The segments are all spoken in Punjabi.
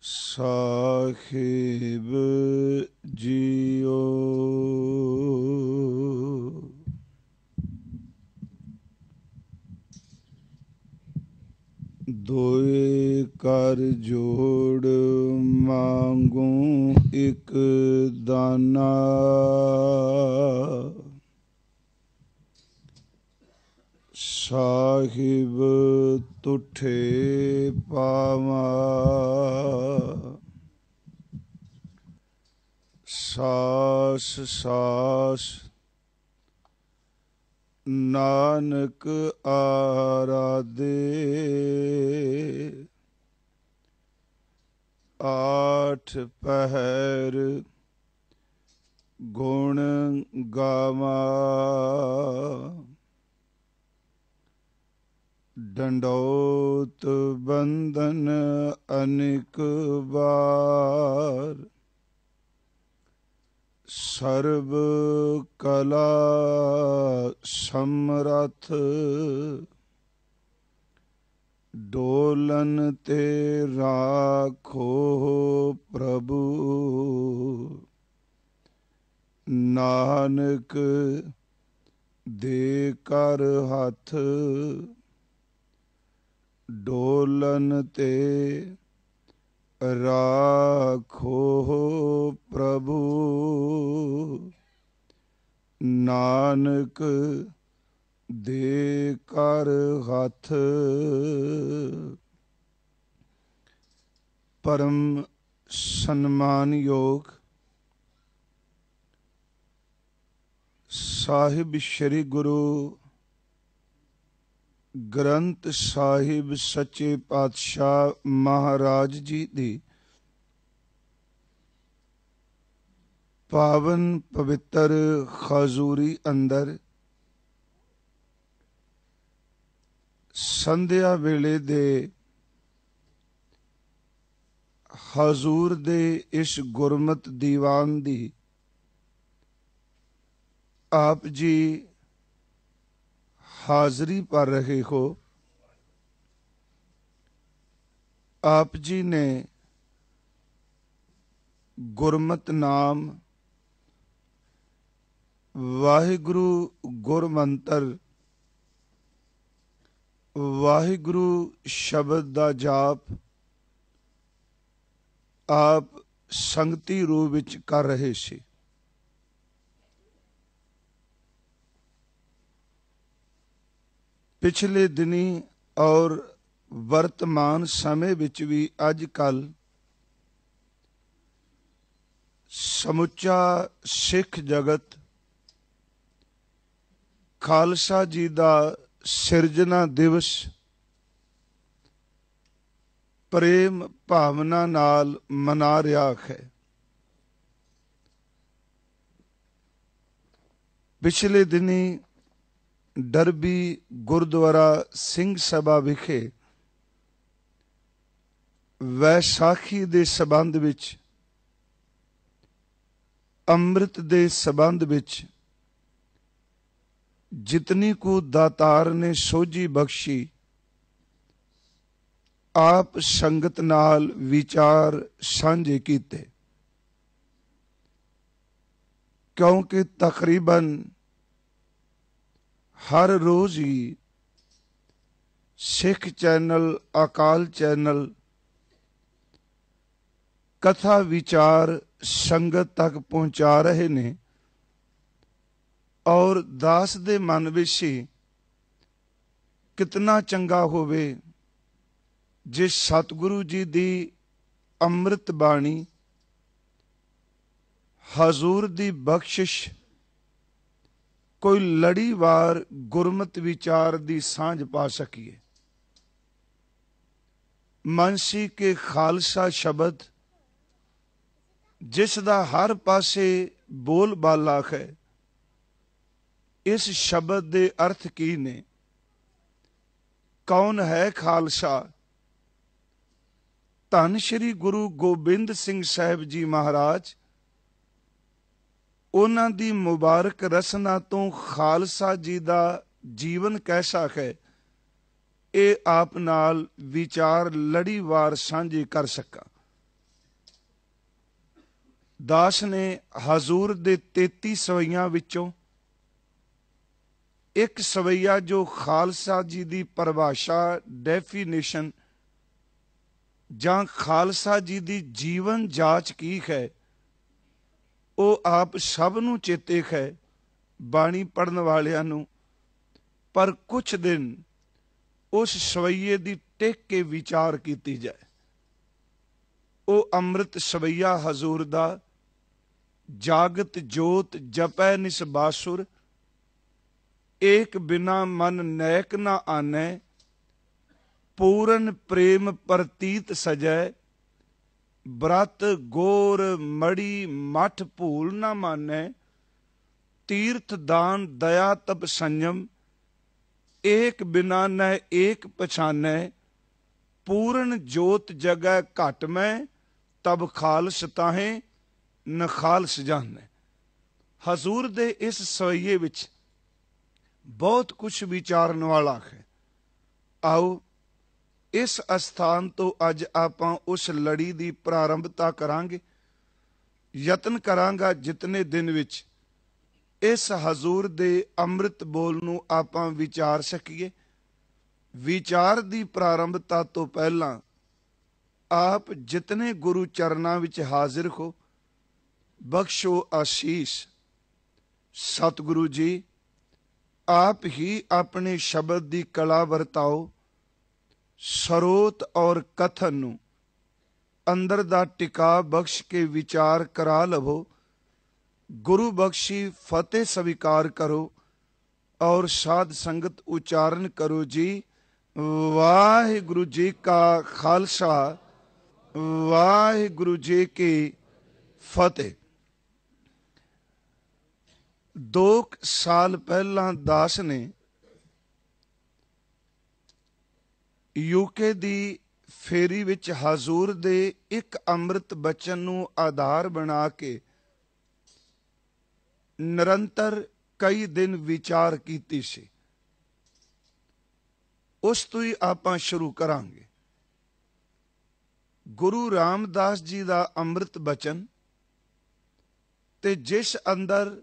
ਸਾਹਿਬ ਜੀਓ ਦੋਏ ਕਰ ਜੋੜ ਮੰਗੂ ਇੱਕ ਦਾਨਾ ਸਾਹਿਬ ਤੁਠੇ ਪਾਵਾ ਸਾਸ ਸਾਸ ਨਾਨਕ ਆਰਾਧੇ ਆਠ ਪਹਿਰ ਗੁਣ ਗਾਵਾ ਡੰਡੋਤ ਬੰਦਨ ਅਨੇਕ ਬਾਰ ਸਰਬ ਕਲਾ ਸਮਰਥ ਡੋਲਨ ਤੇ ਰਾਖੋ ਪ੍ਰਭੂ ਨਾਨਕ ਦੇ ਕਰ ਹੱਥ ਡੋਲਨ ਤੇ ਰਾਖੋ ਪ੍ਰਭੂ ਨਾਨਕ ਦੇ ਕਰ ਹੱਥ। ਪਰਮ ਸਨਮਾਨਯੋਗ ਸਾਹਿਬ ਸ੍ਰੀ ਗੁਰੂ ਗ੍ਰੰਥ ਸਾਹਿਬ ਸੱਚੇ ਪਾਤਸ਼ਾਹ ਮਹਾਰਾਜ ਜੀ ਦੀ ਪਾਵਨ ਪਵਿੱਤਰ ਹਜ਼ੂਰੀ ਅੰਦਰ ਸੰਧਿਆ ਵੇਲੇ ਦੇ ਹਜ਼ੂਰ ਦੇ ਇਸ ਗੁਰਮਤਿ ਦੀਵਾਨ ਦੀ ਆਪ ਜੀ ਹਾਜ਼ਰੀ ਭਰ ਰਹੇ ਹੋ। ਆਪ ਜੀ ਨੇ ਗੁਰਮਤਿ ਨਾਮ ਵਾਹਿਗੁਰੂ ਗੁਰਮੰਤਰ ਵਾਹਿਗੁਰੂ ਸ਼ਬਦ ਦਾ ਜਾਪ ਆਪ ਸੰਗਤੀ ਰੂਪ ਵਿੱਚ ਕਰ ਰਹੇ ਸੀ। ਪਿਛਲੇ ਦਿਨੀ ਔਰ ਵਰਤਮਾਨ ਸਮੇਂ ਵਿੱਚ ਵੀ ਅੱਜ ਕੱਲ੍ਹ ਸਮੁੱਚਾ ਸਿੱਖ ਜਗਤ ਖਾਲਸਾ ਜੀ ਦਾ ਸਿਰਜਣਾ ਦਿਵਸ ਪ੍ਰੇਮ ਭਾਵਨਾ ਨਾਲ ਮਨਾ ਰਿਹਾ ਹੈ। ਪਿਛਲੇ ਦਿਨੀ ਡਰਬੀ ਗੁਰਦੁਆਰਾ ਸਿੰਘ ਸਭਾ ਵਿਖੇ ਵੈਸਾਖੀ ਦੇ ਸੰਬੰਧ ਵਿੱਚ ਅੰਮ੍ਰਿਤ ਦੇ ਸੰਬੰਧ ਵਿੱਚ ਜਿਤਨੀ ਕੁ ਦਾਤਾਰ ਨੇ ਸੋਝੀ ਬਖਸ਼ੀ ਆਪ ਸੰਗਤ ਨਾਲ ਵਿਚਾਰ ਸਾਂਝੇ ਕੀਤੇ, ਕਿਉਂਕਿ ਤਕਰੀਬਨ ਹਰ ਰੋਜ਼ ਹੀ ਸਿੱਖ ਚੈਨਲ ਅਕਾਲ ਚੈਨਲ ਕਥਾ ਵਿਚਾਰ ਸੰਗਤ ਤੱਕ ਪਹੁੰਚਾ ਰਹੇ ਨੇ ਔਰ ਦਾਸ ਦੇ ਮਨ ਵਿੱਚ ਹੀ ਕਿਤਨਾ ਚੰਗਾ ਹੋਵੇ ਜੇ ਸਤਿਗੁਰੂ ਜੀ ਦੀ ਅੰਮ੍ਰਿਤ ਬਾਣੀ ਹਜ਼ੂਰ ਦੀ ਬਖਸ਼ਿਸ਼ ਕੋਈ ਲੜੀਵਾਰ ਗੁਰਮਤਿ ਵਿਚਾਰ ਦੀ ਸਾਂਝ ਪਾ ਸਕੀਏ। ਮਨਸੀ ਕੇ ਖਾਲਸਾ ਸ਼ਬਦ ਜਿਸ ਦਾ ਹਰ ਪਾਸੇ ਬੋਲ ਬਾਲਾ ਹੈ, ਇਸ ਸ਼ਬਦ ਦੇ ਅਰਥ ਕੀ ਨੇ? ਕੌਣ ਹੈ ਖਾਲਸਾ? ਧੰਨ ਸ਼੍ਰੀ ਗੁਰੂ ਗੋਬਿੰਦ ਸਿੰਘ ਸਾਹਿਬ ਜੀ ਮਹਾਰਾਜ ਉਹਨਾਂ ਦੀ ਮੁਬਾਰਕ ਰਸਨਾ ਤੋਂ ਖਾਲਸਾ ਜੀ ਦਾ ਜੀਵਨ ਕੈਸਾ ਹੈ, ਇਹ ਆਪ ਨਾਲ ਵਿਚਾਰ ਲੜੀਵਾਰ ਸਾਂਝੇ ਕਰ ਸਕਾਂ। ਦਾਸ ਨੇ ਹਜ਼ੂਰ ਦੇ 33 ਸਵਈਆਂ ਵਿੱਚੋਂ ਇੱਕ ਸਵਈਆ ਜੋ ਖਾਲਸਾ ਜੀ ਦੀ ਪਰਿਭਾਸ਼ਾ ਡੈਫੀਨੇਸ਼ਨ ਜਾਂ ਖਾਲਸਾ ਜੀ ਦੀ ਜੀਵਨ ਜਾਂਚ ਕੀ ਹੈ, ਉਹ ਆਪ ਸਭ ਨੂੰ ਚੇਤੇ ਹੈ, ਬਾਣੀ ਪੜ੍ਹਨ ਵਾਲਿਆਂ ਨੂੰ। ਪਰ ਕੁਛ ਦਿਨ ਉਸ ਸਵਈਏ ਦੀ ਟਿਕ ਕੇ ਵਿਚਾਰ ਕੀਤੀ ਜਾਏ। ਉਹ ਅੰਮ੍ਰਿਤ ਸਵਈਆ ਹਜ਼ੂਰ ਦਾ ਜਾਗਤ ਜੋਤ ਜਪੈ ਨਿਸ ਬਾਸੁਰ, ਏਕ ਬਿਨਾ ਮਨ ਨੈਕ ਨਾ ਆਨੈ, ਪੂਰਨ ਪ੍ਰੇਮ ਪ੍ਰਤੀਤ ਸਜੈ, ਬ੍ਰਤ ਗੋਰ ਮੜੀ ਮਠ ਭੂਲ ਨਾ ਮਾਨੈ, ਤੀਰਥ ਦਾਨ ਦਇਆ ਤਪ ਸੰयम, ਏਕ ਬਿਨਾ ਨੈ ਏਕ ਪਛਾਨੈ, ਪੂਰਨ ਜੋਤ ਜਗੈ ਘਟ ਮੈਂ, ਤਬ ਖਾਲਸ ਤਾਹੇ ਨ ਖਾਲਸ ਜਾਣੈ। ਹਜ਼ੂਰ ਦੇ ਇਸ ਸਵਈਏ ਵਿੱਚ ਬਹੁਤ ਕੁਛ ਵਿਚਾਰਨ ਵਾਲਾ ਹੈ। ਆਓ ਇਸ ਅਸਥਾਨ ਤੋਂ ਅੱਜ ਆਪਾਂ ਉਸ ਲੜੀ ਦੀ ਪ੍ਰਾਰੰਭਤਾ ਕਰਾਂਗੇ। ਯਤਨ ਕਰਾਂਗਾ ਜਿਤਨੇ ਦਿਨ ਵਿੱਚ ਇਸ ਹਜ਼ੂਰ ਦੇ ਅੰਮ੍ਰਿਤ ਬੋਲ ਨੂੰ ਆਪਾਂ ਵਿਚਾਰ ਸਕੀਏ। ਵਿਚਾਰ ਦੀ ਪ੍ਰਾਰੰਭਤਾ ਤੋਂ ਪਹਿਲਾਂ ਆਪ ਜਿਤਨੇ ਗੁਰੂ ਚਰਨਾਂ ਵਿੱਚ ਹਾਜ਼ਰ ਹੋ, ਬਖਸ਼ੋ ਆਸ਼ੀਸ਼। ਸਤਿਗੁਰੂ ਜੀ, ਆਪ ਹੀ ਆਪਣੇ ਸ਼ਬਦ ਦੀ ਕਲਾ ਵਰਤਾਓ, ਸਰੋਤ ਔਰ ਕਥਨ ਨੂੰ ਅੰਦਰ ਦਾ ਟਿਕਾ ਬਖਸ਼ ਕੇ ਵਿਚਾਰ ਕਰਾ ਲਵੋ। ਗੁਰੂ ਬਖਸ਼ੀ ਫਤਿਹ ਸਵੀਕਾਰ ਕਰੋ ਔਰ ਸਾਧ ਸੰਗਤ ਉਚਾਰਨ ਕਰੋ ਜੀ। ਵਾਹਿਗੁਰੂ ਜੀ ਕਾ ਖਾਲਸਾ, ਵਾਹਿਗੁਰੂ ਜੀ ਕੀ ਫਤਿਹ। 2 ਸਾਲ ਪਹਿਲਾਂ ਦਾਸ ਨੇ ਯੂਕੇ ਦੀ ਫੇਰੀ ਵਿੱਚ ਹਜ਼ੂਰ ਦੇ ਇੱਕ ਅੰਮ੍ਰਿਤ ਬਚਨ ਨੂੰ ਆਧਾਰ ਬਣਾ ਕੇ ਨਿਰੰਤਰ ਕਈ ਦਿਨ ਵਿਚਾਰ ਕੀਤੀ ਸੀ। ਉਸ ਤੋਂ ਹੀ ਆਪਾਂ ਸ਼ੁਰੂ ਕਰਾਂਗੇ। ਗੁਰੂ ਰਾਮਦਾਸ ਜੀ ਦਾ ਅੰਮ੍ਰਿਤ ਬਚਨ ਤੇ ਜਿਸ ਅੰਦਰ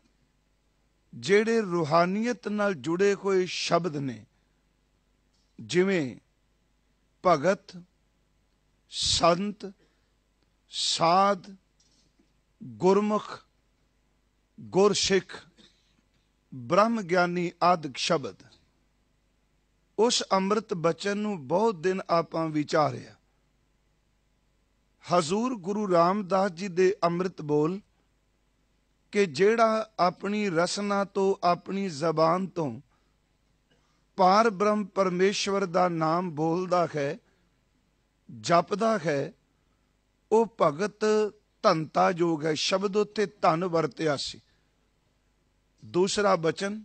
ਜਿਹੜੇ ਰੂਹਾਨੀਅਤ ਨਾਲ ਜੁੜੇ ਹੋਏ ਸ਼ਬਦ ਨੇ, ਜਿਵੇਂ ਭਗਤ, ਸੰਤ, ਸਾਧ, ਗੁਰਮੁਖ, ਗੁਰਸਿੱਖ, ਬ੍ਰਹਮ ਗਿਆਨੀ ਆਦਿਕ ਸ਼ਬਦ, ਉਸ ਅੰਮ੍ਰਿਤ ਬਚਨ ਨੂੰ ਬਹੁਤ ਦਿਨ ਆਪਾਂ ਵਿਚਾਰਿਆ। ਹਜ਼ੂਰ ਗੁਰੂ ਰਾਮਦਾਸ ਜੀ ਦੇ ਅੰਮ੍ਰਿਤ ਬੋਲ ਕਿ ਜਿਹੜਾ ਆਪਣੀ ਰਸਨਾ ਤੋਂ, ਆਪਣੀ ਜ਼ਬਾਨ ਤੋਂ ਪਾਰ ਬ੍ਰਹਮ ਪਰਮੇਸ਼ਵਰ ਦਾ ਨਾਮ ਬੋਲਦਾ ਹੈ, ਜਪਦਾ ਹੈ, ਉਹ ਭਗਤ ਧਨਤਾ ਯੋਗ ਹੈ। ਸ਼ਬਦ ਉੱਤੇ ਧਨ ਵਰਤਿਆ ਸੀ। ਦੂਸਰਾ ਬਚਨ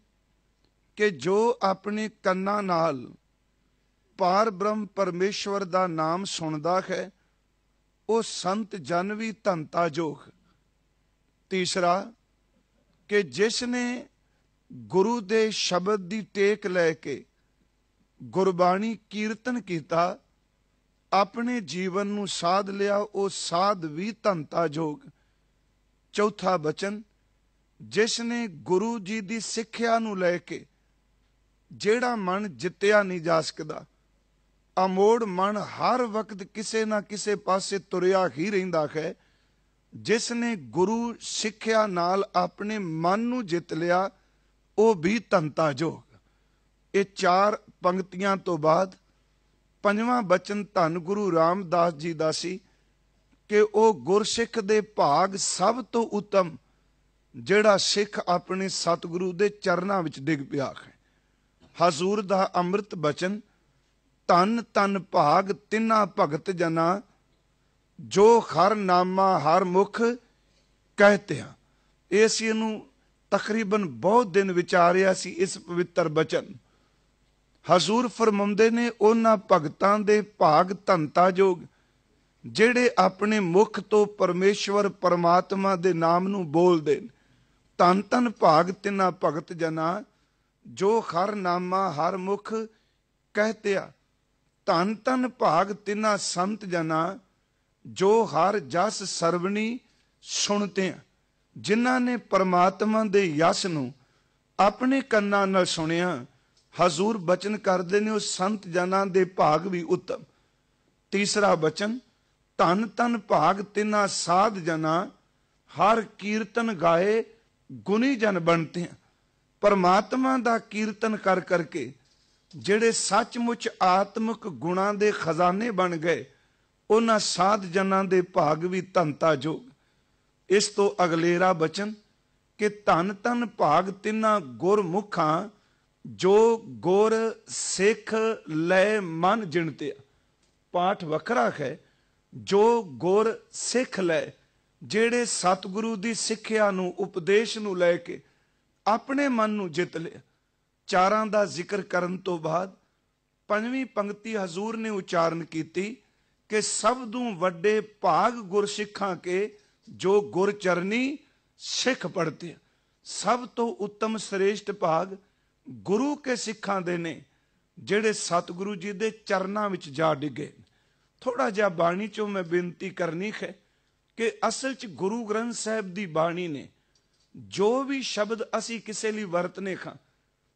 ਕਿ ਜੋ ਆਪਣੇ ਕੰਨਾਂ ਨਾਲ ਪਾਰ ਬ੍ਰਹਮ ਪਰਮੇਸ਼ਵਰ ਦਾ ਨਾਮ ਸੁਣਦਾ ਹੈ, ਉਹ ਸੰਤ ਜਨ ਵੀ ਧਨਤਾ ਯੋਗ। ਤੀਸਰਾ ਕਿ ਜਿਸ ਨੇ ਗੁਰੂ ਦੇ ਸ਼ਬਦ ਦੀ ਟੇਕ ਲੈ ਕੇ ਗੁਰਬਾਣੀ ਕੀਰਤਨ ਕੀਤਾ, ਆਪਣੇ ਜੀਵਨ ਨੂੰ ਸਾਧ ਲਿਆ, ਉਹ ਸਾਧ ਵੀ ਧਨਤਾ ਯੋਗ। ਚੌਥਾ ਬਚਨ ਜਿਸ ਨੇ ਗੁਰੂ ਜੀ ਦੀ ਸਿੱਖਿਆ ਨੂੰ ਲੈ ਕੇ ਜਿਹੜਾ ਮਨ ਜਿੱਤਿਆ ਨਹੀਂ ਜਾ ਸਕਦਾ, ਅਮੋੜ ਮਨ ਹਰ ਵਕਤ ਕਿਸੇ ਨਾ ਕਿਸੇ ਪਾਸੇ ਤੁਰਿਆ ਹੀ ਰਹਿੰਦਾ ਹੈ, ਜਿਸ ਨੇ ਗੁਰੂ ਸਿੱਖਿਆ ਨਾਲ ਆਪਣੇ ਮਨ ਨੂੰ ਜਿੱਤ ਲਿਆ, ਉਹ ਵੀ ਧਨਤਾ ਯੋਗ। ਇਹ 4 ਪੰਕਤੀਆਂ ਤੋਂ ਬਾਅਦ 5ਵਾਂ ਬਚਨ ਧੰਨ ਗੁਰੂ ਰਾਮਦਾਸ ਜੀ ਦਾ ਸੀ ਕਿ ਉਹ ਗੁਰਸਿੱਖ ਦੇ ਭਾਗ ਸਭ ਤੋਂ ਉੱਤਮ, ਜਿਹੜਾ ਸਿੱਖ ਆਪਣੇ ਸਤਿਗੁਰੂ ਦੇ ਚਰਨਾਂ ਵਿੱਚ ਡਿੱਗ ਪਿਆ ਹੈ। ਹਜ਼ੂਰ ਦਾ ਅੰਮ੍ਰਿਤ ਬਚਨ ਧੰਨ ਧੰਨ ਭਾਗ ਤਿੰਨਾ ਭਗਤ ਜਨਾ, ਜੋ ਹਰ ਨਾਮਾ ਹਰ ਮੁਖ ਕਹਿਤਿਆਂ। ਇਹ ਅਸੀਂ ਇਹਨੂੰ ਤਕਰੀਬਨ ਬਹੁਤ ਦਿਨ ਵਿਚਾਰਿਆ ਸੀ, ਇਸ ਪਵਿੱਤਰ ਬਚਨ। ਹਜ਼ੂਰ ਫਰਮਾਉਂਦੇ ਨੇ ਉਹਨਾਂ ਭਗਤਾਂ ਦੇ ਭਾਗ ਧਨਤਾ ਯੋਗ, ਜਿਹੜੇ ਆਪਣੇ ਮੁਖ ਤੋਂ ਪਰਮੇਸ਼ਵਰ ਪਰਮਾਤਮਾ ਦੇ ਨਾਮ ਨੂੰ ਬੋਲਦੇ ਨੇ। ਧੰਨ ਧੰਨ ਭਾਗ ਤਿੰਨਾ ਭਗਤ ਜਨਾ, ਜੋ ਹਰ ਨਾਮਾ ਹਰ ਮੁਖ ਕਹਿਤਿਆ। ਧੰਨ ਧੰਨ ਭਾਗ ਤਿੰਨਾ ਸੰਤ ਜਨਾ, ਜੋ ਹਰ ਜਸ ਸਰਵਣੀ ਸੁਣਦੇ ਹਾਂ। ਜਿਨ੍ਹਾਂ ਨੇ ਪਰਮਾਤਮਾ ਦੇ ਯਸ ਨੂੰ ਆਪਣੇ ਕੰਨਾਂ ਨਾਲ ਸੁਣਿਆ, ਹਜ਼ੂਰ ਬਚਨ ਕਰਦੇ ਨੇ ਉਹ ਸੰਤ ਜਨਾਂ ਦੇ ਭਾਗ ਵੀ ਉੱਤਮ। ਤੀਸਰਾ ਬਚਨ, ਧਨ ਧਨ ਭਾਗ ਤਿਨਾ ਸਾਧ ਜਨਾ, ਹਰ ਕੀਰਤਨ ਗਾਏ ਗੁਣੀ ਜਨ ਬਣਤੇ हैं। ਪਰਮਾਤਮਾ ਦਾ ਕੀਰਤਨ ਕਰ ਕਰਕੇ ਜਿਹੜੇ ਸੱਚਮੁੱਚ ਆਤਮਿਕ ਗੁਣਾਂ ਦੇ ਖਜ਼ਾਨੇ ਬਣ ਗਏ, ਉਹਨਾਂ ਸਾਧ ਜਨਾਂ ਦੇ ਭਾਗ ਵੀ ਧੰਤਾ ਜੋਗ। ਇਸ ਤੋਂ ਅਗਲੇਰਾ ਬਚਨ ਕਿ ਧਨ ਧਨ ਭਾਗ ਤਿੰਨਾ ਗੁਰਮੁਖਾਂ, ਜੋ ਗੁਰ ਸਿੱਖ ਲੈ ਮਨ ਜਿਣਤਿਆ। ਪਾਠ ਵੱਖਰਾ ਹੈ। ਜੋ ਗੁਰ ਸਿੱਖ ਲੈ, ਜਿਹੜੇ ਸਤਿਗੁਰੂ ਦੀ ਸਿੱਖਿਆ ਨੂੰ, ਉਪਦੇਸ਼ ਨੂੰ ਲੈ ਕੇ ਆਪਣੇ ਮਨ ਨੂੰ ਜਿੱਤ ਲਿਆ। ਚਾਰਾਂ ਦਾ ਜ਼ਿਕਰ ਕਰਨ ਤੋਂ ਬਾਅਦ ਪੰਜਵੀਂ ਪੰਕਤੀ ਹਜ਼ੂਰ ਨੇ ਉਚਾਰਨ ਕੀਤੀ ਕਿ ਸਭ ਤੋਂ ਵੱਡੇ ਭਾਗ ਗੁਰਸਿੱਖਾਂ ਕੇ, ਜੋ ਗੁਰ ਚਰਨੀ ਸਿੱਖ ਪੜਤੇ। ਸਭ ਤੋਂ ਉੱਤਮ ਸ੍ਰੇਸ਼ਟ ਭਾਗ ਗੁਰੂ ਕੇ ਸਿੱਖਾਂ ਦੇ ਨੇ, ਜਿਹੜੇ ਸਤਿਗੁਰੂ ਜੀ ਦੇ ਚਰਨਾਂ ਵਿੱਚ ਜਾ ਡਿੱਗੇ। ਥੋੜਾ ਜਿਹਾ ਬਾਣੀ ਚੋਂ ਮੈਂ ਬੇਨਤੀ ਕਰਨੀ ਹੈ ਕਿ ਅਸਲ 'ਚ ਗੁਰੂ ਗ੍ਰੰਥ ਸਾਹਿਬ ਦੀ ਬਾਣੀ ਨੇ ਜੋ ਵੀ ਸ਼ਬਦ ਅਸੀਂ ਕਿਸੇ ਲਈ ਵਰਤਨੇ ਖਾਂ,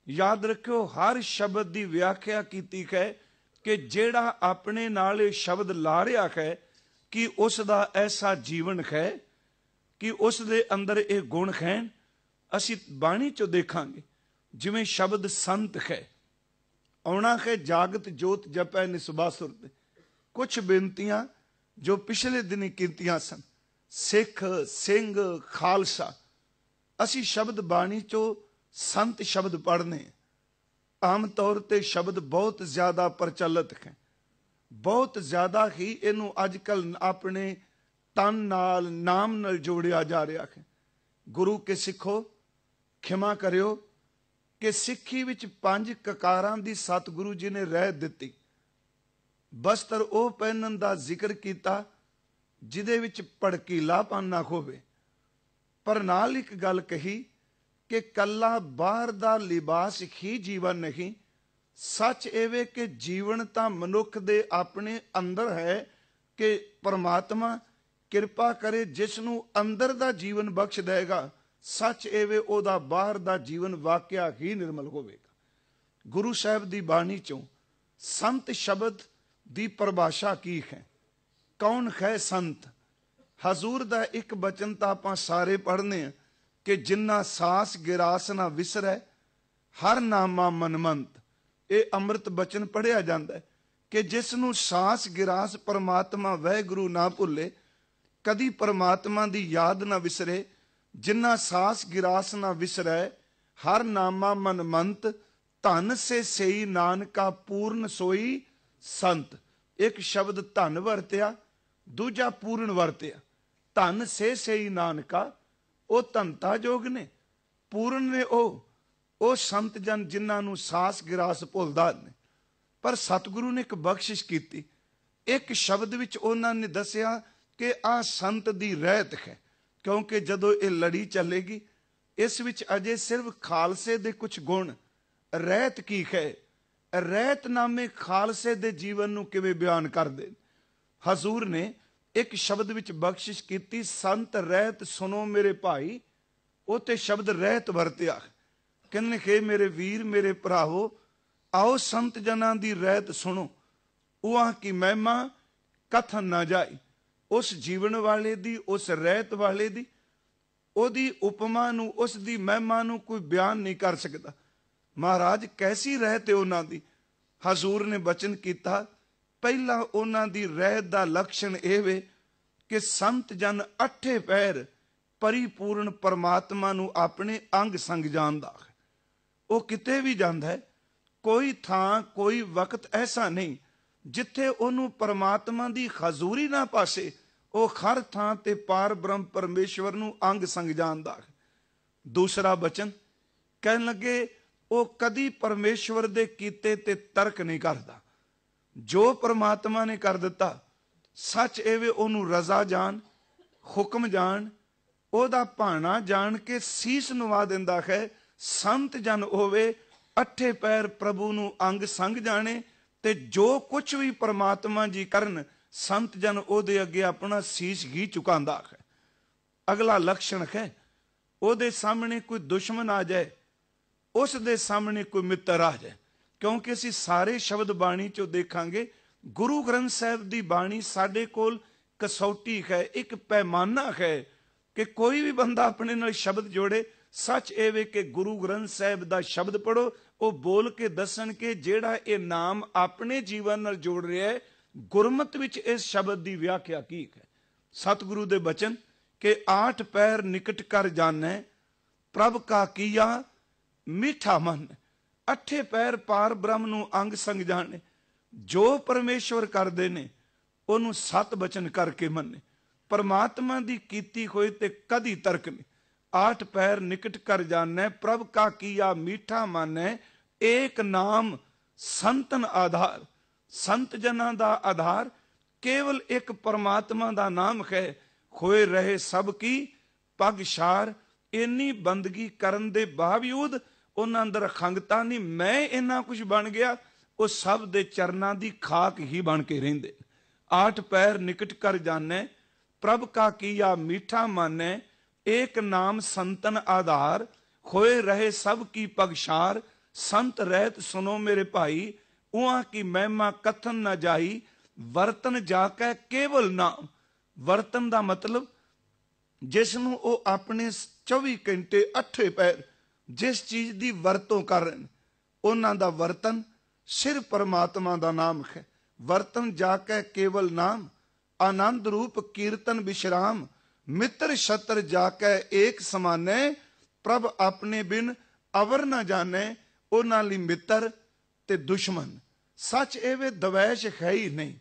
ਯਾਦ ਰੱਖਿਓ ਹਰ ਸ਼ਬਦ ਦੀ ਵਿਆਖਿਆ ਕੀਤੀ ਹੈ ਕਿ ਜਿਹੜਾ ਆਪਣੇ ਨਾਲ ਇਹ ਸ਼ਬਦ ਲਾ ਰਿਹਾ ਹੈ ਕਿ ਉਸ ਦਾ ਐਸਾ ਜੀਵਨ ਹੈ, ਕਿ ਉਸ ਦੇ ਅੰਦਰ ਇਹ ਗੁਣ ਹੈ। ਅਸੀਂ ਬਾਣੀ ਚੋਂ ਦੇਖਾਂਗੇ ਜਿਵੇਂ ਸ਼ਬਦ ਸੰਤ ਹੈ, ਆਉਣਾ ਹੈ ਜਾਗਤ ਜੋਤ ਜਪੈ ਨਿਸਬਾ ਸੁਰਤ। ਕੁਛ ਬੇਨਤੀਆਂ ਜੋ ਪਿਛਲੇ ਦਿਨੀ ਕੀਤੀਆਂ ਸਨ, ਸਿੱਖ, ਸਿੰਘ, ਖਾਲਸਾ, ਅਸੀਂ ਸ਼ਬਦ ਬਾਣੀ ਚੋਂ ਸੰਤ ਸ਼ਬਦ ਪੜ੍ਹਨੇ। ਆਮ ਤੌਰ ਤੇ ਸ਼ਬਦ ਬਹੁਤ ਜ਼ਿਆਦਾ ਪ੍ਰਚਲਿਤ ਹੈ, ਬਹੁਤ ਜ਼ਿਆਦਾ ਹੀ ਇਹਨੂੰ ਅੱਜ ਕੱਲ੍ਹ ਆਪਣੇ ਤਨ ਨਾਲ, ਨਾਮ ਨਾਲ ਜੋੜਿਆ ਜਾ ਰਿਹਾ ਹੈ। ਗੁਰੂ ਕੇ ਸਿੱਖੋ, ਖਿਮਾ ਕਰਿਓ ਕਿ ਸਿੱਖੀ ਵਿੱਚ 5 ਕਕਾਰਾਂ ਦੀ ਸਤਿਗੁਰੂ ਜੀ ਨੇ ਰਹਿ ਦਿੱਤੀ। ਬਸਤਰ ਉਹ ਪਹਿਨਣ ਦਾ ਜ਼ਿਕਰ ਕੀਤਾ ਜਿਹਦੇ ਵਿੱਚ ਭੜਕੀਲਾਪਨ ਨਾ ਹੋਵੇ, ਪਰ ਨਾਲ ਇੱਕ ਗੱਲ ਕਹੀ ਕਿ ਕੱਲਾ ਬਾਹਰ ਦਾ ਲਿਬਾਸ ਹੀ ਜੀਵਨ ਨਹੀਂ। ਸੱਚ ਇਹ ਕਿ ਜੀਵਨ ਤਾਂ ਮਨੁੱਖ ਦੇ ਆਪਣੇ ਅੰਦਰ ਹੈ, ਕਿ ਪਰਮਾਤਮਾ ਕਿਰਪਾ ਕਰੇ ਜਿਸ ਨੂੰ ਅੰਦਰ ਦਾ ਜੀਵਨ ਬਖਸ਼ ਦੇਗਾ। ਸੱਚ ਇਹ ਉਹਦਾ ਬਾਹਰ ਦਾ ਜੀਵਨ ਵਾਕਿਆ ਹੀ ਨਿਰਮਲ ਹੋਵੇਗਾ। ਗੁਰੂ ਸਾਹਿਬ ਦੀ ਬਾਣੀ ਚੋਂ ਸੰਤ ਸ਼ਬਦ ਦੀ ਪਰਿਭਾਸ਼ਾ ਕੀ ਹੈ? ਕੌਣ ਹੈ ਸੰਤ? ਹਜ਼ੂਰ ਦਾ ਇੱਕ ਬਚਨ ਤਾਂ ਆਪਾਂ ਸਾਰੇ ਪੜ੍ਹਨੇ ਆ ਕਿ ਜਿੰਨਾ ਸਾਸ ਗਿਰਾਸ ਨਾ ਵਿਸਰੈ, ਹਰ ਨਾਮਾ ਮਨਮੰਤ। ਇਹ ਅੰਮ੍ਰਿਤ ਬਚਨ ਪੜ੍ਹਿਆ ਜਾਂਦਾ ਹੈ ਕਿ ਜਿਸ ਨੂੰ ਸਾਸ ਗਿਰਾਸ ਪਰਮਾਤਮਾ ਵਾਹਿਗੁਰੂ ਨਾ ਭੁੱਲੇ, ਕਦੀ ਪਰਮਾਤਮਾ ਦੀ ਯਾਦ ਨਾ ਵਿਸਰੇ, ਜਿੰਨਾ ਸਾਸ ਗਿਰਾਸ ਨਾ ਵਿਸਰੈ, ਹਰ ਨਾਮਾ ਮਨਮੰਤ, ਧਨ ਸੇ ਸਈ ਨਾਨਕਾ ਪੂਰਨ ਸੋਈ ਸੰਤ। ਇੱਕ ਸ਼ਬਦ ਧਨ ਵਰਤਿਆ, ਦੂਜਾ ਪੂਰਨ ਵਰਤਿਆ। ਧਨ ਸੇ ਸਈ ਨਾਨਕਾ, ਉਹ ਧਨਤਾ ਜੋਗ ਨੇ। ਪੂਰਨ ਨੇ ਉਹ ਸੰਤ ਜਨ ਜਿਨ੍ਹਾਂ ਨੂੰ ਸਾਸ ਗਿਰਾਸ ਭੁੱਲਦਾ ਨੇ। ਪਰ ਸਤਿਗੁਰੂ ਨੇ ਇੱਕ ਬਖਸ਼ਿਸ਼ ਕੀਤੀ, ਇੱਕ ਸ਼ਬਦ ਵਿੱਚ ਉਹਨਾਂ ਨੇ ਦੱਸਿਆ ਕਿ ਆਹ ਸੰਤ ਦੀ ਰਹਿਤ ਹੈ। ਕਿਉਂਕਿ ਜਦੋਂ ਇਹ ਲੜੀ ਚੱਲੇਗੀ, ਇਸ ਵਿੱਚ ਅਜੇ ਸਿਰਫ ਖਾਲਸੇ ਦੇ ਕੁਝ ਗੁਣ। ਰਹਿਤ ਕੀ ਹੈ? ਰਹਿਤਨਾਮੇ ਖਾਲਸੇ ਦੇ ਜੀਵਨ ਨੂੰ ਕਿਵੇਂ ਬਿਆਨ ਕਰਦੇ? ਹਜ਼ੂਰ ਨੇ ਇੱਕ ਸ਼ਬਦ ਵਿੱਚ ਬਖਸ਼ਿਸ਼ ਕੀਤੀ, ਸੰਤ ਰਹਿਤ ਸੁਣੋ ਮੇਰੇ ਭਾਈ। ਉਹ ਤੇ ਸ਼ਬਦ ਰਹਿਤ ਵਰਤਿਆ। ਕਹਿੰਦੇ ਕਿ ਮੇਰੇ ਵੀਰ, ਮੇਰੇ ਭਰਾਵੋ, ਆਓ ਸੰਤ ਜਨਾਂ ਦੀ ਰਹਿਤ ਸੁਣੋ। ਉਹਾਂ ਕੀ ਮਹਿਮਾ ਕਥਨ ਨਾ ਜਾਏ। ਉਸ ਜੀਵਨ ਵਾਲੇ ਦੀ, ਉਸ ਰਹਿਤ ਵਾਲੇ ਦੀ, ਉਹਦੀ ਉਪਮਾ ਨੂੰ, ਉਸ ਦੀ ਮਹਿਮਾ ਨੂੰ ਕੋਈ ਬਿਆਨ ਨਹੀਂ ਕਰ ਸਕਦਾ। ਮਹਾਰਾਜ ਕੈਸੀ ਰਹਿਤ ਹੈ ਉਹਨਾਂ ਦੀ? ਹਜ਼ੂਰ ਨੇ ਬਚਨ ਕੀਤਾ, ਪਹਿਲਾ ਉਹਨਾਂ ਦੀ ਰਹਿਤ ਦਾ ਲਕਸ਼ਣ ਇਹ ਵੇ ਕਿ ਸੰਤ ਜਨ 8 ਪੈਰ ਪਰਿਪੂਰਨ ਪਰਮਾਤਮਾ ਨੂੰ ਆਪਣੇ ਅੰਗ ਸੰਗ ਜਾਣਦਾ ਹੈ। ਉਹ ਕਿਤੇ ਵੀ ਜਾਂਦਾ ਹੈ, ਕੋਈ ਥਾਂ, ਕੋਈ ਵਕਤ ਐਸਾ ਨਹੀਂ ਜਿੱਥੇ ਉਹਨੂੰ ਪਰਮਾਤਮਾ ਦੀ ਹਜ਼ੂਰੀ ਨਾ ਪਾਸੇ। ਉਹ ਹਰ ਥਾਂ ਤੇ ਪਾਰ ਬ੍ਰਹਮ ਪਰਮੇਸ਼ਵਰ ਨੂੰ ਅੰਗ ਸੰਗ ਜਾਣਦਾ ਹੈ। ਦੂਸਰਾ ਬਚਨ ਕਹਿਣ ਲੱਗੇ, ਉਹ ਕਦੀ ਪਰਮੇਸ਼ਵਰ ਦੇ ਕੀਤੇ ਤੇ ਤਰਕ ਨਹੀਂ ਕਰਦਾ। ਜੋ ਪਰਮਾਤਮਾ ਨੇ ਕਰ ਦਿੱਤਾ, ਸੱਚ ਇਹ ਉਹਨੂੰ ਰਜ਼ਾ ਜਾਣ, ਹੁਕਮ ਜਾਣ, ਉਹਦਾ ਭਾਣਾ ਜਾਣ ਕੇ ਸੀਸ ਨਵਾ ਦਿੰਦਾ ਹੈ। ਸੰਤ ਜਨ ਹੋਵੇ 8 ਪੈਰ ਪ੍ਰਭੂ ਨੂੰ ਅੰਗ ਸੰਗ ਜਾਣੇ, ਤੇ ਜੋ ਕੁਛ ਵੀ ਪਰਮਾਤਮਾ ਜੀ ਕਰਨ, ਸੰਤ ਜਨ ਉਹਦੇ ਅੱਗੇ ਆਪਣਾ ਸੀਸ ਹੀ ਝੁਕਾਉਂਦਾ ਹੈ। ਅਗਲਾ ਲਕਸ਼ਣ ਹੈ। ਉਹਦੇ ਸਾਹਮਣੇ ਕੋਈ ਦੁਸ਼ਮਣ ਆ ਜਾਏ, ਉਸ ਦੇ ਸਾਹਮਣੇ ਕੋਈ ਮਿੱਤਰ ਆ ਜਾਏ। ਕਿਉਂਕਿ ਅਸੀਂ ਸਾਰੇ ਸ਼ਬਦ ਬਾਣੀ ਚੋਂ ਦੇਖਾਂਗੇ, ਗੁਰੂ ਗ੍ਰੰਥ ਸਾਹਿਬ ਦੀ ਬਾਣੀ ਸਾਡੇ ਕੋਲ ਕਸੌਟੀ ਹੈ, ਇੱਕ ਪੈਮਾਨਾ ਹੈ ਕਿ ਕੋਈ ਵੀ ਬੰਦਾ ਆਪਣੇ ਨਾਲ ਸ਼ਬਦ ਜੋੜੇ। ਸੱਚ ਇਹ ਵੇ ਕਿ ਗੁਰੂ ਗ੍ਰੰਥ ਸਾਹਿਬ ਦਾ ਸ਼ਬਦ ਪੜੋ, ਉਹ ਬੋਲ ਕੇ ਦੱਸਣ ਕਿ ਜਿਹੜਾ ਇਹ ਨਾਮ ਆਪਣੇ ਜੀਵਨ ਨਾਲ ਜੋੜ ਰਿਹਾ ਹੈ, ਗੁਰਮਤ ਵਿੱਚ ਇਸ ਸ਼ਬਦ ਦੀ ਵਿਆਖਿਆ ਕੀ ਹੈ। ਸਤਿਗੁਰੂ ਦੇ ਬਚਨ ਕਿ 8 ਪੈਰ ਨਿਕਟ ਕਰ ਜਾਣੈ, ਪ੍ਰਭ ਕਾ ਕੀਆ ਮਿੱਠਾ ਮਨ। 8 ਪੈਰ ਪਾਰ ਬ੍ਰਹਮ ਨੂੰ ਅੰਗ ਸੰਗ ਜਾਣੇ। ਜੋ ਪਰਮੇਸ਼ਵਰ ਕਰਦੇ ਨੇ ਉਹਨੂੰ 7 ਬਚਨ ਕਰਕੇ ਮੰਨੇ। ਪਰਮਾਤਮਾ ਦੀ ਕੀਤੀ ਹੋਈ ਤੇ ਕਦੀ ਤਰਕ ਨਹੀਂ। 8 ਪੈਰ ਨਿਕਟ ਕਰ ਜਾਣੈ, ਪ੍ਰਭ ਕਾ ਕੀਆ ਮਿੱਠਾ ਮਾਨੈ। ਏਕ ਨਾਮ ਸੰਤਨ ਆਧਾਰ। ਸੰਤ ਜਨਾਂ ਦਾ ਆਧਾਰ ਕੇਵਲ ਇੱਕ ਪਰਮਾਤਮਾ ਦਾ ਨਾਮ ਹੈ। ਹੋਏ ਰਹੇ ਸਭ ਕੀ ਪਗਸ਼ਾਰ। ਇੰਨੀ ਬੰਦਗੀ ਕਰਨ ਦੇ ਬਾਵਜੂਦ ਉਹਨਾਂ ਅੰਦਰ ਖੰਗਤਾ ਨਹੀਂ, ਮੈਂ ਇੰਨਾ ਕੁਝ ਬਣ ਗਿਆ। ਉਹ ਸਭ ਦੇ ਚਰਨਾਂ ਦੀ ਖਾਕ ਹੀ ਬਣ ਕੇ ਰਹਿੰਦੇ। 8 ਪੈਰ ਨਿਕਟ ਕਰ ਜਾਣੈ, ਪ੍ਰਭ ਕਾ ਕੀਆ ਮਿੱਠਾ ਮਾਨੈ। ਏਕ ਨਾਮ ਸੰਤਨ ਆਧਾਰ। ਹੋਏ ਰਹੇ ਸਭ ਕੀ ਪਗਸ਼ਾਰ। ਸੰਤ ਰਹਿਤ ਸੁਨੋ ਮੇਰੇ ਭਾਈ, ਉਹਾਂ ਕੀ ਮਹਿਮਾ ਕਥਨ ਨਾ ਜਾਈ। ਵਰਤਨ ਜਾ ਕੇ ਕੇਵਲ ਨਾਮ। ਵਰਤਨ ਦਾ ਮਤਲਬ ਜਿਸ ਨੂੰ ਉਹ ਆਪਣੇ 24 ਘੰਟੇ 8 ਪੈਰ ਜਿਸ ਚੀਜ਼ ਦੀ ਵਰਤੋਂ ਕਰ ਰਹੇ ਨੇ, ਉਹਨਾਂ ਦਾ ਵਰਤਨ ਸਿਰਫ ਪਰਮਾਤਮਾ ਦਾ ਨਾਮ ਹੈ। ਵਰਤਨ ਜਾ ਕੇ ਕੇਵਲ ਨਾਮ। ਆਨੰਦ ਰੂਪ ਕੀਰਤਨ ਵਿਸ਼ਰਾਮ। ਮਿੱਤਰ ਛਤਰ ਜਾ ਕੇ ਏਕ ਸਮਾਨੈ। ਪ੍ਰਭ ਆਪਣੇ ਬਿਨ ਅਵਰ ਨਾ ਜਾਣੈ। ਉਹਨਾਂ ਲਈ ਮਿੱਤਰ ਤੇ ਦੁਸ਼ਮਣ। ਸੱਚ ਇਹ ਵੇ ਦਵੈਸ਼ ਹੈ ਹੀ ਨਹੀਂ।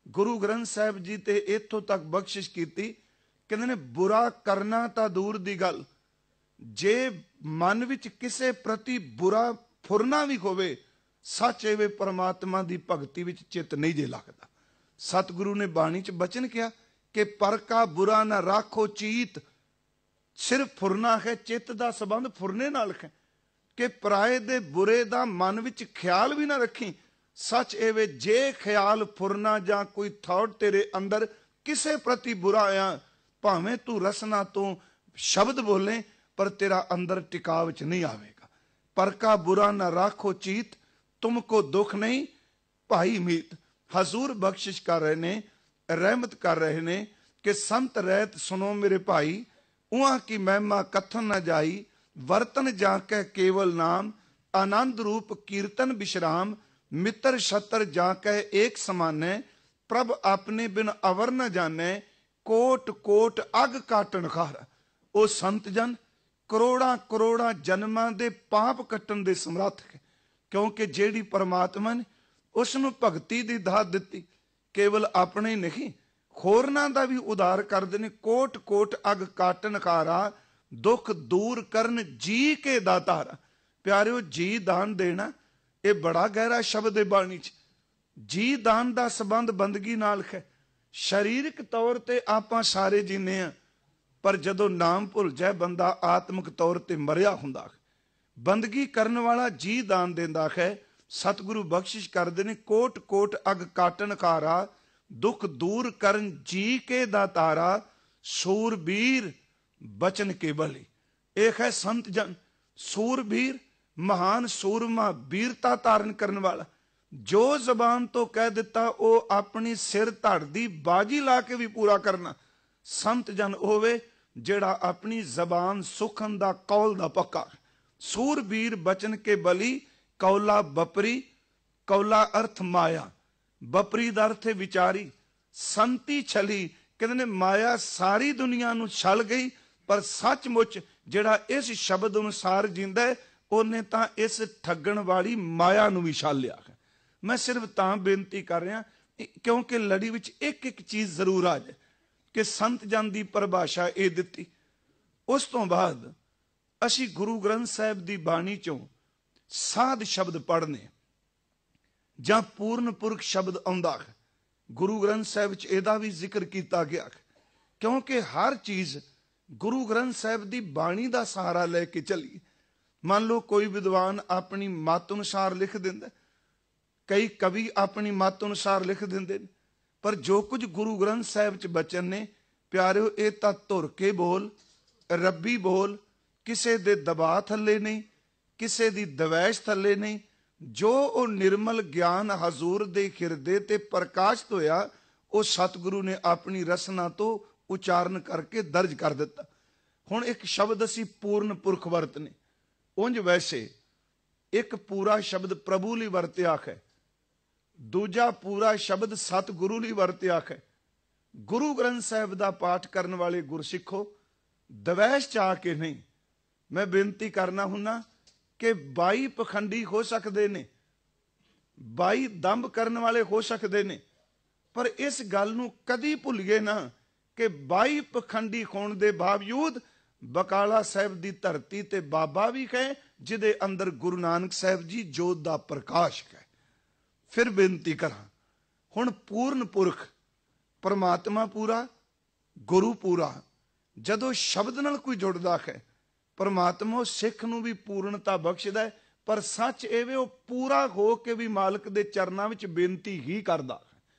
ਗੁਰੂ ਗ੍ਰੰਥ ਸਾਹਿਬ ਜੀ ਤੇ ਇੱਥੋਂ ਤੱਕ ਬਖਸ਼ਿਸ਼ ਕੀਤੀ, ਕਹਿੰਦੇ ਨੇ ਬੁਰਾ ਕਰਨਾ ਤਾਂ ਦੂਰ ਦੀ ਗੱਲ, ਜੇ ਮਨ ਵਿੱਚ ਕਿਸੇ ਪ੍ਰਤੀ ਬੁਰਾ ਫੁਰਨਾ ਵੀ ਹੋਵੇ, ਸੱਚ ਇਹ ਵੇ ਪਰਮਾਤਮਾ ਦੀ ਭਗਤੀ ਵਿੱਚ ਚਿੱਤ ਨਹੀਂ ਜੇ ਲੱਗਦਾ। ਸਤਿਗੁਰੂ ਨੇ ਬਾਣੀ 'ਚ ਬਚਨ ਕਿਹਾ ਕਿ ਪਰ ਕਾ ਬੁਰਾ ਨਾ ਰਾਖੋ ਚੀਤ। ਸਿਰਫ ਫੁਰਨਾ ਹੈ, ਚਿੱਤ ਦਾ ਸੰਬੰਧ ਫੁਰਨੇ ਨਾਲ ਹੈ ਕਿ ਪਰਾਏ ਦੇ ਬੁਰੇ ਦਾ ਮਨ ਵਿੱਚ ਖਿਆਲ ਵੀ ਨਾ ਰੱਖੀ। ਸੱਚ ਇਹ ਵੇ ਜੇ ਖਿਆਲ ਫੁਰਨਾ ਜਾਂ ਕੋਈ ਥਾਟ ਤੇਰੇ ਅੰਦਰ ਕਿਸੇ ਪ੍ਰਤੀ ਬੁਰਾ ਆਇਆ, ਭਾਵੇਂ ਤੂੰ ਰਸਨਾ ਤੋਂ ਸ਼ਬਦ ਬੋਲੇ ਪਰ ਤੇਰਾ ਅੰਦਰ ਟਿਕਾਅ ਵਿੱਚ ਨਹੀਂ ਆਵੇਗਾ। ਪਰ ਕਾ ਬੁਰਾ ਨਾ ਰਾਖੋ ਚੀਤ, ਤੁਮਕੋ ਦੁੱਖ ਨਹੀਂ ਭਾਈ ਮੀਤ। ਹਜ਼ੂਰ ਬਖਸ਼ਿਸ਼ ਕਰ ਰਹੇ ਨੇ, ਰਹਿਮਤ ਕਰ ਰਹੇ ਨੇ ਕਿ ਸੰਤ ਰਹਿਤ ਸੁਨੋ ਮੇਰੇ ਭਾਈ, ਉਹਾਂ ਕੀ ਮਹਿਮਾ ਕਥਨ ਨਾ ਜਾਈ। ਵਰਤਨ ਜਾ ਕੇ ਕੇਵਲ ਨਾਮ। ਆਨੰਦ ਰੂਪ ਕੀਰਤਨ ਵਿਸ਼ਰਾਮ। ਮਿੱਤਰ ਛਤਰ ਜਾ ਕੇ ਏਕ ਸਮਾਨੈ। ਪ੍ਰਭ ਆਪਣੇ ਬਿਨ ਅਵਰ ਨਾ ਜਾਣੈ। ਕੋਟ ਕੋਟ ਅਗ ਕਾਟਣ ਖਾਰ। ਉਹ ਸੰਤ ਜਨ ਕਰੋੜਾਂ ਕਰੋੜਾਂ ਜਨਮਾਂ ਦੇ ਪਾਪ ਕੱਟਣ ਦੇ ਸਮਰੱਥ ਹੈ, ਕਿਉਂਕਿ ਜਿਹੜੀ ਪਰਮਾਤਮਾ ਨੇ ਉਸ ਨੂੰ ਭਗਤੀ ਦੀ ਦਾਤ ਦਿੱਤੀ। ਕੇਵਲ ਆਪਣੇ ਨਹੀਂ, ਹੋਰਨਾਂ ਦਾ ਵੀ ਉਦਾਰ ਕਰਦੇ ਨੇ। ਕੋਟ ਕੋਟ ਅਗ ਕਾਟਣ ਖਾਰਾ। ਦੁੱਖ ਦੂਰ ਕਰਨ ਜੀ ਕੇ ਦਾਤਾਰਾ। ਪਿਆਰਿਓ, ਜੀ ਦਾਨ ਦੇਣਾ ਇਹ ਬੜਾ ਗਹਿਰਾ ਸ਼ਬਦ ਹੈ ਬਾਣੀ 'ਚ। ਜੀ ਦਾਨ ਦਾ ਸੰਬੰਧ ਬੰਦਗੀ ਨਾਲ ਹੈ। ਸਰੀਰਕ ਤੌਰ ਤੇ ਆਪਾਂ ਸਾਰੇ ਜੀਨੇ ਆ, ਪਰ ਜਦੋਂ ਨਾਮ ਭੁੱਲ ਜਾਏ ਬੰਦਾ ਆਤਮਿਕ ਤੌਰ ਤੇ ਮਰਿਆ ਹੁੰਦਾ। ਬੰਦਗੀ ਕਰਨ ਵਾਲਾ ਜੀ ਦਾਨ ਦਿੰਦਾ ਹੈ। ਸਤਿਗੁਰੂ ਬਖਸ਼ਿਸ਼ ਕਰਦੇ ਨੇ, ਕੋਟ ਕੋਟ ਅਗ ਕਾਟਣ ਖਾਰਾ। ਦੁੱਖ ਦੂਰ ਕਰਨ ਜੀ ਕੇ ਦਾਤਾਰਾ। ਸੂਰਬੀਰ ਬਚਨ ਕੇ ਬਲੀ। ਇਹ ਹੈ ਸੰਤ ਜਨ। ਸੂਰਬੀਰ ਮਹਾਨ ਸੂਰਮਾ, ਵੀਰਤਾ ਧਾਰਨ ਕਰਨ ਵਾਲਾ। ਜੋ ਜ਼ਬਾਨ ਤੋਂ ਕਹਿ ਦਿੱਤਾ ਉਹ ਆਪਣੀ ਸਿਰ ਧੜ ਦੀ ਬਾਜੀ ਲਾ ਕੇ ਵੀ ਪੂਰਾ ਕਰਨਾ। ਸੰਤ ਜਨ ਹੋਵੇ ਜਿਹੜਾ ਆਪਣੀ ਜ਼ਬਾਨ ਸੁਖਨ ਦਾ ਕੌਲ ਦਾ ਪੱਕਾ। ਸੂਰਬੀਰ ਬਚਨ ਕੇ ਬਲੀ। ਕੌਲਾ ਬਪਰੀ। ਕੌਲਾ ਅਰਥ ਮਾਇਆ, ਬਪਰੀ ਦਾ ਅਰਥ ਹੈ ਵਿਚਾਰੀ। ਸੰਤੀ ਛਲੀ, ਕਹਿੰਦੇ ਨੇ ਮਾਇਆ ਸਾਰੀ ਦੁਨੀਆ ਨੂੰ ਛਲ ਗਈ, ਪਰ ਸੱਚਮੁੱਚ ਜਿਹੜਾ ਇਸ ਸ਼ਬਦ ਅਨੁਸਾਰ ਜਿੰਦਾ ਹੈ ਉਹਨੇ ਤਾਂ ਇਸ ਠੱਗਣ ਵਾਲੀ ਮਾਇਆ ਨੂੰ ਵੀ ਛਲ ਲਿਆ ਹੈ। ਮੈਂ ਸਿਰਫ ਤਾਂ ਬੇਨਤੀ ਕਰ ਰਿਹਾ ਕਿਉਂਕਿ ਲੜੀ ਵਿੱਚ ਇੱਕ ਇੱਕ ਚੀਜ਼ ਜ਼ਰੂਰ ਆ ਜਾਏ ਕਿ ਸੰਤ ਜਨ ਦੀ ਪਰਿਭਾਸ਼ਾ ਇਹ ਦਿੱਤੀ। ਉਸ ਤੋਂ ਬਾਅਦ ਅਸੀਂ ਗੁਰੂ ਗ੍ਰੰਥ ਸਾਹਿਬ ਦੀ ਬਾਣੀ ਚੋਂ ਸਾਧ ਸ਼ਬਦ ਪੜ੍ਹਨੇ ਜਾਂ ਪੂਰਨ ਪੁਰਖ ਸ਼ਬਦ ਆਉਂਦਾ ਹੈ। ਗੁਰੂ ਗ੍ਰੰਥ ਸਾਹਿਬ ਵਿੱਚ ਇਹਦਾ ਵੀ ਜ਼ਿਕਰ ਕੀਤਾ ਗਿਆ ਹੈ, ਕਿਉਂਕਿ ਹਰ ਚੀਜ਼ ਗੁਰੂ ਗ੍ਰੰਥ ਸਾਹਿਬ ਦੀ ਬਾਣੀ ਦਾ ਸਹਾਰਾ ਲੈ ਕੇ ਚੱਲੀ। ਮੰਨ ਲਓ ਕੋਈ ਵਿਦਵਾਨ ਆਪਣੀ ਮੱਤ ਅਨੁਸਾਰ ਲਿਖ ਦਿੰਦਾ, ਕਈ ਕਵੀ ਆਪਣੀ ਮੱਤ ਅਨੁਸਾਰ ਲਿਖ ਦਿੰਦੇ ਨੇ, ਪਰ ਜੋ ਕੁਝ ਗੁਰੂ ਗ੍ਰੰਥ ਸਾਹਿਬ 'ਚ ਬਚਨ ਨੇ ਪਿਆਰਿਓ ਇਹ ਤਾਂ ਧੁਰ ਕੇ ਬੋਲ, ਰੱਬੀ ਬੋਲ, ਕਿਸੇ ਦੇ ਦਬਾਅ ਥੱਲੇ ਨਹੀਂ, ਕਿਸੇ ਦੀ ਦਵੈਸ਼ ਥੱਲੇ ਨਹੀਂ। ਜੋ ਉਹ ਨਿਰਮਲ ਗਿਆਨ ਹਜ਼ੂਰ ਦੇ ਹਿਰਦੇ ਤੇ ਪ੍ਰਕਾਸ਼ਿਤ ਹੋਇਆ, ਉਹ ਸਤਿਗੁਰੂ ਨੇ ਆਪਣੀ ਰਸਨਾ ਤੋਂ ਉਚਾਰਨ ਕਰਕੇ ਦਰਜ ਕਰ ਦਿੱਤਾ। ਹੁਣ ਇੱਕ ਸ਼ਬਦ ਅਸੀਂ ਪੂਰਨ ਪੁਰਖ ਵਰਤਨੇ। ਉਂਝ ਵੈਸੇ ਇੱਕ ਪੂਰਾ ਸ਼ਬਦ ਪ੍ਰਭੂ ਲਈ ਵਰਤਿਆ ਹੈ, ਦੂਜਾ ਪੂਰਾ ਸ਼ਬਦ ਸਤਿਗੁਰੂ ਲਈ ਵਰਤਿਆ ਹੈ। ਗੁਰੂ ਗ੍ਰੰਥ ਸਾਹਿਬ ਦਾ ਪਾਠ ਕਰਨ ਵਾਲੇ ਗੁਰਸਿੱਖੋ, ਦਵੈਸ਼ ਚਾਹ ਕੇ ਨਹੀਂ। ਮੈਂ ਬੇਨਤੀ ਕਰਨਾ ਹੁੰਨਾ ਕਿ 22 ਪਖੰਡੀ ਹੋ ਸਕਦੇ ਨੇ, 22 ਦੰਭ ਕਰਨ ਵਾਲੇ ਹੋ ਸਕਦੇ ਨੇ, ਪਰ ਇਸ ਗੱਲ ਨੂੰ ਕਦੀ ਭੁੱਲੀਏ ਨਾ ਕਿ 22 ਪਖੰਡੀ ਹੋਣ ਦੇ ਬਾਵਜੂਦ ਬਕਾਲਾ ਸਾਹਿਬ ਦੀ ਧਰਤੀ ਤੇ ਬਾਬਾ ਵੀ ਹੈ, ਜਿਹਦੇ ਅੰਦਰ ਗੁਰੂ ਨਾਨਕ ਸਾਹਿਬ ਜੀ ਜੋਤ ਦਾ ਪ੍ਰਕਾਸ਼ ਹੈ। ਫਿਰ ਬੇਨਤੀ ਕਰਾਂ, ਹੁਣ ਪੂਰਨ ਪੁਰਖ ਪਰਮਾਤਮਾ ਪੂਰਾ, ਗੁਰੂ ਪੂਰਾ, ਜਦੋਂ ਸ਼ਬਦ ਨਾਲ ਕੋਈ ਜੁੜਦਾ ਹੈ, ਪਰਮਾਤਮਾ ਸਿੱਖ ਨੂੰ ਵੀ ਪੂਰਨਤਾ ਬਖਸ਼ਦਾ ਹੈ। ਪਰ ਸੱਚ ਇਹ ਵੇ ਉਹ ਪੂਰਾ ਹੋ ਕੇ ਵੀ ਮਾਲਕ ਦੇ ਚਰਨਾਂ ਵਿੱਚ ਬੇਨਤੀ ਹੀ ਕਰਦਾ।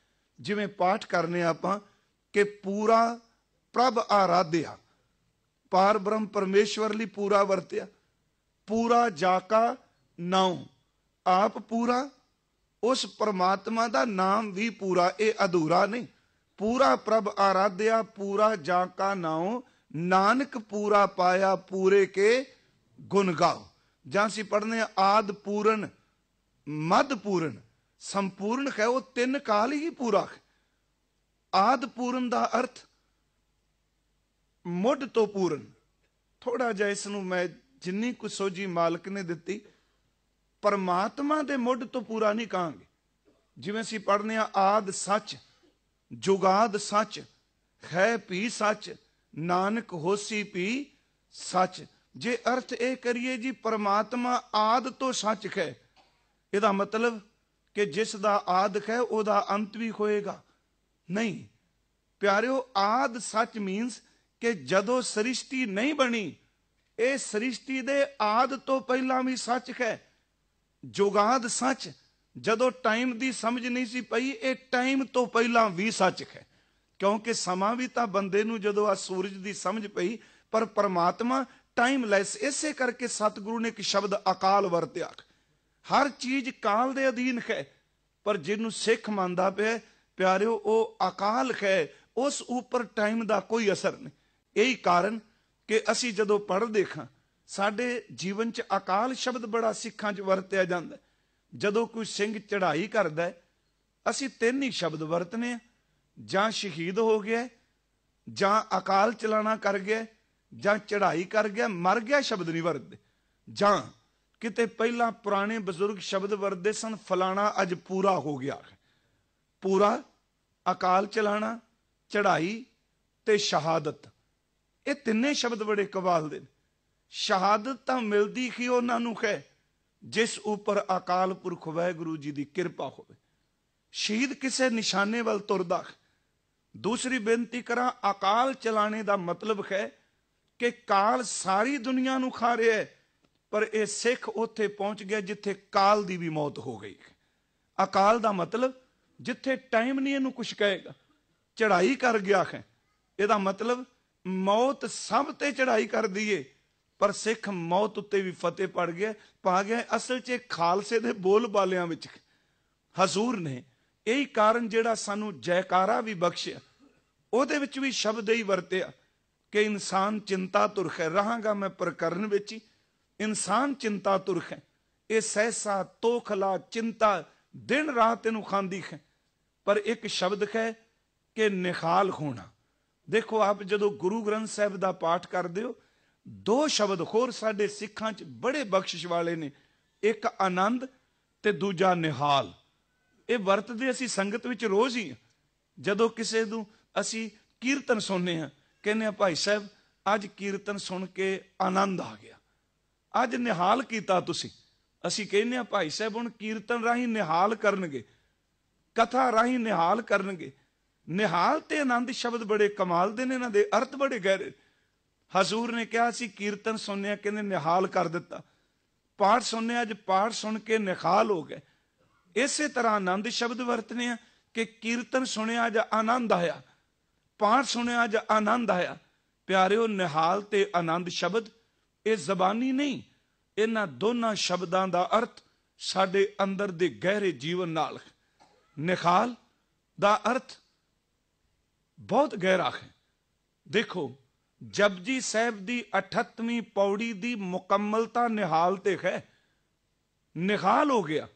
ਜਿਵੇਂ ਪਾਠ ਕਰਨੇ ਆਪਾਂ ਕਿ ਪੂਰਾ ਪ੍ਰਭ ਆਰਾਧਿਆ, ਪਾਰ ਬ੍ਰਹਮ ਪਰਮੇਸ਼ਵਰ ਲਈ ਪੂਰਾ ਵਰਤਿਆ। ਪੂਰਾ ਜਾਕਾ ਨਾਉ, ਆਪ ਪੂਰਾ, ਉਸ ਪਰਮਾਤਮਾ ਦਾ ਨਾਮ ਵੀ ਪੂਰਾ, ਇਹ ਅਧੂਰਾ ਨਹੀਂ। ਪੂਰਾ ਪ੍ਰਭ ਆਰਾਧਿਆ, ਪੂਰਾ ਜਾਕਾ ਨਾਉ, ਨਾਨਕ ਪੂਰਾ ਪਾਇਆ, ਪੂਰੇ ਕੇ ਗੁਣ ਗਾਓ। ਜਾਂ ਅਸੀਂ ਪੜ੍ਹਨੇ ਆਦ ਪੂਰਨ, ਮਦ ਪੂਰਨ, ਸੰਪੂਰਨ ਹੈ, ਉਹ ਤਿੰਨ ਕਾਲ ਹੀ ਪੂਰਾ ਹੈ। ਆਦ ਪੂਰਨ ਦਾ ਅਰਥ ਮੁੱਢ ਤੋਂ ਪੂਰਨ। ਥੋੜਾ ਜਿਹਾ ਇਸ ਨੂੰ ਮੈਂ ਜਿੰਨੀ ਕੁ ਸੋਝੀ ਮਾਲਕ ਨੇ ਦਿੱਤੀ, ਪਰਮਾਤਮਾ ਦੇ ਮੁੱਢ ਤੋਂ ਪੂਰਾ ਨਹੀਂ ਕਹਾਂਗੇ। ਜਿਵੇਂ ਅਸੀਂ ਪੜ੍ਹਨੇ ਆਦ ਸੱਚ, ਜੁਗਾਦ ਸੱਚ, ਹੈ ਭੀ ਸੱਚ, ਨਾਨਕ ਹੋਸੀ ਭੀ ਸੱਚ। ਜੇ ਅਰਥ ਇਹ ਕਰੀਏ ਜੀ ਪਰਮਾਤਮਾ ਆਦ ਤੋਂ ਸੱਚ ਹੈ, ਇਹਦਾ ਮਤਲਬ ਕਿ ਜਿਸ ਦਾ ਆਦ ਹੈ ਉਹਦਾ ਅੰਤ ਵੀ ਹੋਏਗਾ? ਨਹੀਂ ਪਿਆਰਿਓ, ਆਦ ਸੱਚ ਮੀਨਸ ਕਿ ਜਦੋਂ ਸ੍ਰਿਸ਼ਟੀ ਨਹੀਂ ਬਣੀ, ਇਹ ਸ੍ਰਿਸ਼ਟੀ ਦੇ ਆਦ ਤੋਂ ਪਹਿਲਾਂ ਵੀ ਸੱਚ ਹੈ। ਜੁਗਾਦ ਸੱਚ, ਜਦੋਂ ਟਾਈਮ ਦੀ ਸਮਝ ਨਹੀਂ ਸੀ ਪਈ, ਇਹ ਟਾਈਮ ਤੋਂ ਪਹਿਲਾਂ ਵੀ ਸੱਚ ਹੈ। ਕਿਉਂਕਿ ਸਮਾਂ ਵੀ ਤਾਂ ਬੰਦੇ ਨੂੰ ਜਦੋਂ ਆ ਸੂਰਜ ਦੀ ਸਮਝ ਪਈ, ਪਰ ਪਰਮਾਤਮਾ ਟਾਈਮਲੈਸ। ਇਸੇ ਕਰਕੇ ਸਤਿਗੁਰੂ ਨੇ ਇੱਕ ਸ਼ਬਦ ਅਕਾਲ ਵਰਤਿਆ। ਹਰ ਚੀਜ਼ ਕਾਲ ਦੇ ਅਧੀਨ ਹੈ, ਪਰ ਜਿਹਨੂੰ ਸਿੱਖ ਮੰਨਦਾ ਪਿਆ ਪਿਆਰਿਓ, ਉਹ ਅਕਾਲ ਹੈ, ਉਸ ਉੱਪਰ ਟਾਈਮ ਦਾ ਕੋਈ ਅਸਰ ਨਹੀਂ। ਇਹੀ ਕਾਰਨ ਕਿ ਅਸੀਂ ਜਦੋਂ ਪੜ੍ਹਦੇ ਹਾਂ, ਸਾਡੇ ਜੀਵਨ 'ਚ ਅਕਾਲ ਸ਼ਬਦ ਬੜਾ ਸਿੱਖਾਂ 'ਚ ਵਰਤਿਆ ਜਾਂਦਾ। ਜਦੋਂ ਕੋਈ ਸਿੰਘ ਚੜ੍ਹਾਈ ਕਰਦਾ, ਅਸੀਂ ਤਿੰਨ ਹੀ ਸ਼ਬਦ ਵਰਤਨੇ ਆ, ਜਾਂ ਸ਼ਹੀਦ ਹੋ ਗਿਆ, ਜਾਂ ਅਕਾਲ ਚਲਾਣਾ ਕਰ ਗਿਆ, ਜਾਂ ਚੜ੍ਹਾਈ ਕਰ ਗਿਆ, ਮਰ ਗਿਆ ਸ਼ਬਦ ਨਹੀਂ ਵਰਤਦੇ। ਜਾਂ ਕਿਤੇ ਪਹਿਲਾਂ ਪੁਰਾਣੇ ਬਜ਼ੁਰਗ ਸ਼ਬਦ ਵਰਤਦੇ ਸਨ, ਫਲਾਣਾ ਅੱਜ ਪੂਰਾ ਹੋ ਗਿਆ ਹੈ। ਪੂਰਾ, ਅਕਾਲ ਚਲਾਣਾ, ਚੜ੍ਹਾਈ ਤੇ ਸ਼ਹਾਦਤ, ਇਹ ਤਿੰਨੇ ਸ਼ਬਦ ਬੜੇ ਕਮਾਲ ਦੇ ਨੇ। ਸ਼ਹਾਦਤ ਤਾਂ ਮਿਲਦੀ ਹੀ ਉਹਨਾਂ ਨੂੰ ਹੈ ਜਿਸ ਉੱਪਰ ਅਕਾਲ ਪੁਰਖ ਵਾਹਿਗੁਰੂ ਜੀ ਦੀ ਕਿਰਪਾ ਹੋਵੇ। ਸ਼ਹੀਦ ਕਿਸੇ ਨਿਸ਼ਾਨੇ ਵੱਲ ਤੁਰਦਾ। ਦੂਸਰੀ ਬੇਨਤੀ ਕਰਾਂ, ਅਕਾਲ ਚਲਾਣੇ ਦਾ ਮਤਲਬ ਹੈ ਕਿ ਕਾਲ ਸਾਰੀ ਦੁਨੀਆ ਨੂੰ ਖਾ ਰਿਹਾ ਹੈ, ਪਰ ਇਹ ਸਿੱਖ ਉੱਥੇ ਪਹੁੰਚ ਗਿਆ ਜਿੱਥੇ ਕਾਲ ਦੀ ਵੀ ਮੌਤ ਹੋ ਗਈ। ਅਕਾਲ ਦਾ ਮਤਲਬ ਜਿੱਥੇ ਟਾਈਮ ਨਹੀਂ ਇਹਨੂੰ ਕੁਛ ਕਹੇਗਾ। ਚੜ੍ਹਾਈ ਕਰ ਗਿਆ ਹੈ, ਇਹਦਾ ਮਤਲਬ ਮੌਤ ਸਭ ਤੇ ਚੜ੍ਹਾਈ ਕਰ ਦਈਏ, ਪਰ ਸਿੱਖ ਮੌਤ ਉੱਤੇ ਵੀ ਫਤਿਹ ਪਾ ਗਿਆ। ਅਸਲ 'ਚ ਖਾਲਸੇ ਦੇ ਬੋਲ ਬਾਲਿਆਂ ਵਿੱਚ ਹਜ਼ੂਰ ਨੇ ਇਹੀ ਕਾਰਨ ਜਿਹੜਾ ਸਾਨੂੰ ਜੈਕਾਰਾ ਵੀ ਬਖਸ਼ਿਆ, ਉਹਦੇ ਵਿੱਚ ਵੀ ਸ਼ਬਦ ਹੀ ਵਰਤਿਆ ਕਿ ਇਨਸਾਨ ਚਿੰਤਾ ਤੁਰਖ ਹੈ। ਰਹਾਂਗਾ ਮੈਂ ਪ੍ਰਕਰਨ ਵਿੱਚ ਹੀ, ਇਨਸਾਨ ਚਿੰਤਾ ਤੁਰਖ ਹੈ। ਇਹ ਸਹਿਸਾ ਤੋਖਲਾ ਚਿੰਤਾ ਦਿਨ ਰਾਤ ਇਹਨੂੰ ਖਾਂਦੀ ਹੈ। ਪਰ ਇੱਕ ਸ਼ਬਦ ਹੈ ਕਿ ਨਿਹਾਲ ਹੋਣਾ। ਦੇਖੋ ਆਪ ਜਦੋਂ ਗੁਰੂ ਗ੍ਰੰਥ ਸਾਹਿਬ ਦਾ ਪਾਠ ਕਰਦੇ ਹੋ, ਦੋ ਸ਼ਬਦ ਹੋਰ ਸਾਡੇ ਸਿੱਖਾਂ 'ਚ ਬੜੇ ਬਖਸ਼ਿਸ਼ ਵਾਲੇ ਨੇ, ਇੱਕ ਆਨੰਦ ਤੇ ਦੂਜਾ ਨਿਹਾਲ। ਇਹ ਵਰਤਦੇ ਅਸੀਂ ਸੰਗਤ ਵਿੱਚ ਰੋਜ਼ ਹੀ। ਜਦੋਂ ਕਿਸੇ ਨੂੰ ਅਸੀਂ ਕੀਰਤਨ ਸੁਣਨੇ ਹਾਂ, ਕਹਿੰਦੇ ਆ ਭਾਈ ਸਾਹਿਬ ਅੱਜ ਕੀਰਤਨ ਸੁਣ ਕੇ ਆਨੰਦ ਆ ਗਿਆ, ਅੱਜ ਨਿਹਾਲ ਕੀਤਾ ਤੁਸੀਂ। ਅਸੀਂ ਕਹਿੰਦੇ ਆ ਭਾਈ ਸਾਹਿਬ ਹੁਣ ਕੀਰਤਨ ਰਾਹੀਂ ਨਿਹਾਲ ਕਰਨਗੇ, ਕਥਾ ਰਾਹੀਂ ਨਿਹਾਲ ਕਰਨਗੇ। ਨਿਹਾਲ ਤੇ ਆਨੰਦ ਸ਼ਬਦ ਬੜੇ ਕਮਾਲ ਦੇ ਨੇ, ਇਹਨਾਂ ਦੇ ਅਰਥ ਬੜੇ ਗਹਿਰੇ। ਹਜ਼ੂਰ ਨੇ ਕਿਹਾ ਸੀ ਕੀਰਤਨ ਸੁਣਿਆ, ਕਹਿੰਦੇ ਨਿਹਾਲ ਕਰ ਦਿੱਤਾ। ਪਾਠ ਸੁਣਿਆ, ਅੱਜ ਪਾਠ ਸੁਣ ਕੇ ਨਿਹਾਲ ਹੋ ਗਏ। ਇਸੇ ਤਰ੍ਹਾਂ ਆਨੰਦ ਸ਼ਬਦ ਵਰਤਨੇ ਆ ਕਿ ਕੀਰਤਨ ਸੁਣਿਆ, ਅੱਜ ਆਨੰਦ ਆਇਆ। पाठ सुनिया ज आनंद आया। प्यारिओ, निहाल ते आनंद शब्द ये जबानी नहीं, इन्हां दोनों शब्दां दा अर्थ साडे अंदर दे गहरे जीवन नाल। निखाल दा अर्थ बहुत गहरा है। देखो, जपजी साहब दी 38वीं पौड़ी दी मुकम्मलता निहाल ते है। निहाल हो गया,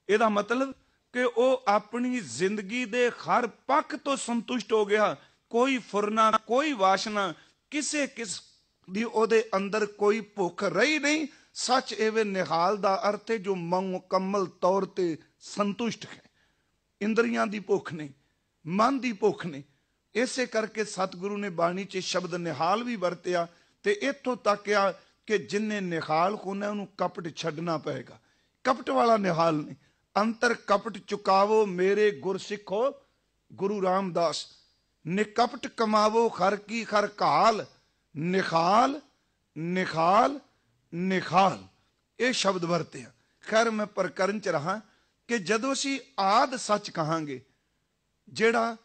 ਇਹਦਾ मतलब कि वह अपनी जिंदगी दे हर पक्ष तो संतुष्ट हो गया। कोई फुरना, कोई वासना, किसे किस दी ओदे अंदर कोई भुख रही नहीं। सच एवे निहाल दा अर्थ है जो मुकम्मल तौर ते संतुष्ट है। इंद्रियां दी भुख नहीं, मन दी भुख नहीं। इसे करके सतगुरु ने बाणी च शब्द निहाल भी वरतिया ते इत्थों तक आ कि जिन्ने निहाल होना उन्होंने कपट छड्डना पएगा। कपट वाला निहाल नहीं। अंतर कपट चुकावो मेरे गुर सिखो, गुरु रामदास। निकपट कमावो हर की हर काल। निखाल निखाल निखाल, ये शब्द वरते हैं। खैर, मैं प्रकरण च रहा कि जदों असीं आद सच कहांगे, जेड़ा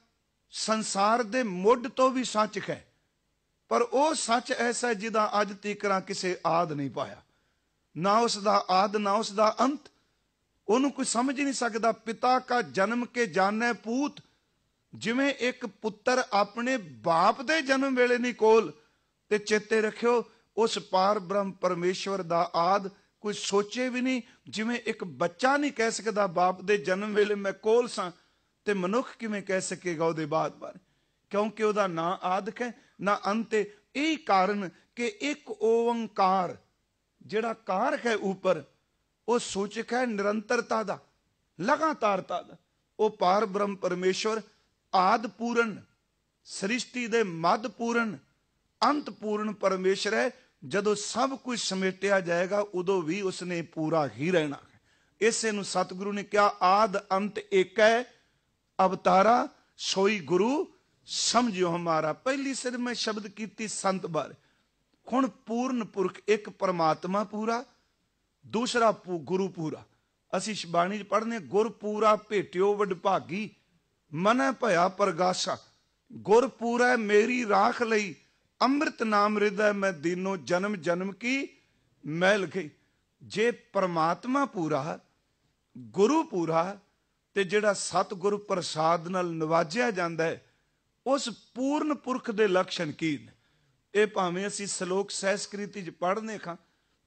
संसार दे मुੱਢ तो भी सच है, पर वह सच ऐसा जिदा अज तीकरा किसे आद नहीं पाया। ना उसका आद ना उसका अंत, ਉਹਨੂੰ कोई समझ ही नहीं सकता। पिता का जन्म के जाने पूत, जिमें एक पुत्र अपने बाप दे जन्म वेले नहीं कोल, ते चेते रखियो उस पार ब्रह्म परमेश्वर दा आद कोई सोचे भी नहीं। जिमें एक बच्चा नहीं कह सकता बाप दे जन्म वेले मैं कोल सां, ते मनुख किवें कह सकेगा ਉਹਦੇ बाद बारे, क्योंकि ਉਹਦਾ ना आद है ना अंत है। यही कारण कि एक ओंकार जिहड़ा कार है ऊपर, वो सूचक है निरंतरता दा, लगातारता दा। वो पार ब्रह्म परमेश्वर आद पूर्ण, सृष्टि दे मद पूर्ण, अंत पूर्ण परमेश्वर है। जदों सब कुछ समेटिया जाएगा उदों भी उसने पूरा ही रहना है। इसे नूं सतगुरु ने कहा आद अंत एक है, अवतारा सोई गुरु समझियो हमारा। पहली सिर में शब्द कीती संत बारे। हुण पूर्ण पुरख, एक परमात्मा पूरा, दूसरा गुरु पूरा। असी बाणी पढ़ने गुर पूरा भेटियो वडभागी, मन भया प्रगासा। गुर पूरा मेरी राख लई, अमृत नाम हृदय मैं दीनो, जन्म जन्म की मैल गई। जे परमात्मा पूरा, गुरु पूरा, ते जिहड़ा सतगुरु प्रसाद नाल नवाजिया जांदा है, उस पूर्ण पुरख दे लक्षण की ने। ये भावें असी श्लोक सहस्कृति च पढ़ने खां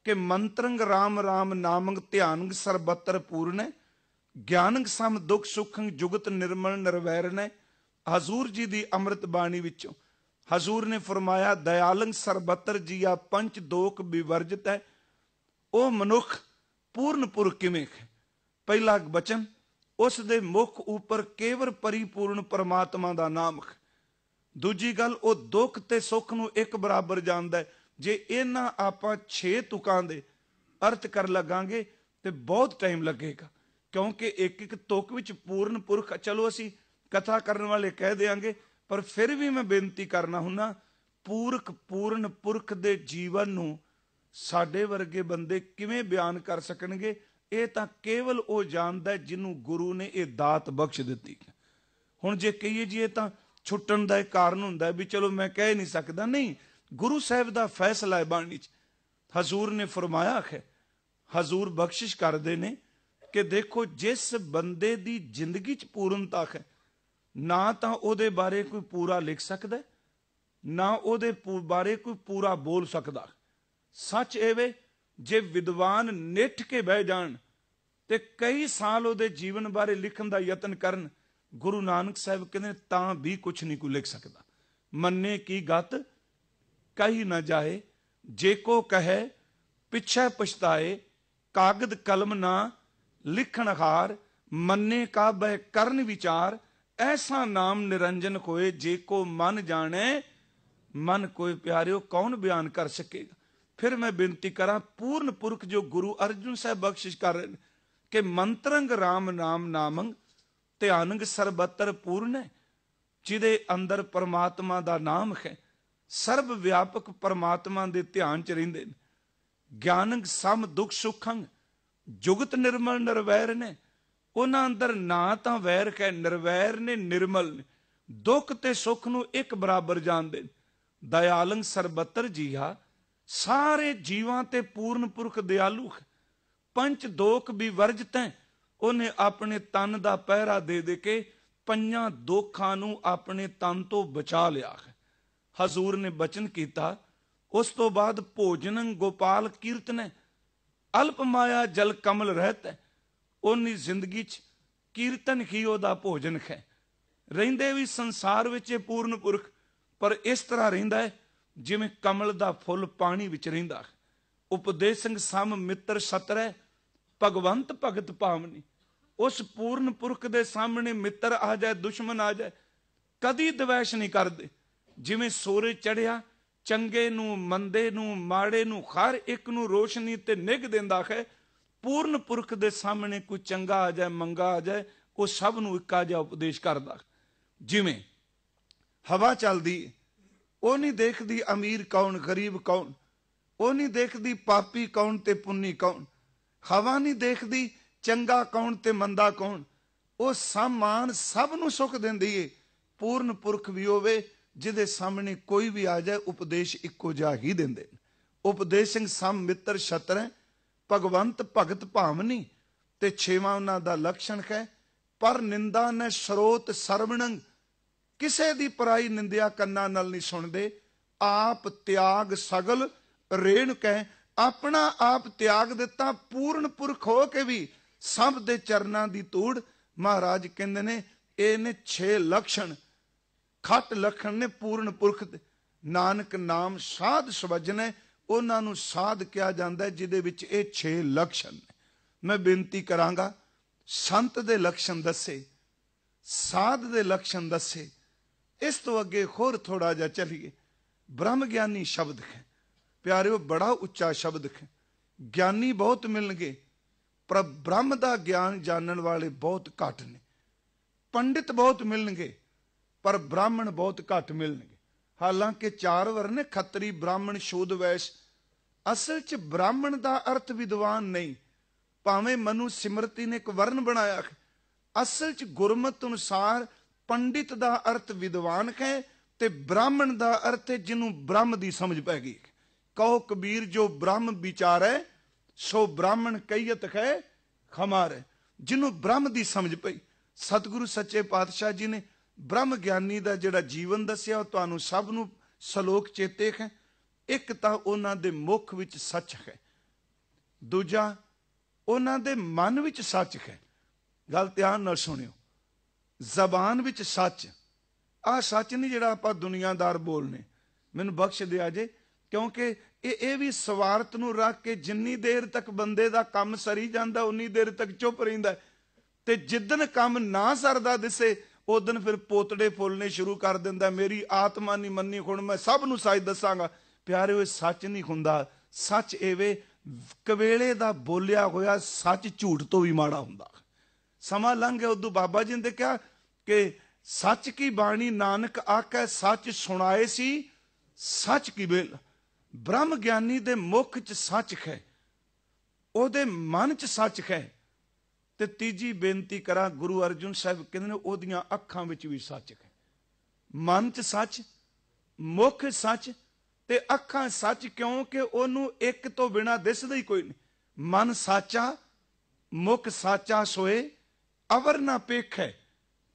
कि मंत्रंग राम राम नामंग ध्यानंग सर्वत्र पूर्ण, ज्ञानंग सम दुख सुखंग जुगत निर्मल निर्वैर ने। हजूर जी की अमृत बाणी विचों हजूर ने फरमाया दयालंग सर्वत्र जिया पंच दोख विवर्जित है। वह मनुख पूर्ण पुरख किवें है? पहला बचन, उस दे मुख ऊपर केवल परिपूर्ण परमात्मा का नाम है। दूजी गल, वो दुख ते सुख नूं एक बराबर जानदा है। जे इन्हां आपां 6 तुकां दे अर्थ कर लगांगे तो बहुत टाइम लगेगा, क्योंकि एक एक तुक विच पूर्ण पुरख। चलो असी कथा करने वाले कह देंगे, पर फिर भी मैं बेनती करना हुन्ना, पूरख पूर्ण पुरख दे जीवन नूं साडे वर्गे बंदे किवें बयान कर सकणगे? ये तां केवल वो जानदा है जिन्हों गुरु ने ये दात बख्श दित्ती। हुण जे कहिए जी ये तां छुट्टण दा कारण हुंदा भी, चलो मैं कह नहीं सकदा, नहीं, गुरु साहब का फैसला है बाणी च। हजूर ने फरमाया है, हजूर बख्शिश करते ने कि देखो जिस बंदे दी जिंदगी च पूर्णता है, ना तो ओदे बारे कोई पूरा लिख सकता, ना ओदे बारे कोई पूरा बोल सकता। सच एवे जे विद्वान निठ के बह जान ते कई साल ओदे जीवन बारे लिखण दा यतन करन, गुरु नानक साहब कहते तां भी कुछ नहीं कोई लिख सकता। मन्ने की गत कही न जाए, जे को कहे पिछे पछताए, कागद कलम ना लिखण हार, मन्ने का बह करन विचार, ऐसा नाम निरंजन होए, जे को मन जाने मन कोई। प्यारियो, कौन बयान कर सकेगा? फिर मैं बेनती करा, पूर्ण पुरख जो गुरु अर्जुन साहब बख्शिश कर रहे हैं कि मंत्रंग राम नाम नामंग ध्यानंग सर्वत्र पूर्ण है, जिदे अंदर परमात्मा दा नाम है, सर्व व्यापक परमात्मा दे ध्यान च रहिंदे ने। ज्ञानंग सम दुख सुखंग जुगत निर्मल निर्वैर ने। उन्हां अंदर ना तां वैर है, निर्वैर ने, निर्मल ने। ਦੁੱਖ ਤੇ ਸੁੱਖ ਨੂੰ ਇੱਕ ਬਰਾਬਰ ਜਾਣਦੇ। ਦਇਆਲੰ ਸਰਬੱਤਰ ਜੀਹਾ, ਸਾਰੇ ਜੀਵਾਂ ਤੇ ਪੂਰਨ ਪੁਰਖ ਦਿਆਲੂ ਹੈ। ਪੰਚ ਦੋਖ ਵੀ ਵਰਜਤੈ, ਉਹਨੇ ਆਪਣੇ ਤਨ ਦਾ ਪਹਿਰਾ ਦੇ ਦੇ ਕੇ ਪੰਜਾਂ ਦੋਖਾਂ ਨੂੰ ਆਪਣੇ ਤਨ ਤੋਂ ਬਚਾ ਲਿਆ ਹੈ। ਹਜ਼ੂਰ ਨੇ ਬਚਨ ਕੀਤਾ, ਉਸ ਤੋਂ ਬਾਅਦ ਭੋਜਨੰ ਗੋਪਾਲ ਕੀਰਤਨੈ, ਅਲਪ ਮਾਇਆ ਜਲ ਕਮਲ ਰਹਿਤ ਹੈ। ਉਹਨੀ ਜ਼ਿੰਦਗੀ 'ਚ ਕੀਰਤਨ ਹੀ ਉਹਦਾ ਭੋਜਨ ਹੈ। ਰਹਿੰਦੇ ਵੀ ਸੰਸਾਰ ਵਿੱਚ ਇਹ ਪੂਰਨ ਪੁਰਖ, ਪਰ ਇਸ ਤਰ੍ਹਾਂ ਰਹਿੰਦਾ ਹੈ ਜਿਵੇਂ ਕਮਲ ਦਾ ਫੁੱਲ ਪਾਣੀ ਵਿੱਚ ਰਹਿੰਦਾ ਹੈ। ਉਪਦੇਸੰ ਸਮ ਮਿੱਤਰ ਸਤਰੈ, ਭਗਵੰਤ ਭਗਤ ਭਾਵਨੀ। ਉਸ ਪੂਰਨ ਪੁਰਖ ਦੇ ਸਾਹਮਣੇ ਮਿੱਤਰ ਆ ਜਾਏ, ਦੁਸ਼ਮਣ ਆ ਜਾਏ, ਕਦੀ ਦਵੈਸ਼ ਨਹੀਂ ਕਰਦੇ। ਜਿਵੇਂ ਸੂਰਜ ਚੜ੍ਹਿਆ, ਚੰਗੇ ਨੂੰ ਮੰਦੇ ਨੂੰ ਮਾੜੇ ਨੂੰ ਹਰ ਇੱਕ ਨੂੰ ਰੋਸ਼ਨੀ ਤੇ ਨਿੱਘ ਦਿੰਦਾ ਹੈ। ਪੂਰਨ ਪੁਰਖ ਦੇ ਸਾਹਮਣੇ ਕੋਈ ਚੰਗਾ ਆ ਜਾਏ, ਮੰਗਾ ਆ ਜਾਏ, ਉਹ ਸਭ ਨੂੰ ਇੱਕਾ ਜਿਹਾ ਉਪਦੇਸ਼ ਕਰਦਾ। ਜਿਵੇਂ ਹਵਾ ਚੱਲਦੀ, ਉਹ ਨਹੀਂ ਦੇਖਦੀ ਅਮੀਰ ਕੌਣ ਗਰੀਬ ਕੌਣ, ਉਹ ਨਹੀਂ ਦੇਖਦੀ ਪਾਪੀ ਕੌਣ ਤੇ ਪੁੰਨੀ ਕੌਣ। ਹਵਾ ਨਹੀਂ ਦੇਖਦੀ ਚੰਗਾ ਕੌਣ ਤੇ ਮੰਦਾ ਕੌਣ, ਉਹ ਸਮਾਨ ਸਭ ਨੂੰ ਸੁੱਖ ਦਿੰਦੀ ਏ। ਪੂਰਨ ਪੁਰਖ ਵੀ ਹੋਵੇ ਜਿਹਦੇ ਸਾਹਮਣੇ ਕੋਈ ਵੀ ਆ ਜਾਏ, ਉਪਦੇਸ਼ ਇੱਕੋ ਜਿਹਾ ਹੀ ਦਿੰਦੇ। ਉਪਦੇਸ਼ੰ ਸਮ ਮਿੱਤਰ ਛਤਰੈ, ਭਗਵੰਤ ਭਗਤ ਭਾਵਨੀ। ਤੇ ਛੇਵਾਂ ਉਹਨਾਂ ਦਾ ਲਕਸ਼ਣ ਹੈ, ਪਰ ਨਿੰਦਾ ਨ ਸਰੋਤ ਸਰਵਣੰ, ਕਿਸੇ ਦੀ ਪਰਾਈ ਨਿੰਦਿਆ ਕੰਨਾਂ ਨਾਲ ਨਹੀਂ ਸੁਣਦੇ। ਆਪ ਤਿਆਗ ਸਗਲ ਰੇਣ ਕਹਿ, ਆਪਣਾ ਆਪ ਤਿਆਗ ਦਿੱਤਾ ਪੂਰਨ ਪੁਰਖ ਹੋ ਕੇ ਵੀ ਸਭ ਦੇ ਚਰਨਾਂ ਦੀ ਧੂੜ। ਮਹਾਰਾਜ ਕਹਿੰਦੇ ਨੇ ਇਹ ਨੇ 6 ਲਕਸ਼ਣ, ਖੱਟ ਲਖਣ ਨੇ ਪੂਰਨ ਪੁਰਖ ਦੇ। ਨਾਨਕ ਨਾਮ ਸਾਧ ਸਵਜਨੈ, ਉਹਨਾਂ ਨੂੰ ਸਾਧ ਕਿਹਾ ਜਾਂਦਾ ਜਿਹਦੇ ਵਿੱਚ ਇਹ 6 ਲਕਸ਼ਣ ਨੇ। ਮੈਂ ਬੇਨਤੀ ਕਰਾਂਗਾ, ਸੰਤ ਦੇ ਲਕਸ਼ਣ ਦੱਸੇ, ਸਾਧ ਦੇ ਲਕਸ਼ਣ ਦੱਸੇ, ਇਸ ਤੋਂ ਅੱਗੇ ਹੋਰ ਥੋੜਾ ਜਿਹਾ ਚਲੀਏ। ਬ੍ਰਹਮ ਗਿਆਨੀ ਸ਼ਬਦ ਹੈ ਪਿਆਰਿਓ, ਬੜਾ ਉੱਚਾ ਸ਼ਬਦ ਹੈ। ਗਿਆਨੀ ਬਹੁਤ ਮਿਲਣਗੇ, ਪਰ ਬ੍ਰਹਮ ਦਾ ਗਿਆਨ ਜਾਣਨ ਵਾਲੇ ਬਹੁਤ ਘੱਟ ਨੇ। ਪੰਡਿਤ ਬਹੁਤ ਮਿਲਣਗੇ, ਪਰ ਬ੍ਰਾਹਮਣ ਬਹੁਤ ਘੱਟ ਮਿਲਣਗੇ। ਹਾਲਾਂਕਿ 4 ਵਰਨ ਨੇ, ਖੱਤਰੀ ਬ੍ਰਾਹਮਣ ਸ਼ੂਦ ਵੈਸ਼। ਅਸਲ 'ਚ ਬ੍ਰਾਹਮਣ ਦਾ ਅਰਥ ਵਿਦਵਾਨ ਨਹੀਂ, ਭਾਵੇਂ ਮਨੂ ਸਿਮਰਤੀ ਨੇ ਇੱਕ ਵਰਨ ਬਣਾਇਆ। ਅਸਲ 'ਚ ਗੁਰਮਤਿ ਅਨੁਸਾਰ ਪੰਡਿਤ ਦਾ ਅਰਥ ਵਿਦਵਾਨ ਹੈ ਤੇ ਬ੍ਰਾਹਮਣ ਦਾ ਅਰਥ ਹੈ ਜਿਹਨੂੰ ਬ੍ਰਹਮ ਦੀ ਸਮਝ ਪੈ ਗਈ। ਕਹੋ ਕਬੀਰ ਜੋ ਬ੍ਰਹਮ ਵਿਚਾਰੈ, ਸੋ ਬ੍ਰਾਹਮਣ ਕਹੀਅਤ ਹੈ ਹਮਾਰੇ। ਜਿਹਨੂੰ ਬ੍ਰਹਮ ਦੀ ਸਮਝ ਪਈ। ਸਤਿਗੁਰੂ ਸੱਚੇ ਪਾਤਸ਼ਾਹ ਜੀ ਨੇ ਬ੍ਰਹਮ ਗਿਆਨੀ ਦਾ ਜਿਹੜਾ ਜੀਵਨ ਦੱਸਿਆ, ਉਹ ਤੁਹਾਨੂੰ ਸਭ ਨੂੰ ਸ਼ਲੋਕ ਚੇਤੇ ਹੈ। ਇੱਕ ਤਾਂ ਉਹਨਾਂ ਦੇ ਮੁਖ ਵਿੱਚ ਸੱਚ ਹੈ, ਦੂਜਾ ਉਹਨਾਂ ਦੇ ਮਨ ਵਿੱਚ ਸੱਚ ਹੈ। ਗੱਲ ਧਿਆਨ ਨਾਲ ਸੁਣਿਓ, ਜ਼ਬਾਨ ਵਿੱਚ ਸੱਚ, ਆਹ ਸੱਚ ਨਹੀਂ ਜਿਹੜਾ ਆਪਾਂ ਦੁਨੀਆਦਾਰ ਬੋਲਨੇ। ਮੈਨੂੰ ਬਖਸ਼ ਦਿਆ ਜੇ, ਕਿਉਂਕਿ ਇਹ ਵੀ ਸਵਾਰਥ ਨੂੰ ਰੱਖ ਕੇ ਜਿੰਨੀ ਦੇਰ ਤੱਕ ਬੰਦੇ ਦਾ ਕੰਮ ਸਰੀ ਜਾਂਦਾ ਉਨੀ ਦੇਰ ਤੱਕ ਚੁੱਪ ਰਹਿੰਦਾ, ਤੇ ਜਿੱਦਣ ਕੰਮ ਨਾ ਸਰਦਾ ਦਿਸੇ ਉਦਣ ਫਿਰ ਪੋਤੜੇ ਫੁੱਲਣੇ ਸ਼ੁਰੂ ਕਰ ਦਿੰਦਾ। ਮੇਰੀ ਆਤਮਾ ਨਹੀਂ ਮੰਨੀ, ਹੁਣ ਮੈਂ ਸਭ ਨੂੰ ਸੱਚ ਦੱਸਾਂਗਾ। ਪਿਆਰਿਓ, ਇਹ ਸੱਚ ਨਹੀਂ ਹੁੰਦਾ। ਸੱਚ ਐਵੇਂ ਕਵੇਲੇ ਦਾ ਬੋਲਿਆ ਹੋਇਆ ਸੱਚ ਝੂਠ ਤੋਂ ਵੀ ਮਾੜਾ ਹੁੰਦਾ। ਸਮਾਂ ਲੰਘ ਗਿਆ, ਉਦੋਂ ਬਾਬਾ ਜੀ ਨੇ ਕਿਹਾ ਕਿ ਸੱਚ ਕੀ ਬਾਣੀ ਨਾਨਕ ਆਖੈ, ਸੱਚ ਸੁਣਾਏ ਸੀ ਸੱਚ ਕੀ ਬੇਲ। ਬ੍ਰਹਮ ਗਿਆਨੀ ਦੇ ਮੁਖ 'ਚ ਸੱਚ ਹੈ, ਉਹਦੇ ਮਨ 'ਚ ਸੱਚ ਹੈ। ਤੇ ਤੀਜੀ ਬੇਨਤੀ ਕਰਾਂ, ਗੁਰੂ ਅਰਜਨ ਸਾਹਿਬ ਕਹਿੰਦੇ ਨੇ ਉਹਦੀਆਂ ਅੱਖਾਂ ਵਿੱਚ ਵੀ ਸੱਚ ਹੈ। ਮਨ 'ਚ ਸੱਚ, ਮੁਖ ਸੱਚ ਤੇ ਅੱਖਾਂ ਸੱਚ, ਕਿਉਂਕਿ ਉਹਨੂੰ ਇੱਕ ਤੋਂ ਬਿਨਾਂ ਦਿਸਦਾ ਹੀ ਕੋਈ ਨਹੀਂ। ਮਨ ਸਾਚਾ ਮੁਖ ਸਾਚਾ ਸੋਏ, ਅਵਰ ਨਾ ਪੇਖੈ।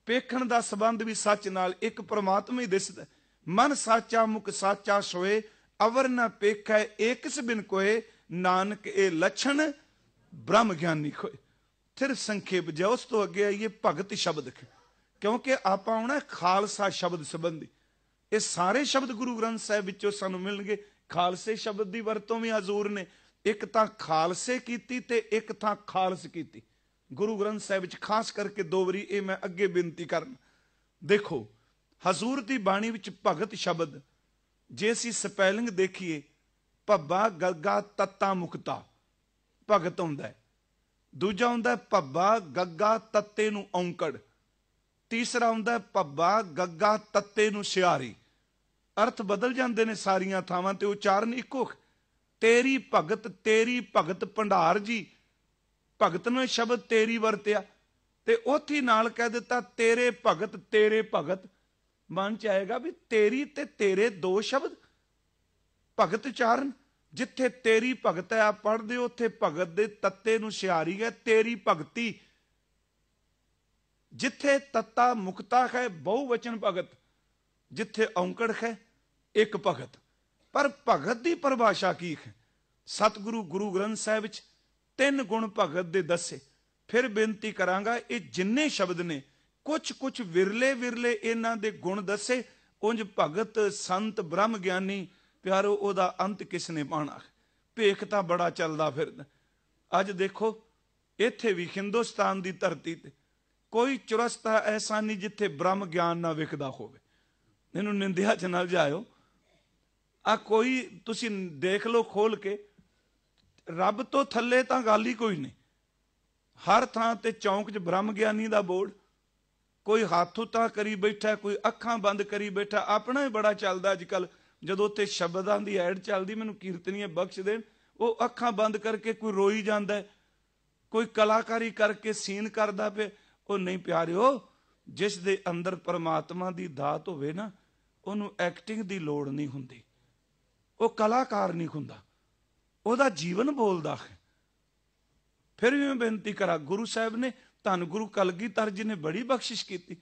ਪੇਖਣ ਦਾ ਸੰਬੰਧ ਵੀ ਸੱਚ ਨਾਲ, ਇੱਕ ਪ੍ਰਮਾਤਮਾ ਹੀ ਦਿਸਦਾ। ਮਨ ਸਾਚਾ ਮੁਖ ਸਾਚਾ ਸੋਏ, ਅਵਰ ਨਾ ਪੇਖੈ ਏਕਸ ਬਿਨ ਕੋਏ। ਨਾਨਕ ਇਹ ਲੱਛਣ ਬ੍ਰਹਮ ਗਿਆਨੀ ਕੋਏ। ਫਿਰ ਸੰਖੇਪ ਜਿਹਾ ਉਸ ਤੋਂ ਅੱਗੇ ਆਈਏ ਭਗਤ ਸ਼ਬਦ, ਕਿਉਂਕਿ ਆਪਾਂ ਆਉਣਾ ਖਾਲਸਾ ਸ਼ਬਦ ਸੰਬੰਧੀ। ਇਹ ਸਾਰੇ ਸ਼ਬਦ ਗੁਰੂ ਗ੍ਰੰਥ ਸਾਹਿਬ ਵਿੱਚੋਂ ਸਾਨੂੰ ਮਿਲਣਗੇ। ਖਾਲਸੇ ਸ਼ਬਦ ਦੀ ਵਰਤੋਂ ਵੀ ਹਜ਼ੂਰ ਨੇ ਇੱਕ ਤਾਂ ਖਾਲਸੇ ਕੀਤੀ ਤੇ ਇੱਕ ਤਾਂ ਖਾਲਸ ਕੀਤੀ। ਗੁਰੂ ਗ੍ਰੰਥ ਸਾਹਿਬ ਵਿੱਚ ਖਾਸ ਕਰਕੇ 2 ਵਾਰੀ ਇਹ ਮੈਂ ਅੱਗੇ ਬੇਨਤੀ ਕਰਨ। ਦੇਖੋ, ਹਜ਼ੂਰ ਦੀ ਬਾਣੀ ਵਿੱਚ ਭਗਤ ਸ਼ਬਦ, ਜੇ ਅਸੀਂ ਸਪੈਲਿੰਗ ਦੇਖੀਏ, ਭੱਬਾ ਗੱਗਾ ਤੱਤਾ ਮੁਕਤਾ ਭਗਤ ਹੁੰਦਾ ਹੈ। ਦੂਜਾ ਹੁੰਦਾ ਭੱਬਾ ਗੱਗਾ ਤੱਤੇ ਨੂੰ ਔਂਕੜ। ਤੀਸਰਾ ਹੁੰਦਾ ਭੱਬਾ ਗੱਗਾ ਤੱਤੇ ਨੂੰ ਸਿਆਰੀ। ਅਰਥ ਬਦਲ ਜਾਂਦੇ ਨੇ ਸਾਰੀਆਂ ਥਾਵਾਂ ਤੇ, ਉਚਾਰਨ ਇੱਕੋ। ਤੇਰੀ ਭਗਤ, ਤੇਰੀ ਭਗਤ ਭੰਡਾਰ ਜੀ। ਭਗਤ ਨੂੰ ਸ਼ਬਦ ਤੇਰੀ ਵਰਤਿਆ ਤੇ ਉੱਥੇ ਨਾਲ ਕਹਿ ਦਿੱਤਾ ਤੇਰੇ ਭਗਤ, ਤੇਰੇ ਭਗਤ। मन च आएगा भी तेरी ते तेरे दो शब्द भगत चारण। जिथे तेरी भगत है आप पढ़ते हो उत्थे भगत दे तत्ते नूं सिहारी है तेरी भगती। जिथे तत्ता मुक्ता है बहुवचन भगत, जिथे औंकड़ है एक भगत। पर भगत की परिभाषा की है? सतगुरु गुरु ग्रंथ साहिब विच 3 गुण भगत दे दसे। फिर बेनती करांगा ये जिन्ने शब्द ने कुछ कुछ विरले विरले इन्हां दे गुण दसे। उंज भगत संत ब्रह्म ज्ञानी प्यारो ओदा अंत किसने पाना? भेख तां बड़ा चलदा फिरदा। अज देखो इत्थे भी हिंदुस्तान की धरती ते कोई चुरस्ता ऐसा नहीं जिथे ब्रह्म ज्ञान ना विकदा होवे। इहनूं निंदिया च ना जाओ। आ कोई तुसी देख लो खोल के, रब तो थल्ले तां गल ही कोई नहीं। हर थां ते चौंक च ब्रह्म ज्ञानी दा बोर्ड, कोई हाथ उता करी बैठा, कोई अखां बंद करी बैठा। अपना ही बड़ा चलदा अजकल, जदों उत्ते शब्दां दी ऐड चलदी, मैनूं कीर्तनीय बख्श देण, वो अखां बंद करके कोई रोई जांदा है, कोई कलाकारी करके सीन करदा पे। वो नहीं प्यारिओ, जिस दे अंदर परमात्मा दी दात होवे ना, उहनूं एक्टिंग दी लोड़ नहीं हुंदी। वो कलाकार नहीं हुंदा, ਉਹਦਾ जीवन बोलता है। फिर भी मैं बेनती करा, गुरु साहब ने धन गुरु कलगीधर जी ने बड़ी बख्शिश की।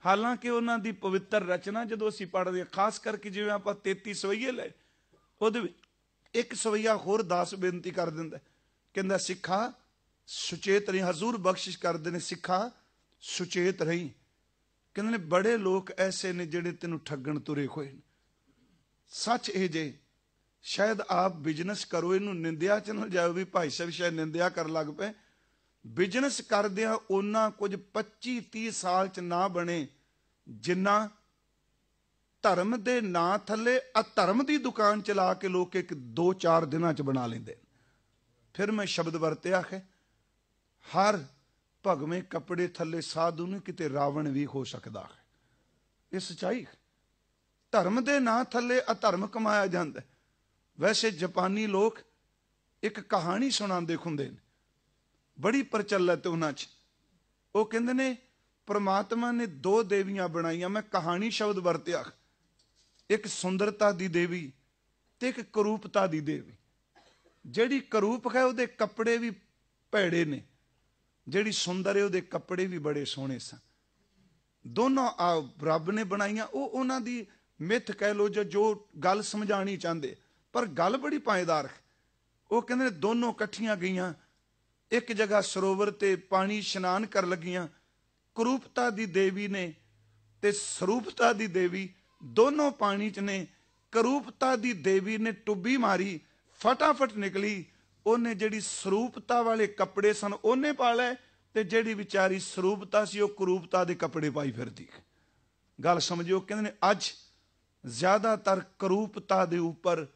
हालांकि उन्होंने पवित्र रचना जो असीं पढ़ते, खास करके जिवें आपां 33 सवैये ले, ਉਹਦੇ एक सवैया होर दास बेनती कर दिंदा, कहंदा सिखा सुचेत रही। हजूर बख्शिश करते हैं, सिखा सुचेत रही। कहंदे ने बड़े लोग ऐसे ने जिहड़े तैनूं ठगण तुरे होए। सच ये जे शायद आप बिजनेस करो, इनू निंदिया च ना जाओ भी भाई साहब शायद निंदिया कर लग पे। बिजनेस करदिया उन्ना कुछ 25-30 साल च ना बने जिन्ना धर्म दे ना थले अधर्म की दुकान चला के लोग 1-2-4 दिनों च बना लेंदे। फिर मैं शब्द वरत्या है, हर भगवें कपड़े थले साधु नहीं किते रावण भी हो सकता है। ये सच्चाई है। धर्म दे ना थले अधर्म कमाया जाता है। वैसे जापानी लोग एक कहानी सुनाते हुंदे ने, बड़ी प्रचलित उन्हां च। वो कहंदे ने परमात्मा ने 2 देवियां बनाईयां। मैं कहानी शब्द वरत्या, एक सुंदरता दी देवी ते एक करूपता दी देवी। जिहड़ी करूप है उहदे कपड़े भी भैड़े ने, जिहड़ी सुंदर है उहदे कपड़े भी बड़े सोहणे सन। दोनों रब ने बनाईयां। वो उन्हां दी मिथ कह लो जो गल समझानी चाहते, पर गल बड़ी पाएदार है। वो कहते दोनों कट्ठियां गईयां एक जगह सरोवर ते पानी इशनान कर लगियां। करूपता दी देवी ने ते सरूपता दी देवी दोनों पानी च ने। करूपता दी देवी ने टुब्बी मारी, फटाफट निकली। उन्हें जिहड़ी सरूपता वाले कपड़े सन उन्हें पा लै, ते जिहड़ी विचारी सरूपता सी वो करूपता दे कपड़े पाई फिरदी। गल समझियो, कहंदे ने अज ज्यादातर करूपता दे उपर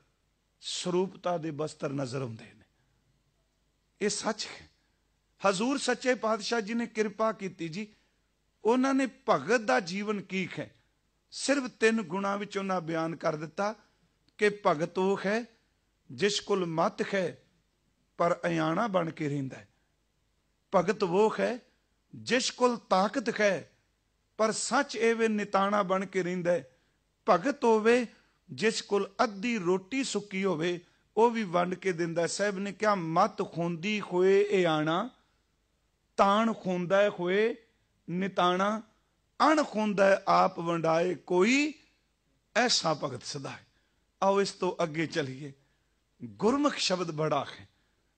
सरूपता दे बस्तर नजर आउंदे ने। ये सच है। हजूर सच्चे पातशाह जी ने कृपा की जी, उन्होंने भगत का जीवन की है सिर्फ 3 गुणों विच उन्हां बयान कर दिता कि भगत वो है जिस कोल मत है पर अयाना बन के रहिंदा है। भगत वो है जिस कोल ताकत है पर सच एवे निताना बन के रहिंदा है। भगत होवे जिस कोल अद्धी रोटी सुकी होवे वो भी वंड के दिंदा। साहब ने क्या मत खोंदी होए ए आना, तान खोंदा होए निताना, अण खोंदा आप वंडाए कोई, ऐसा भगत सदा है। आओ इस तो अगे चलिए। गुरमुख शब्द बड़ा है,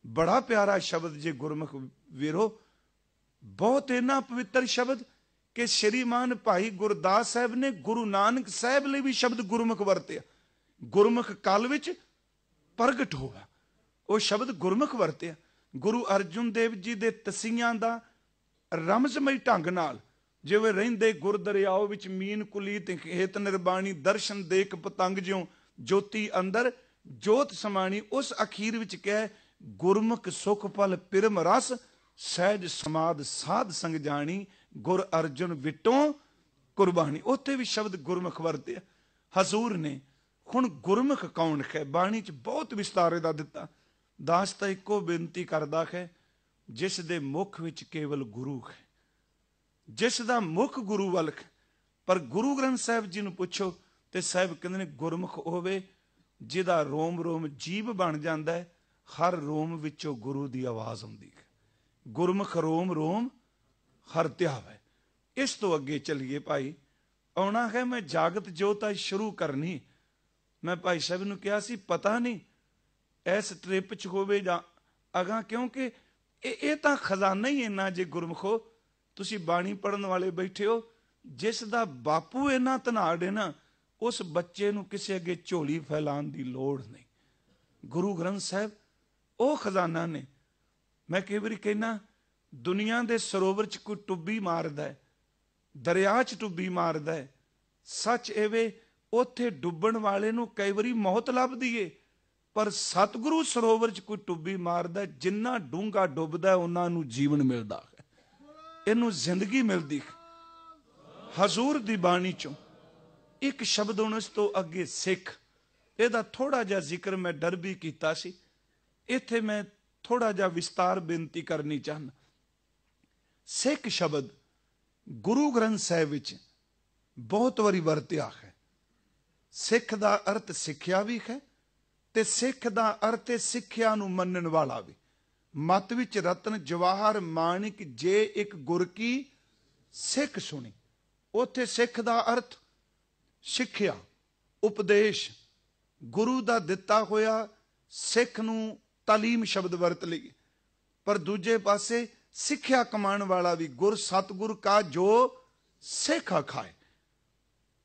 बड़ा प्यारा शब्द जे गुरमुख वीरो। बहुत इन्ना पवित्र शब्द कि श्रीमान भाई गुरदास साहब ने गुरु नानक साहब लिए भी शब्द गुरमुख वरत्या। गुरमुख काल विच प्रगट होगा, वो शब्द गुरमुख वरत्या। गुरु अर्जुन देव जी दे तसीयां दा रमजमई ढंग नाल जिवें रहिंदे गुर दरियाओ विच मीन कुलीत हेत निर्बाणी, दर्शन देख पतंग ज्यों ज्योति अंदर जोत समाणी। उस अखीर विच कह गुरमुख सुख पल पिरम रस, सहज समाध साध संग जानी, गुर अर्जुन विटों कुर्बानी। उत्थे भी शब्द गुरमुख वरत्या हजूर ने। हुण गुरमुख कौन है? बाणी च बहुत विस्तारे दा दिता। दास तां इक्को बेनती करदा है, जिस दे मुख विच केवल गुरु है, जिस दा मुख गुरु वल है, ਪਰ ਗੁਰੂ ਗ੍ਰੰਥ ਸਾਹਿਬ ਜੀ ਨੂੰ ਪੁੱਛੋ ਤੇ ਸਾਹਿਬ ਕਹਿੰਦੇ ਨੇ ਗੁਰਮੁਖ ਹੋਵੇ ਜਿਹਦਾ ਰੋਮ ਰੋਮ ਜੀਭ ਬਣ ਜਾਂਦਾ ਹੈ, ਹਰ ਰੋਮ ਵਿੱਚੋਂ ਗੁਰੂ ਦੀ ਆਵਾਜ਼ ਆਉਂਦੀ ਹੈ। ਗੁਰਮੁਖ ਰੋਮ ਰੋਮ ਹਰ ਧਿਆਵੈ। ਇਸ ਤੋਂ ਅੱਗੇ ਚੱਲੀਏ ਭਾਈ, ਆਉਣਾ ਹੈ ਮੈਂ ਜਾਗਤ ਜੋਤ ਅੱਜ ਸ਼ੁਰੂ ਕਰਨੀ। ਮੈਂ ਭਾਈ ਸਾਹਿਬ ਨੂੰ ਕਿਹਾ ਸੀ ਪਤਾ ਨਹੀਂ ਇਸ ਟ੍ਰਿਪ 'ਚ ਹੋਵੇ ਜਾਂ ਅਗਾਂ, ਕਿਉਂਕਿ ਇਹ ਤਾਂ ਖਜ਼ਾਨਾ ਹੀ ਇੰਨਾ। ਜੇ ਗੁਰਮੁਖੋ ਤੁਸੀਂ ਬਾਣੀ ਪੜ੍ਹਨ ਵਾਲੇ ਬੈਠੇ ਹੋ, ਜਿਸ ਦਾ ਬਾਪੂ ਇੰਨਾ ਧਨਾੜ ਹੈ ਨਾ, ਉਸ ਬੱਚੇ ਨੂੰ ਕਿਸੇ ਅੱਗੇ ਝੋਲੀ ਫੈਲਾਉਣ ਦੀ ਲੋੜ ਨਹੀਂ। ਗੁਰੂ ਗ੍ਰੰਥ ਸਾਹਿਬ ਉਹ ਖਜ਼ਾਨਾ ਨੇ। ਮੈਂ ਕਈ ਵਾਰੀ ਕਹਿਣਾ, ਦੁਨੀਆ ਦੇ ਸਰੋਵਰ 'ਚ ਕੋਈ ਟੁੱਬੀ ਮਾਰਦਾ ਹੈ, ਦਰਿਆ 'ਚ ਟੁੱਬੀ ਮਾਰਦਾ ਹੈ, ਸੱਚ ਐਵੇਂ ਉੱਥੇ ਡੁੱਬਣ ਵਾਲੇ ਨੂੰ ਕਈ ਵਾਰੀ ਮੌਤ ਲੱਭਦੀ ਏ, ਪਰ ਸਤਿਗੁਰੂ ਸਰੋਵਰ 'ਚ ਕੋਈ ਟੁੱਬੀ ਮਾਰਦਾ, ਜਿੰਨਾ ਡੂੰਘਾ ਡੁੱਬਦਾ ਉਹਨਾਂ ਨੂੰ ਜੀਵਨ ਮਿਲਦਾ ਹੈ, ਇਹਨੂੰ ਜ਼ਿੰਦਗੀ ਮਿਲਦੀ ਹੈ। ਹਜ਼ੂਰ ਦੀ ਬਾਣੀ 'ਚੋਂ ਇੱਕ ਸ਼ਬਦ ਹੁਣ ਇਸ ਤੋਂ ਅੱਗੇ ਸਿੱਖ, ਇਹਦਾ ਥੋੜਾ ਜਿਹਾ ਜ਼ਿਕਰ ਮੈਂ ਡਰ ਵੀ ਕੀਤਾ ਸੀ, ਇੱਥੇ ਮੈਂ ਥੋੜਾ ਜਿਹਾ ਵਿਸਤਾਰ ਬੇਨਤੀ ਕਰਨੀ ਚਾਹੁੰਦਾ। ਸਿੱਖ ਸ਼ਬਦ ਗੁਰੂ ਗ੍ਰੰਥ ਸਾਹਿਬ ਵਿੱਚ ਬਹੁਤ ਵਾਰੀ ਵਰਤਿਆ ਹੈ। ਸਿੱਖ ਦਾ ਅਰਥ ਸਿੱਖਿਆ ਵੀ ਹੈ, ਤੇ ਸਿੱਖ ਦਾ ਅਰਥ ਹੈ ਸਿੱਖਿਆ ਨੂੰ ਮੰਨਣ ਵਾਲਾ ਵੀ। ਮਤ ਵਿੱਚ ਰਤਨ ਜਵਾਹਰ ਮਾਣਿਕ ਜੇ ਇੱਕ ਗੁਰ ਕੀ ਸਿੱਖ ਸੁਣੀ, ਉੱਥੇ ਸਿੱਖ ਦਾ ਅਰਥ ਸਿੱਖਿਆ, ਉਪਦੇਸ਼, ਗੁਰੂ ਦਾ ਦਿੱਤਾ ਹੋਇਆ। ਸਿੱਖ ਨੂੰ ਤਾਲੀਮ ਸ਼ਬਦ ਵਰਤ ਲਈ, ਪਰ ਦੂਜੇ ਪਾਸੇ ਸਿੱਖਿਆ ਕਮਾਉਣ ਵਾਲਾ ਵੀ। ਗੁਰ ਸਤਿਗੁਰ ਕਾ ਜੋ ਸਿੱਖ ਖਾਏ,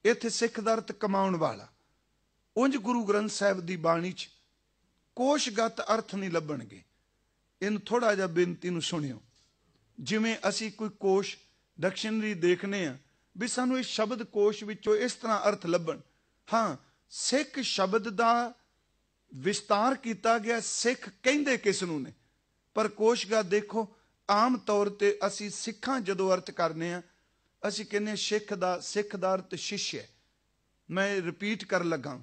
ਇੱਥੇ ਸਿੱਖ ਦਾ ਅਰਥ ਕਮਾਉਣ ਵਾਲਾ। ਉਂਝ ਗੁਰੂ ਗ੍ਰੰਥ ਸਾਹਿਬ ਦੀ ਬਾਣੀ 'ਚ ਕੋਸ਼ਗਤ ਅਰਥ ਨਹੀਂ ਲੱਭਣਗੇ। ਇਹਨੂੰ ਥੋੜਾ ਜਿਹਾ ਬੇਨਤੀ ਨੂੰ ਸੁਣਿਓ। ਜਿਵੇਂ ਅਸੀਂ ਕੋਈ ਕੋਸ਼ ਡਿਕਸ਼ਨਰੀ ਦੇਖਨੇ ਆ ਵੀ ਸਾਨੂੰ ਇਸ ਸ਼ਬਦ ਕੋਸ਼ ਵਿੱਚੋਂ ਇਸ ਤਰ੍ਹਾਂ ਅਰਥ ਲੱਭਣ। ਹਾਂ, ਸਿੱਖ ਸ਼ਬਦ ਦਾ ਵਿਸਤਾਰ ਕੀਤਾ ਗਿਆ, ਸਿੱਖ ਕਹਿੰਦੇ ਕਿਸ ਨੂੰ ਨੇ, ਪਰ ਕੋਸ਼ਗਤ ਦੇਖੋ। ਆਮ ਤੌਰ ਤੇ ਅਸੀਂ ਸਿੱਖਾਂ ਜਦੋਂ ਅਰਥ ਕਰਨੇ ਆ, ਅਸੀਂ ਕਹਿੰਦੇ ਸਿੱਖ ਦਾ ਅਰਥ ਸ਼ਿਸ਼ ਹੈ। ਮੈਂ ਰਿਪੀਟ ਕਰਨ ਲੱਗਾ,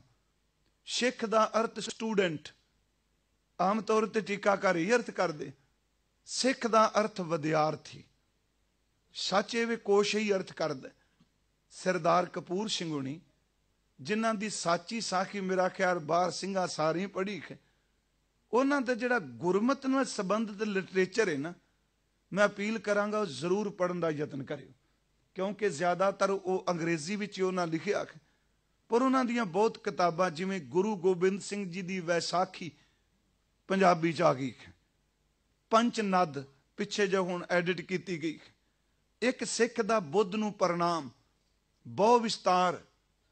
ਸਿੱਖ ਦਾ ਅਰਥ ਸਟੂਡੈਂਟ, ਆਮ ਤੌਰ ਤੇ ਟੀਕਾਕਾਰ ਹੀ ਅਰਥ ਕਰਦੇ। ਸਿੱਖ ਦਾ ਅਰਥ ਵਿਦਿਆਰਥੀ, ਸੱਚ ਇਹ ਕੋਸ਼ ਹੀ ਅਰਥ ਕਰਦਾ। ਸਰਦਾਰ ਕਪੂਰ ਸਿੰਘ ਹੁਣੀ, ਜਿਨ੍ਹਾਂ ਦੀ ਸਾਚੀ ਸਾਖੀ ਮੇਰਾ ਖਿਆਲ ਬਾਹਰ ਸਿੰਘਾਂ ਸਾਰੀ ਪੜ੍ਹੀ ਹੈ, ਉਹਨਾਂ ਦਾ ਜਿਹੜਾ ਗੁਰਮਤ ਨਾਲ ਸੰਬੰਧਿਤ ਲਿਟਰੇਚਰ ਹੈ ਨਾ, ਮੈਂ ਅਪੀਲ ਕਰਾਂਗਾ ਉਹ ਜ਼ਰੂਰ ਪੜ੍ਹਨ ਦਾ ਯਤਨ ਕਰਿਓ, ਕਿਉਂਕਿ ਜ਼ਿਆਦਾਤਰ ਉਹ ਅੰਗਰੇਜ਼ੀ ਵਿੱਚ ਉਹਨਾਂ ਲਿਖਿਆ ਹੈ। ਪਰ ਉਹਨਾਂ ਦੀਆਂ ਬਹੁਤ ਕਿਤਾਬਾਂ, ਜਿਵੇਂ ਗੁਰੂ ਗੋਬਿੰਦ ਸਿੰਘ ਜੀ ਦੀ ਵੈਸਾਖੀ ਪੰਜਾਬੀ 'ਚ ਆ ਗਈ ਹੈ, ਪੰਚ ਨਦ ਪਿੱਛੇ ਜੋ ਹੁਣ ਐਡਿਟ ਕੀਤੀ ਗਈ ਹੈ। ਇੱਕ ਸਿੱਖ ਦਾ ਬੁੱਧ ਨੂੰ ਪ੍ਰਣਾਮ, ਬਹੁ ਵਿਸਤਾਰ,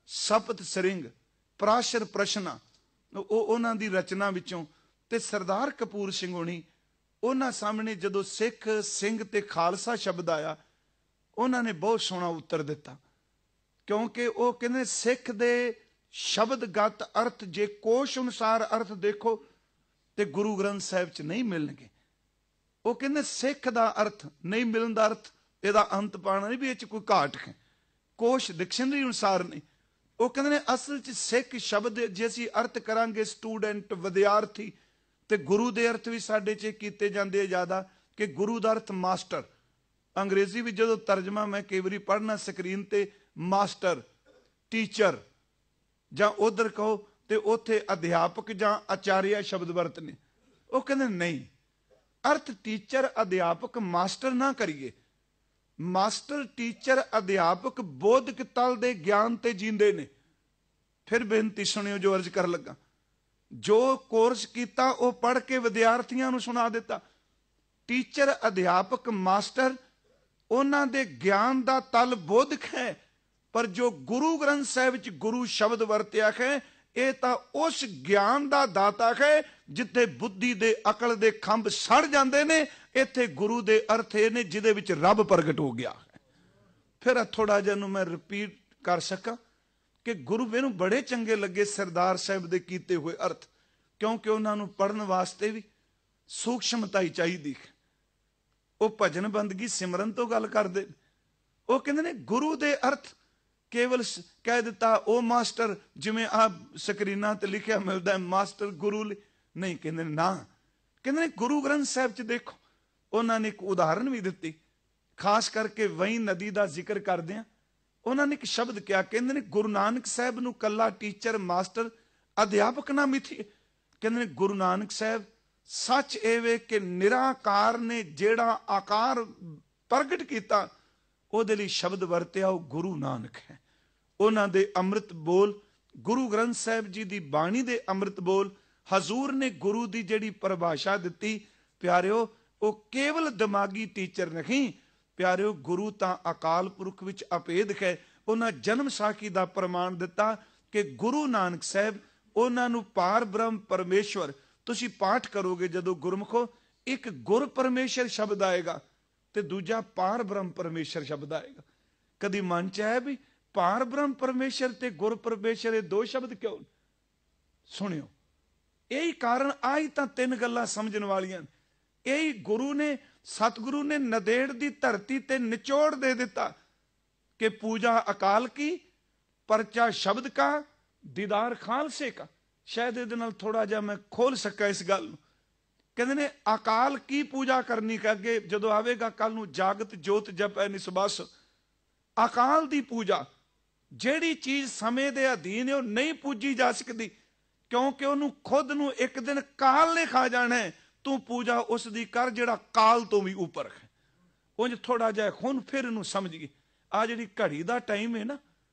ਸਪਤ ਸਰਿੰਗ, ਪ੍ਰਾਸ਼ਰ ਪ੍ਰਸ਼ਨਾ, ਉਹ ਉਹਨਾਂ ਦੀ ਰਚਨਾ ਵਿੱਚੋਂ। ਤੇ ਸਰਦਾਰ ਕਪੂਰ ਸਿੰਘ ਹੋਣੀ, ਉਹਨਾਂ ਸਾਹਮਣੇ ਜਦੋਂ ਸਿੱਖ ਸਿੰਘ ਤੇ ਖਾਲਸਾ ਸ਼ਬਦ ਆਇਆ, ਉਹਨਾਂ ਨੇ ਬਹੁਤ ਸੋਹਣਾ ਉੱਤਰ ਦਿੱਤਾ। ਕਿਉਂਕਿ ਉਹ ਕਹਿੰਦੇ ਸਿੱਖ ਦੇ ਸ਼ਬਦਗਤ ਅਰਥ ਜੇ ਕੋਸ਼ ਅਨੁਸਾਰ ਅਰਥ ਦੇਖੋ ਤੇ ਗੁਰੂ ਗ੍ਰੰਥ ਸਾਹਿਬ 'ਚ ਨਹੀਂ ਮਿਲਣਗੇ। ਉਹ ਕਹਿੰਦੇ ਸਿੱਖ ਦਾ ਅਰਥ ਨਹੀਂ ਮਿਲਣ ਦਾ ਅਰਥ ਇਹਦਾ ਅੰਤ ਪਾਣਾ ਨਹੀਂ ਵੀ ਇਹ 'ਚ ਕੋਈ ਘਾਟ ਹੈ, ਕੋਸ਼ ਡਿਕਸ਼ਨਰੀ ਅਨੁਸਾਰ ਨਹੀਂ। ਉਹ ਕਹਿੰਦੇ ਨੇ ਅਸਲ 'ਚ ਸਿੱਖ ਸ਼ਬਦ ਜੇ ਅਸੀਂ ਅਰਥ ਕਰਾਂਗੇ ਸਟੂਡੈਂਟ, ਵਿਦਿਆਰਥੀ, ਤੇ ਗੁਰੂ ਦੇ ਅਰਥ ਵੀ ਸਾਡੇ 'ਚ ਕੀਤੇ ਜਾਂਦੇ ਆ ਜ਼ਿਆਦਾ, ਕਿ ਗੁਰੂ ਦਾ ਅਰਥ ਮਾਸਟਰ। ਅੰਗਰੇਜ਼ੀ ਵਿੱਚ ਜਦੋਂ ਤਰਜਮਾ ਮੈਂ ਕਈ ਵਾਰੀ ਪੜ੍ਹਨਾ ਸਕਰੀਨ ਤੇ, ਮਾਸਟਰ, ਟੀਚਰ, ਜਾਂ ਉਧਰ ਕਹੋ ਤੇ ਉੱਥੇ ਅਧਿਆਪਕ ਜਾਂ ਆਚਾਰੀਆ ਸ਼ਬਦ ਵਰਤਨੇ। ਉਹ ਕਹਿੰਦੇ ਨਹੀਂ, ਅਰਥ ਟੀਚਰ, ਅਧਿਆਪਕ, ਮਾਸਟਰ ਨਾ ਕਰੀਏ। ਮਾਸਟਰ, ਟੀਚਰ, ਅਧਿਆਪਕ ਬੋਧਕ ਤਲ ਦੇ ਗਿਆਨ ਤੇ ਜੀਂਦੇ ਨੇ। ਫਿਰ ਬੇਨਤੀ ਸੁਣਿਓ ਜੋ ਅਰਜ਼ ਕਰਨ ਲੱਗਾ। ਜੋ ਕੋਰਸ ਕੀਤਾ ਉਹ ਪੜ੍ਹ ਕੇ ਵਿਦਿਆਰਥੀਆਂ ਨੂੰ ਸੁਣਾ ਦਿੱਤਾ। ਟੀਚਰ, ਅਧਿਆਪਕ, ਮਾਸਟਰ, ਉਹਨਾਂ ਦੇ ਗਿਆਨ ਦਾ ਤਲ ਬੋਧਕ ਹੈ, ਪਰ ਜੋ ਗੁਰੂ ਗ੍ਰੰਥ ਸਾਹਿਬ ਵਿੱਚ ਗੁਰੂ ਸ਼ਬਦ ਵਰਤਿਆ ਹੈ, ਇਹ ਤਾਂ ਉਸ ਗਿਆਨ ਦਾ ਦਾਤਾ ਹੈ ਜਿੱਥੇ ਬੁੱਧੀ ਦੇ, ਅਕਲ ਦੇ ਖੰਭ ਸੜ ਜਾਂਦੇ ਨੇ। ਇੱਥੇ ਗੁਰੂ ਦੇ ਅਰਥ ਇਹ ਨੇ ਜਿਹਦੇ ਵਿੱਚ ਰੱਬ ਪ੍ਰਗਟ ਹੋ ਗਿਆ ਹੈ। ਫਿਰ ਥੋੜਾ ਜਿਹਾ ਨੂੰ ਮੈਂ ਰਿਪੀਟ ਕਰ ਸਕਾਂ ਕਿ ਗੁਰੂ ਮੈਨੂੰ ਬੜੇ ਚੰਗੇ ਲੱਗੇ ਸਰਦਾਰ ਸਾਹਿਬ ਦੇ ਕੀਤੇ ਹੋਏ ਅਰਥ, ਕਿਉਂਕਿ ਉਹਨਾਂ ਨੂੰ ਪੜ੍ਹਨ ਵਾਸਤੇ ਵੀ ਸੂਖਸ਼ਮਤਾ ਹੀ ਚਾਹੀਦੀ ਹੈ। ਉਹ ਭਜਨ ਬੰਦਗੀ ਸਿਮਰਨ ਤੋਂ ਗੱਲ ਕਰਦੇ, ਉਹ ਕਹਿੰਦੇ ਨੇ ਗੁਰੂ ਦੇ ਅਰਥ ਕੇਵਲ ਕਹਿ ਦਿੱਤਾ ਉਹ ਮਾਸਟਰ, ਜਿਵੇਂ ਆ ਸਕਰੀਨਾਂ ਤੇ ਲਿਖਿਆ ਮਿਲਦਾ ਮਾਸਟਰ ਗੁਰੂ ਨਹੀਂ। ਕਹਿੰਦੇ ਨਾ, ਕਹਿੰਦੇ ਨੇ ਗੁਰੂ ਗ੍ਰੰਥ ਸਾਹਿਬ 'ਚ ਦੇਖੋ, ਉਹਨਾਂ ਨੇ ਇੱਕ ਉਦਾਹਰਨ ਵੀ ਦਿੱਤੀ, ਖਾਸ ਕਰਕੇ ਵਹੀਂ ਨਦੀ ਦਾ ਜ਼ਿਕਰ ਕਰਦਿਆਂ ਉਹਨਾਂ ਨੇ ਇੱਕ ਸ਼ਬਦ ਕਿਹਾ, ਕਹਿੰਦੇ ਨੇ ਗੁਰੂ ਨਾਨਕ ਸਾਹਿਬ ਨੂੰ ਕੱਲਾ ਟੀਚਰ ਮਾਸਟਰ ਅਧਿਆਪਕ ਨਾ ਮਿਥੀ। ਕਹਿੰਦੇ ਨੇ ਗੁਰੂ ਨਾਨਕ ਸਾਹਿਬ ਸੱਚ ਇਹ ਵੇ ਕਿ ਨਿਰਾਕਾਰ ਨੇ ਜਿਹੜਾ ਆਕਾਰ ਪ੍ਰਗਟ ਕੀਤਾ, ਉਹਦੇ ਲਈ ਸ਼ਬਦ ਵਰਤਿਆ ਉਹ ਗੁਰੂ ਨਾਨਕ ਹੈ। ਉਹਨਾਂ ਦੇ ਅੰਮ੍ਰਿਤ ਬੋਲ, ਗੁਰੂ ਗ੍ਰੰਥ ਸਾਹਿਬ ਜੀ ਦੀ ਬਾਣੀ ਦੇ ਅੰਮ੍ਰਿਤ ਬੋਲ, ਹਜ਼ੂਰ ਨੇ ਗੁਰੂ ਦੀ ਜਿਹੜੀ ਪਰਿਭਾਸ਼ਾ ਦਿੱਤੀ ਪਿਆਰਿਓ, ਉਹ ਕੇਵਲ ਦਿਮਾਗੀ ਟੀਚਰ ਨਹੀਂ ਪਿਆਰਿਓ, ਗੁਰੂ ਤਾਂ ਅਕਾਲ ਪੁਰਖ ਵਿੱਚ ਅਭੇਦ ਹੈ। ਉਹਨਾਂ ਜਨਮ ਸਾਖੀ ਦਾ ਪ੍ਰਮਾਣ ਦਿੱਤਾ ਕਿ ਗੁਰੂ ਨਾਨਕ ਸਾਹਿਬ ਉਹਨਾਂ ਨੂੰ ਪਾਰ ਬ੍ਰਹਮ ਪਰਮੇਸ਼ਵਰ, ਤੁਸੀਂ ਪਾਠ ਕਰੋਗੇ ਜਦੋਂ ਗੁਰਮੁਖੋ, ਇੱਕ ਗੁਰ ਪਰਮੇਸ਼ਰ ਸ਼ਬਦ ਆਏਗਾ ਤੇ ਦੂਜਾ ਪਾਰ ਬ੍ਰਹਮ ਪਰਮੇਸ਼ਰ ਸ਼ਬਦ ਆਏਗਾ। ਕਦੀ ਮਨ ਚ ਆਇਆ ਵੀ ਪਾਰ ਬ੍ਰਹਮ ਪਰਮੇਸ਼ਰ ਤੇ ਗੁਰ ਪਰਮੇਸ਼ਰ ਇਹ ਦੋ ਸ਼ਬਦ ਕਿਉਂ? ਸੁਣਿਓ, ਇਹੀ ਕਾਰਨ, ਆਹੀ ਤਾਂ ਤਿੰਨ ਗੱਲਾਂ ਸਮਝਣ ਵਾਲੀਆਂ। ਇਹੀ ਗੁਰੂ ਨੇ, ਸਤਿਗੁਰੂ ਨੇ ਨਦੇੜ ਦੀ ਧਰਤੀ ਤੇ ਨਿਚੋੜ ਦੇ ਦਿੱਤਾ ਕਿ ਪੂਜਾ ਅਕਾਲ ਕੀ, ਪਰਚਾ ਸ਼ਬਦ ਕਾ, ਦੀਦਾਰ ਖਾਲਸੇ ਕਾ। ਸ਼ਾਇਦ ਇਹਦੇ ਨਾਲ ਥੋੜਾ ਜਿਹਾ ਮੈਂ ਖੋਲ ਸਕਾਂ ਇਸ ਗੱਲ ਨੂੰ। ਕਹਿੰਦੇ ਨੇ ਅਕਾਲ ਕੀ ਪੂਜਾ ਕਰਨੀ, ਕਿ ਅੱਗੇ ਜਦੋਂ ਆਵੇਗਾ ਕੱਲ ਨੂੰ, ਜਾਗਤ ਜੋਤ ਜਪੈ ਨਿਸਬਸ। ਅਕਾਲ ਦੀ ਪੂਜਾ, ਜਿਹੜੀ ਚੀਜ਼ ਸਮੇਂ ਦੇ ਅਧੀਨ ਹੈ ਉਹ ਨਹੀਂ ਪੂਜੀ ਜਾ ਸਕਦੀ, ਕਿਉਂਕਿ ਉਹਨੂੰ ਖੁਦ ਨੂੰ ਇੱਕ ਦਿਨ ਕਾਲ ਨੇ ਖਾ ਜਾਣਾ ਹੈ। ਤੂੰ ਪੂਜਾ ਉਸ ਦੀ ਕਰ ਜਿਹੜਾ ਕਾਲ ਤੋਂ ਵੀ ਉੱਪਰ ਹੈ। ਉਂਝ ਥੋੜਾ ਜਿਹਾ ਹੁਣ ਫਿਰ ਇਹਨੂੰ ਸਮਝੀਏ। ਆ ਜਿਹੜੀ ਘੜੀ ਦਾ ਟਾਈਮ ਹੈ ਨਾ,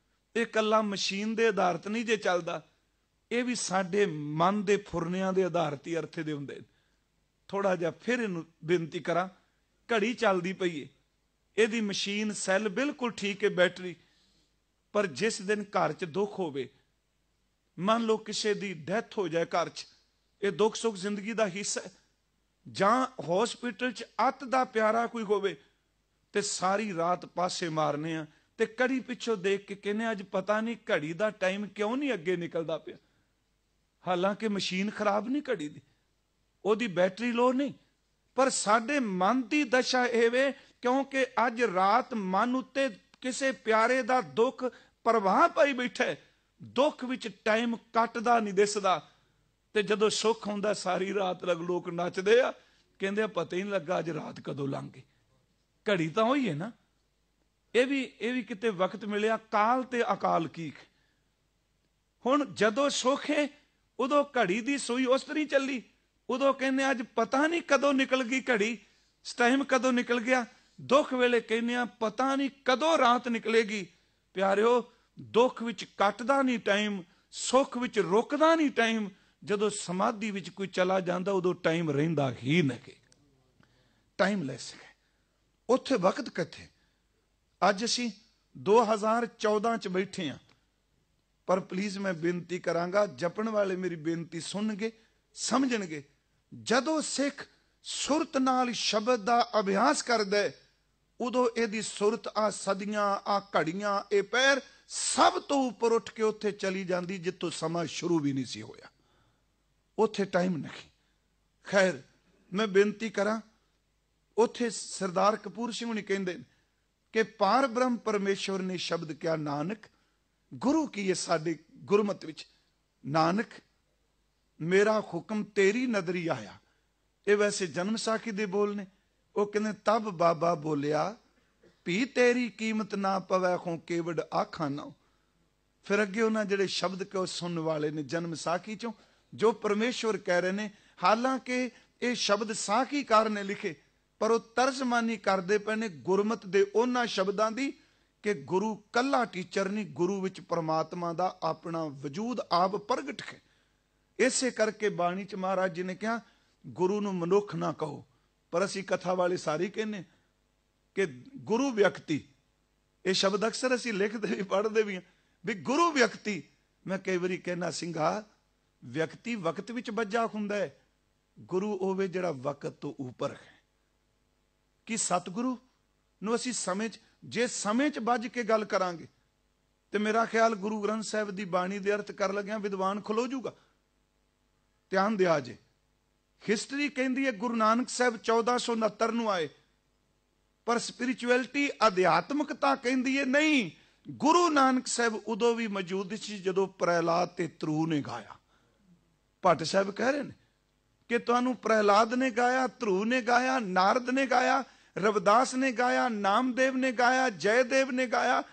ਇਹ ਕੱਲਾ ਮਸ਼ੀਨ ਦੇ ਆਧਾਰਿਤ ਨਹੀਂ ਜੇ ਚੱਲਦਾ, ਇਹ ਵੀ ਸਾਡੇ ਮਨ ਦੇ ਫੁਰਨਿਆਂ ਦੇ ਆਧਾਰਿਤ ਹੀ ਅਰਥੇ ਦੇ ਹੁੰਦੇ। ਥੋੜਾ ਜਿਹਾ ਫਿਰ ਇਹਨੂੰ ਬੇਨਤੀ ਕਰਾਂ, ਘੜੀ ਚੱਲਦੀ ਪਈ ਏ, ਇਹਦੀ ਮਸ਼ੀਨ ਸੈੱਲ ਬਿਲਕੁਲ ਠੀਕ ਹੈ, ਬੈਟਰੀ, ਪਰ ਜਿਸ ਦਿਨ ਘਰ 'ਚ ਦੁੱਖ ਹੋਵੇ, ਮੰਨ ਲਓ ਕਿਸੇ ਦੀ ਡੈਥ ਹੋ ਜਾਏ ਘਰ 'ਚ, ਇਹ ਦੁੱਖ ਸੁੱਖ ਜ਼ਿੰਦਗੀ ਦਾ ਹਿੱਸਾ ਹੈ। ਜਾਂ ਹੌਸਪੀਟਲ 'ਚ ਅੱਤ ਦਾ ਪਿਆਰਾ ਕੋਈ ਹੋਵੇ ਤੇ ਸਾਰੀ ਰਾਤ ਪਾਸੇ ਮਾਰਨੇ ਆ ਤੇ ਘੜੀ ਪਿੱਛੋਂ ਦੇਖ ਕੇ ਕਹਿੰਦੇ ਅੱਜ ਪਤਾ ਨਹੀਂ ਘੜੀ ਦਾ ਟਾਈਮ ਕਿਉਂ ਨਹੀਂ ਅੱਗੇ ਨਿਕਲਦਾ ਪਿਆ। ਹਾਲਾਂਕਿ ਮਸ਼ੀਨ ਖਰਾਬ ਨਹੀਂ ਘੜੀ ਦੀ, ਉਹਦੀ ਬੈਟਰੀ ਲੋ ਨਹੀਂ, ਪਰ ਸਾਡੇ ਮਨ ਦੀ ਦਸ਼ਾ ਇਹ ਵੇ, ਕਿਉਂਕਿ ਅੱਜ ਰਾਤ ਮਨ ਉੱਤੇ ਕਿਸੇ ਪਿਆਰੇ ਦਾ ਦੁੱਖ ਪ੍ਰਭਾਵ ਪਾਈ ਬੈਠਾ। ਦੁੱਖ ਵਿੱਚ ਟਾਈਮ ਕੱਟਦਾ ਨਹੀਂ ਦਿਸਦਾ, ਤੇ ਜਦੋਂ ਸੁੱਖ ਹੁੰਦਾ ਸਾਰੀ ਰਾਤ ਲੋਕ ਨੱਚਦੇ ਆ, ਕਹਿੰਦੇ ਆ ਪਤਾ ਹੀ ਨਹੀਂ ਲੱਗਾ ਅੱਜ ਰਾਤ ਕਦੋਂ ਲੰਘ ਗਈ। ਘੜੀ ਤਾਂ ਹੋਈ ਹੈ ਨਾ, ਇਹ ਵੀ ਕਿਤੇ ਵਕਤ ਮਿਲਿਆ, ਕਾਲ ਤੇ ਅਕਾਲ ਕੀ। ਹੁਣ ਜਦੋਂ ਸੁੱਖ ਹੈ ਉਦੋਂ ਘੜੀ ਦੀ ਸੂਈ ਉਸ ਤਰ੍ਹਾਂ ਚੱਲੀ, ਉਦੋਂ ਕਹਿੰਦੇ ਅੱਜ ਪਤਾ ਨਹੀਂ ਕਦੋਂ ਨਿਕਲ ਗਈ ਘੜੀ, ਟਾਈਮ ਕਦੋਂ ਨਿਕਲ ਗਿਆ। ਦੁੱਖ ਵੇਲੇ ਕਹਿੰਦੇ ਆ ਪਤਾ ਨਹੀਂ ਕਦੋਂ ਰਾਤ ਨਿਕਲੇਗੀ। ਪਿਆਰਿਓ, ਦੁੱਖ ਵਿੱਚ ਕੱਟਦਾ ਨਹੀਂ ਟਾਈਮ, ਸੁੱਖ ਵਿੱਚ ਰੁਕਦਾ ਨਹੀਂ ਟਾਈਮ। ਜਦੋਂ ਸਮਾਧੀ ਵਿੱਚ ਕੋਈ ਚਲਾ ਜਾਂਦਾ ਉਦੋਂ ਟਾਈਮ ਰਹਿੰਦਾ ਹੀ ਨਹੀਂ, ਟਾਈਮਲੈਸ ਹੈ। ਉੱਥੇ ਵਕਤ ਕਿੱਥੇ? ਅੱਜ ਅਸੀਂ 2014 ਚ ਬੈਠੇ ਹਾਂ, ਪਰ ਪਲੀਜ਼ ਮੈਂ ਬੇਨਤੀ ਕਰਾਂਗਾ, ਜਪਣ ਵਾਲੇ ਮੇਰੀ ਬੇਨਤੀ ਸੁਣਨਗੇ, ਸਮਝਣਗੇ। ਜਦੋਂ ਸਿੱਖ ਸੁਰਤ ਨਾਲ ਸ਼ਬਦ ਦਾ ਅਭਿਆਸ ਕਰਦਾ, ਉਦੋਂ ਇਹਦੀ ਸੁਰਤ ਆ ਸਦੀਆਂ, ਆ ਘੜੀਆਂ, ਇਹ ਪੈਰ ਸਭ ਤੋਂ ਉੱਪਰ ਉੱਠ ਕੇ ਉੱਥੇ ਚਲੀ ਜਾਂਦੀ ਜਿੱਥੋਂ ਸਮਾਂ ਸ਼ੁਰੂ ਵੀ ਨਹੀਂ ਸੀ ਹੋਇਆ। ਉੱਥੇ ਟਾਈਮ ਨਹੀਂ। ਖੈਰ, ਮੈਂ ਬੇਨਤੀ ਕਰਾਂ, ਉੱਥੇ ਸਰਦਾਰ ਕਪੂਰ ਸਿੰਘ ਹੁਣੀ ਕਹਿੰਦੇ ਕਿ ਪਾਰ ਬ੍ਰਹਮ ਪਰਮੇਸ਼ਵਰ ਨੇ ਸ਼ਬਦ ਕਿਹਾ ਨਾਨਕ। ਗੁਰੂ ਕੀ ਹੈ ਸਾਡੇ ਗੁਰਮਤ ਵਿੱਚ? ਨਾਨਕ ਮੇਰਾ ਹੁਕਮ ਤੇਰੀ ਨਦਰੀ ਆਇਆ। ਇਹ ਵੈਸੇ ਜਨਮ ਸਾਖੀ ਦੇ ਬੋਲ ਨੇ। ਉਹ ਕਹਿੰਦੇ ਤਬ ਬਾਬਾ ਬੋਲਿਆ ਵੀ ਤੇਰੀ ਕੀਮਤ ਨਾ ਪਵੈ ਖੋਂ ਕੇਵਡ ਆਖਾਂ ਨਾ। ਫਿਰ ਅੱਗੇ ਉਹਨਾਂ ਜਿਹੜੇ ਸ਼ਬਦ ਕਿ ਉਹ ਸੁਣਨ ਵਾਲੇ ਨੇ ਜਨਮ ਸਾਖੀ ਚੋਂ, ਜੋ ਪਰਮੇਸ਼ਵਰ ਕਹਿ ਰਹੇ ਨੇ, ਹਾਲਾਂਕਿ ਇਹ ਸ਼ਬਦ ਸਾਖੀਕਾਰ ਨੇ ਲਿਖੇ, ਪਰ ਉਹ ਤਰਜਮਾਨੀ ਕਰਦੇ ਪਏ ਨੇ ਗੁਰਮਤ ਦੇ ਉਹਨਾਂ ਸ਼ਬਦਾਂ ਦੀ ਕਿ ਗੁਰੂ ਕੱਲਾ ਟੀਚਰ ਨਹੀਂ, ਗੁਰੂ ਵਿੱਚ ਪਰਮਾਤਮਾ ਦਾ ਆਪਣਾ ਵਜੂਦ ਆਪ ਪ੍ਰਗਟ ਹੈ। ਇਸੇ ਕਰਕੇ ਬਾਣੀ ਚ ਮਹਾਰਾਜ ਜੀ ਨੇ ਕਿਹਾ ਗੁਰੂ ਨੂੰ ਮਨੁੱਖ ਨਾ ਕਹੋ, ਪਰ ਅਸੀਂ ਕਥਾ ਵਾਲੇ ਸਾਰੇ ਕਹਿੰਦੇ ਕਿ ਗੁਰੂ ਵਿਅਕਤੀ। ਇਹ ਸ਼ਬਦ ਅਕਸਰ ਅਸੀਂ ਲਿਖਦੇ ਵੀ ਪੜ੍ਹਦੇ ਵੀ ਹਾਂ ਵੀ ਗੁਰੂ ਵਿਅਕਤੀ। ਮੈਂ ਕਈ ਵਾਰੀ ਕਹਿਣਾ ਸਿੰਘਾ, ਵਿਅਕਤੀ ਵਕਤ ਵਿੱਚ ਬੱਝਾ ਹੁੰਦਾ ਹੈ, ਗੁਰੂ ਹੋਵੇ ਜਿਹੜਾ ਵਕਤ ਤੋਂ ਉੱਪਰ ਹੈ। ਕਿ ਸਤਿਗੁਰੂ ਨੂੰ ਅਸੀਂ ਸਮੇਂ 'ਚ, ਜੇ ਸਮੇਂ 'ਚ ਬੱਝ ਕੇ ਗੱਲ ਕਰਾਂਗੇ ਤੇ ਮੇਰਾ ਖਿਆਲ ਗੁਰੂ ਗ੍ਰੰਥ ਸਾਹਿਬ ਦੀ ਬਾਣੀ ਦੇ ਅਰਥ ਕਰ ਲੱਗਿਆ ਵਿਦਵਾਨ ਖਲੋ ਜੂਗਾ। ਧਿਆਨ ਦਿਆ ਜੇ, ਹਿਸਟਰੀ ਕਹਿੰਦੀ ਹੈ ਗੁਰੂ ਨਾਨਕ ਸਾਹਿਬ 1469 ਨੂੰ ਆਏ, ਪਰ ਸਪਿਰਿਚੁਅਲਿਟੀ ਅਧਿਆਤਮਕਤਾ ਕਹਿੰਦੀ ਹੈ ਨਹੀਂ, ਗੁਰੂ ਨਾਨਕ ਸਾਹਿਬ ਉਦੋਂ ਵੀ ਮੌਜੂਦ ਸੀ ਜਦੋਂ ਪ੍ਰਹਿਲਾਦ ਤੇ ਧਰੂ ਨੇ ਗਾਇਆ। ਭੱਟ ਸਾਹਿਬ ਕਹਿ ਰਹੇ ਨੇ ਕਿ ਤੁਹਾਨੂੰ ਪ੍ਰਹਿਲਾਦ ਨੇ ਗਾਇਆ, ਧਰੂ ਨੇ ਗਾਇਆ, ਨਾਰਦ ਨੇ ਗਾਇਆ, ਰਵਿਦਾਸ ਨੇ ਗਾਇਆ, ਨਾਮਦੇਵ ਨੇ ਗਾਇਆ, ਜੈਦੇਵ ਨੇ ਗਾਇਆ,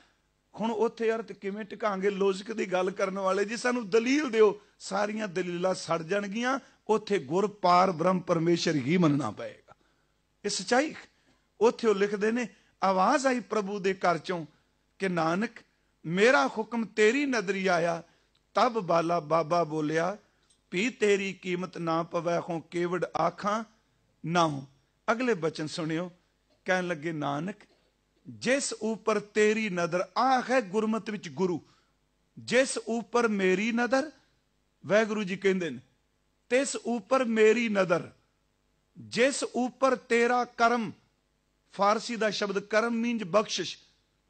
ਹੁਣ ਉੱਥੇ ਅਰਥ ਕਿਵੇਂ ਟਿਕਾਂਗੇ? ਲੌਜਿਕ ਦੀ ਗੱਲ ਕਰਨ ਵਾਲੇ ਜੀ ਸਾਨੂੰ ਦਲੀਲ ਦਿਓ। ਸਾਰੀਆਂ ਦਲੀਲਾਂ ਸੜ ਜਾਣਗੀਆਂ। ਉੱਥੇ ਗੁਰ ਪਾਰ ਬ੍ਰਹਮ ਪਰਮੇਸ਼ਰ ਹੀ ਮੰਨਣਾ ਪਏਗਾ। ਇਹ ਸੱਚਾਈ। ਉੱਥੇ ਉਹ ਲਿਖਦੇ ਨੇ, ਆਵਾਜ਼ ਆਈ ਪ੍ਰਭੂ ਦੇ ਘਰ ਚੋਂ ਕਿ ਨਾਨਕ ਮੇਰਾ ਹੁਕਮ ਤੇਰੀ ਨਦਰੀ ਆਇਆ। ਤਬ ਬਾਲਾ ਬਾਬਾ ਬੋਲਿਆ, ਵੀ ਤੇਰੀ ਕੀਮਤ ਨਾ ਪਵੈ ਹੋ ਕੇਵੜ ਆਖਾਂ ਨਾ ਹੋ। ਅਗਲੇ ਬਚਨ ਸੁਣਿਓ। ਕਹਿਣ ਲੱਗੇ, ਨਾਨਕ ਜਿਸ ਉਪਰ ਤੇਰੀ ਨਦਰ, ਆਖ ਹੈ ਗੁਰਮਤ ਵਿੱਚ ਗੁਰੂ, ਜਿਸ ਉਪਰ ਮੇਰੀ ਨਦਰ, ਵਾਹਿਗੁਰੂ ਜੀ ਕਹਿੰਦੇ ਨੇ, ਤਿਸ ਉਪਰ ਮੇਰੀ ਨਦਰ, ਜਿਸ ਉਪਰ ਤੇਰਾ ਕਰਮ, ਫਾਰਸੀ ਦਾ ਸ਼ਬਦ ਕਰਮ ਮੀਨਜ ਬਖਸ਼ਿਸ਼,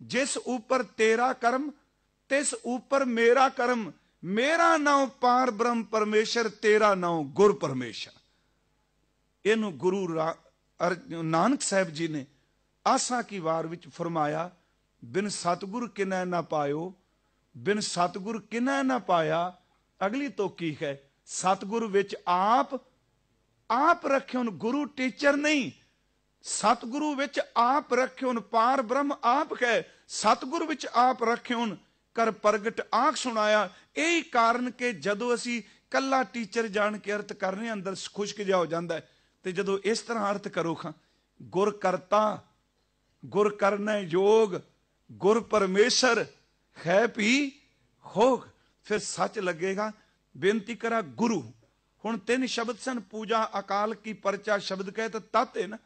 ਜਿਸ ਉਪਰ ਤੇਰਾ ਕਰਮ ਤਿਸ ਉਪਰ ਮੇਰਾ ਕਰਮ। ਮੇਰਾ ਨਾਮ ਪਾਰ ਬ੍ਰਹਮ ਪਰਮੇਸ਼ਰ, ਤੇਰਾ ਨਾਮ ਗੁਰ ਪਰਮੇਸ਼ਰ। ਇਹਨੂੰ ਗੁਰੂ ਨਾਨਕ ਸਾਹਿਬ ਜੀ ਨੇ ਆਸਾ ਕੀ ਵਾਰ ਵਿੱਚ ਫਰਮਾਇਆ, ਬਿਨ ਸਤਿਗੁਰ ਕਿਨੈ ਨਾ ਪਾਇਓ, ਬਿਨ ਸਤਿਗੁਰ ਕਿਨੈ ਨਾ ਪਾਇਆ। ਅਗਲੀ ਤੋਕੀ ਹੈ, ਸਤਿਗੁਰ ਵਿੱਚ ਆਪ ਰੱਖਿਓਨ, ਗੁਰੂ ਟੀਚਰ ਨਹੀਂ, ਸਤਿਗੁਰੂ ਵਿੱਚ ਆਪ ਰੱਖਿਓਨ, ਪਾਰ ਬ੍ਰਹਮ ਆਪ ਹੈ, ਸਤਿਗੁਰ ਵਿੱਚ ਆਪ ਰੱਖਿਓਨ, ਕਰ ਪ੍ਰਗਟ ਆਖ ਸੁਣਾਇਆ। ਇਹੀ ਕਾਰਨ ਕਿ ਜਦੋਂ ਅਸੀਂ ਕੱਲਾ ਟੀਚਰ ਜਾਣ ਕੇ ਅਰਥ ਕਰਨੇ, ਅੰਦਰ ਖੁਸ਼ਕ ਜਿਹਾ ਹੋ ਜਾਂਦਾ ਹੈ। ਤੇ ਜਦੋਂ ਇਸ ਤਰ੍ਹਾਂ ਅਰਥ ਕਰੋ ਖਾਂ, ਗੁਰ ਕਰਤਾ, ਗੁਰ ਕਰਨਾ ਯੋਗ, ਗੁਰ ਪਰਮੇਸ਼ਰ ਹੈ ਵੀ ਹੋਗ, ਫਿਰ ਸੱਚ ਲੱਗੇਗਾ। ਬੇਨਤੀ ਕਰਾ ਗੁਰੂ। ਹੁਣ 3 ਸ਼ਬਦ ਸਨ, ਪੂਜਾ, ਅਕਾਲ ਕੀ, ਪਰਚਾ। ਸ਼ਬਦ ਕਹੇ ਤਾਂ ਤਤ ਹੈ ਨਾ।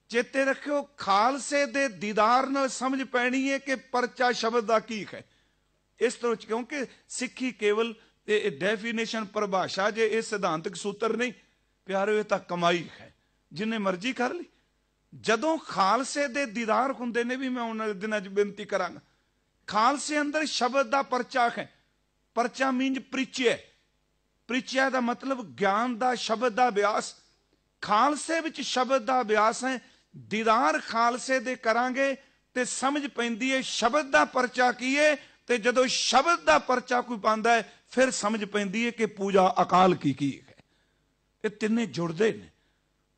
ਚੇਤੇ ਰੱਖਿਓ, ਖਾਲਸੇ ਦੇ ਦੀਦਾਰ ਨਾਲ ਸਮਝ ਪੈਣੀ ਹੈ ਕਿ ਪਰਚਾ ਸ਼ਬਦ ਦਾ ਕੀ ਹੈ। ਇਸ ਤਰ੍ਹਾਂ, ਕਿਉਂਕਿ ਸਿੱਖੀ ਕੇਵਲ ਡੈਫੀਨੇਸ਼ਨ, ਪਰਿਭਾਸ਼ਾ ਜੇ, ਇਹ ਸਿਧਾਂਤਕ ਸੂਤਰ ਨਹੀਂ ਪਿਆਰਿਓ, ਇਹ ਤਾਂ ਕਮਾਈ ਹੈ, ਜਿੰਨੇ ਮਰਜ਼ੀ ਕਰ ਲਈ। ਜਦੋਂ ਖਾਲਸੇ ਦੇ ਦੀਦਾਰ ਹੁੰਦੇ ਨੇ, ਵੀ ਮੈਂ ਉਹਨਾਂ ਦਿਨਾਂ 'ਚ ਬੇਨਤੀ ਕਰਾਂਗਾ, ਖਾਲਸੇ ਅੰਦਰ ਸ਼ਬਦ ਦਾ ਪਰਚਾ ਹੈ। ਪਰਚਾ ਮੀਨਜ ਪ੍ਰੀਚਿਆ। ਪ੍ਰੀਚਿਆ ਦਾ ਮਤਲਬ ਗਿਆਨ ਦਾ, ਸ਼ਬਦ ਦਾ ਅਭਿਆਸ। ਖਾਲਸੇ ਵਿੱਚ ਸ਼ਬਦ ਦਾ ਅਭਿਆਸ ਹੈ। ਦੀਦਾਰ ਖਾਲਸੇ ਦੇ ਕਰਾਂਗੇ ਤੇ ਸਮਝ ਪੈਂਦੀ ਹੈ ਸ਼ਬਦ ਦਾ ਪਰਚਾ ਕੀ ਹੈ। ਤੇ ਜਦੋਂ ਸ਼ਬਦ ਦਾ ਪਰਚਾ ਕੋਈ ਪਾਉਂਦਾ ਹੈ, ਫਿਰ ਸਮਝ ਪੈਂਦੀ ਹੈ ਕਿ ਪੂਜਾ ਅਕਾਲ ਕੀ ਹੈ। ਇਹ ਤਿੰਨੇ ਜੁੜਦੇ ਨੇ।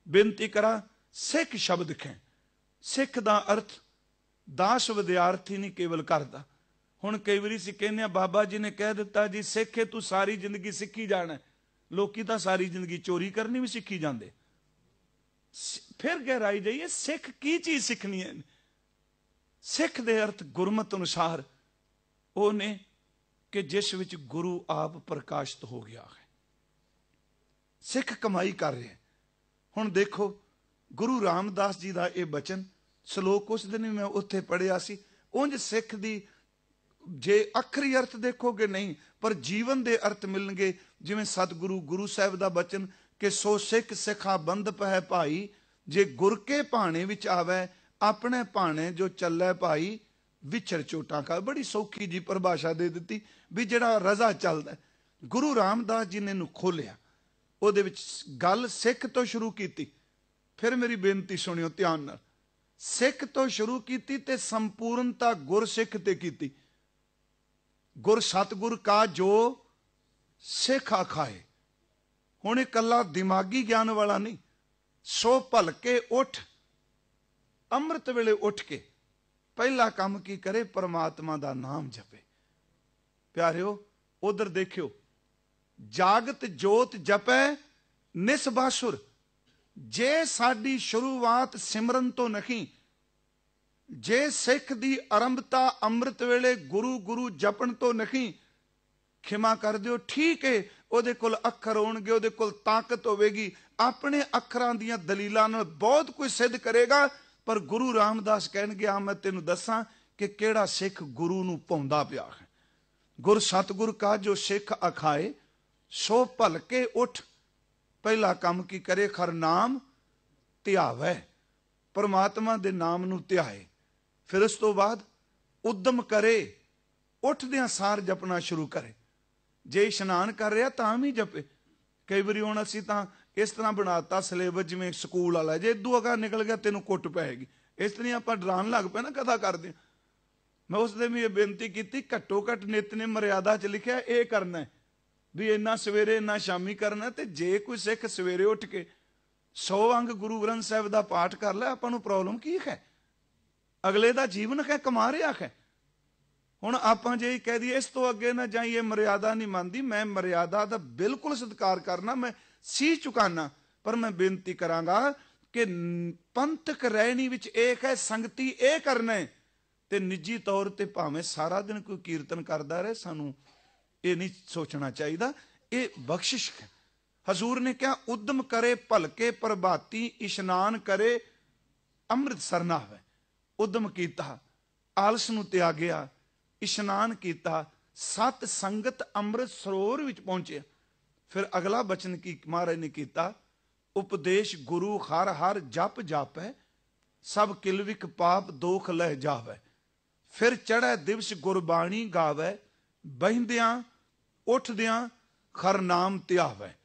ਬੇਨਤੀ ਕਰਾਂ, ਸਿੱਖ ਸ਼ਬਦ ਹੈ। ਸਿੱਖ ਦਾ ਅਰਥ ਦਾਸ ਵਿਦਿਆਰਥੀ ਨਹੀਂ ਕੇਵਲ ਕਰਦਾ। ਹੁਣ ਕਈ ਵਾਰੀ ਅਸੀਂ ਕਹਿੰਦੇ ਆ, ਬਾਬਾ ਜੀ ਨੇ ਕਹਿ ਦਿੱਤਾ ਜੀ ਸਿੱਖ ਹੈ, ਤੂੰ ਸਾਰੀ ਜ਼ਿੰਦਗੀ ਸਿੱਖੀ ਜਾਣਾ। ਲੋਕੀ ਤਾਂ ਸਾਰੀ ਜ਼ਿੰਦਗੀ ਚੋਰੀ ਕਰਨੀ ਵੀ ਸਿੱਖੀ ਜਾਂਦੇ। ਫਿਰ ਗਹਿਰਾਈ ਜਾਈਏ, ਸਿੱਖ ਕੀ ਚੀਜ਼ ਸਿੱਖਣੀ ਹੈ? ਸਿੱਖ ਦੇ ਅਰਥ ਗੁਰਮਤਿ ਅਨੁਸਾਰ ਉਹ ਨੇ ਕਿ ਜਿਸ ਵਿੱਚ ਗੁਰੂ ਆਪ ਪ੍ਰਕਾਸ਼ਿਤ ਹੋ ਗਿਆ ਹੈ। ਸਿੱਖ ਕਮਾਈ ਕਰ ਰਿਹਾ। ਹੁਣ ਦੇਖੋ, ਗੁਰੂ ਰਾਮਦਾਸ ਜੀ ਦਾ ਇਹ ਬਚਨ, ਸ਼ਲੋਕ ਉਸ ਦਿਨ ਵੀ ਮੈਂ ਉੱਥੇ ਪੜ੍ਹਿਆ ਸੀ। ਉਂਝ ਸਿੱਖ ਦੀ ਜੇ ਅੱਖਰੀ ਅਰਥ ਦੇਖੋਗੇ ਨਹੀਂ, ਪਰ ਜੀਵਨ ਦੇ ਅਰਥ ਮਿਲਣਗੇ। ਜਿਵੇਂ ਸਤਿਗੁਰੂ ਗੁਰੂ ਸਾਹਿਬ ਦਾ ਬਚਨ ਕਿ ਸੋ ਸਿੱਖ ਸਿੱਖਾ ਬੰਧਪ ਹੈ ਭਾਈ, ਜੇ ਗੁਰ ਕੇ ਭਾਣੇ ਵਿੱਚ ਆਵੇ, ਆਪਣੇ ਭਾਣੇ ਜੋ ਚੱਲੇ ਭਾਈ, ਵਿਛੜ ਚੋਟਾਂ ਖਾ। ਬੜੀ ਸੌਖੀ ਜੀ ਪਰਿਭਾਸ਼ਾ ਦੇ ਦਿੱਤੀ ਵੀ ਜਿਹੜਾ ਰਜ਼ਾ ਚੱਲਦਾ। ਗੁਰੂ ਰਾਮਦਾਸ ਜੀ ਨੇ ਇਹਨੂੰ ਖੋਲਿਆ। ਉਹਦੇ ਵਿੱਚ ਗੱਲ ਸਿੱਖ ਤੋਂ ਸ਼ੁਰੂ ਕੀਤੀ। ਫਿਰ ਮੇਰੀ ਬੇਨਤੀ ਸੁਣਿਓ ਧਿਆਨ ਨਾਲ। ਸਿੱਖ ਤੋਂ ਸ਼ੁਰੂ ਕੀਤੀ ਤੇ ਸੰਪੂਰਨਤਾ ਗੁਰਸਿੱਖ ਤੇ ਕੀਤੀ। ਗੁਰ ਸਤਿਗੁਰ ਕਾ ਜੋ ਸਿੱਖ ਆਖਾਏ। ਹੁਣ ਇਹ ਕੱਲਾ ਦਿਮਾਗੀ ਗਿਆਨ ਵਾਲਾ ਨਹੀਂ। ਸੋ ਭਲਕੇ ਉੱਠ, ਅੰਮ੍ਰਿਤ ਵੇਲੇ ਉੱਠ ਕੇ ਪਹਿਲਾ ਕੰਮ ਕੀ ਕਰੇ? ਪਰਮਾਤਮਾ ਦਾ ਨਾਮ ਜਪੇ। ਪਿਆਰਿਓ ਉਧਰ ਦੇਖਿਓ, ਜਾਗਤ ਜੋਤ ਜਪੈ ਨਿਸਬਾਸੁਰ। ਜੇ ਸਾਡੀ ਸ਼ੁਰੂਆਤ ਸਿਮਰਨ ਤੋਂ ਨਹੀਂ, ਜੇ ਸਿੱਖ ਦੀ ਆਰੰਭਤਾ ਅੰਮ੍ਰਿਤ ਵੇਲੇ ਗੁਰੂ ਗੁਰੂ ਜਪਣ ਤੋਂ ਨਹੀਂ, ਖਿਮਾ ਕਰ ਦਿਓ, ਠੀਕ ਹੈ ਉਹਦੇ ਕੋਲ ਅੱਖਰ ਹੋਣਗੇ, ਉਹਦੇ ਕੋਲ ਤਾਕਤ ਹੋਵੇਗੀ, ਆਪਣੇ ਅੱਖਰਾਂ ਦੀਆਂ ਦਲੀਲਾਂ ਨਾਲ ਬਹੁਤ ਕੁਝ ਸਿੱਧ ਕਰੇਗਾ। ਪਰ ਗੁਰੂ ਰਾਮਦਾਸ ਕਹਿਣਗੇ, ਆ ਮੈਂ ਤੈਨੂੰ ਦੱਸਾਂ ਕਿ ਕਿਹੜਾ ਸਿੱਖ ਗੁਰੂ ਨੂੰ ਪਾਉਂਦਾ ਪਿਆ ਹੈ। ਗੁਰ ਸਤਿਗੁਰ ਕਾ ਜੋ ਸਿੱਖ ਅਖਾਏ, ਸੋ ਭਲਕੇ ਉੱਠ। ਪਹਿਲਾ ਕੰਮ ਕੀ ਕਰੇ? ਖਰ ਨਾਮ ਧਿਆਵੈ, ਪਰਮਾਤਮਾ ਦੇ ਨਾਮ ਨੂੰ ਧਿਆਏ। ਫਿਰ ਉਸ ਤੋਂ ਬਾਅਦ ਉਦਮ ਕਰੇ, ਉੱਠਦਿਆਂ ਸਾਰ ਜਪਣਾ ਸ਼ੁਰੂ ਕਰੇ। ਜੇ ਇਸ਼ਨਾਨ ਕਰ ਰਿਹਾ ਤਾਂ ਵੀ ਜਪੇ। ਕਈ ਵਾਰੀ ਹੁਣ ਅਸੀਂ ਤਾਂ ਇਸ ਤਰ੍ਹਾਂ ਬਣਾਤਾ ਸਿਲੇਬਸ ਜਿਵੇਂ ਸਕੂਲ ਵਾਲਾ, ਜੇ ਇਦੋਂ ਅਗਾ ਨਿਕਲ ਗਿਆ ਤੈਨੂੰ ਕੁੱਟ ਪਏਗੀ। ਇਸ ਤਰ੍ਹਾਂ ਆਪਾਂ ਡਰਾਉਣ ਲੱਗ ਪਏ ਨਾ ਕਥਾ ਕਰਦੇ। ਮੈਂ ਉਸ ਦਿਨ ਵੀ ਇਹ ਬੇਨਤੀ ਕੀਤੀ, ਘੱਟੋ ਘੱਟ ਨਿਤ ਨੇ ਮਰਿਆਦਾ 'ਚ ਲਿਖਿਆ ਇਹ ਕਰਨਾ ਵੀ ਇੰਨਾ ਸਵੇਰੇ ਇੰਨਾ ਸ਼ਾਮੀ ਕਰਨਾ। ਤੇ ਜੇ ਕੋਈ ਸਿੱਖ ਸਵੇਰੇ ਉੱਠ ਕੇ 100 ਅੰਗ ਗੁਰੂ ਗ੍ਰੰਥ ਸਾਹਿਬ ਦਾ ਪਾਠ ਕਰ ਲੈ, ਆਪਾਂ ਨੂੰ ਪ੍ਰੋਬਲਮ ਕੀ ਹੈ? ਅਗਲੇ ਦਾ ਜੀਵਨ ਹੈ, ਕਮਾ ਰਿਹਾ ਹੈ। ਹੁਣ ਆਪਾਂ ਜੇ ਕਹਿ ਦਈਏ ਇਸ ਤੋਂ ਅੱਗੇ ਨਾ ਜਾਈਏ, ਮਰਿਆਦਾ ਨਹੀਂ ਮੰਨਦੀ, ਮੈਂ ਮਰਿਆਦਾ ਦਾ ਬਿਲਕੁਲ ਸਤਿਕਾਰ ਕਰਨਾ, ਮੈਂ ਸੀ ਚੁਕਾਨਾ, ਪਰ ਮੈਂ ਬੇਨਤੀ ਕਰਾਂਗਾ ਕਿ ਪੰਥਕ ਰਹਿਣੀ ਵਿੱਚ ਏਕ ਹੈ, ਸੰਗਤੀ ਇਹ ਕਰਨਾ ਹੈ, ਤੇ ਨਿੱਜੀ ਤੌਰ ਤੇ ਭਾਵੇਂ ਸਾਰਾ ਦਿਨ ਕੋਈ ਕੀਰਤਨ ਕਰਦਾ ਰਹੇ, ਸਾਨੂੰ ਇਹ ਨਹੀਂ ਸੋਚਣਾ ਚਾਹੀਦਾ, ਇਹ ਬਖਸ਼ਿਸ਼ ਹੈ। ਹਜ਼ੂਰ ਨੇ ਕਿਹਾ ਉਦਮ ਕਰੇ ਭਲਕੇ ਪ੍ਰਭਾਤੀ, ਇਸ਼ਨਾਨ ਕਰੇ ਅੰਮ੍ਰਿਤ ਸਰਨਾ ਹੋਵੇ। ਉਦਮ ਕੀਤਾ, ਆਲਸ ਨੂੰ ਤਿਆਗਿਆ, ਇਸ਼ਨਾਨ ਕੀਤਾ, ਸਤ ਸੰਗਤ ਅੰਮ੍ਰਿਤ ਸਰੋਵਰ ਵਿੱਚ ਪਹੁੰਚਿਆ। ਫਿਰ ਅਗਲਾ ਬਚਨ ਕੀ ਮਹਾਰਾਜ ਨੇ ਕੀਤਾ, ਉਪਦੇਸ਼ ਗੁਰੂ ਹਰ ਹਰ ਜਪ ਜਾਪੈ, ਸਭ ਕਿਲਵਿਕ ਪਾਪ ਦੋਖ ਲਹਿ ਜਾਵੈ। ਫਿਰ ਚੜ੍ਹੈ ਦਿਵਸ ਗੁਰਬਾਣੀ ਗਾਵੈ, ਬਹਿੰਦਿਆਂ ਉੱਠਦਿਆਂ ਖਰ ਨਾਮ ਧਿਆਵੈ।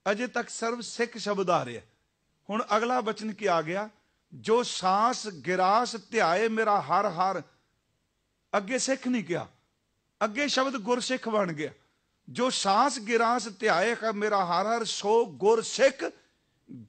ਅਜੇ ਤੱਕ ਸਰਵ ਸਿੱਖ ਸ਼ਬਦ ਆ ਰਿਹਾ। ਹੁਣ ਅਗਲਾ ਬਚਨ ਕੀ ਆ ਗਿਆ, ਜੋ ਸਾਸ ਗਿਰਾਸ ਧਿਆਏ ਮੇਰਾ ਹਰ ਹਰ। ਅੱਗੇ ਸਿੱਖ ਨਹੀਂ ਕਿਹਾ, ਅੱਗੇ ਸ਼ਬਦ ਗੁਰਸਿੱਖ ਬਣ ਗਿਆ। ਜੋ ਸਾਸ ਗਿਰਾਸ ਧਿਆਏ ਮੇਰਾ ਹਰ ਹਰ, ਸੋ ਗੁਰਸਿੱਖ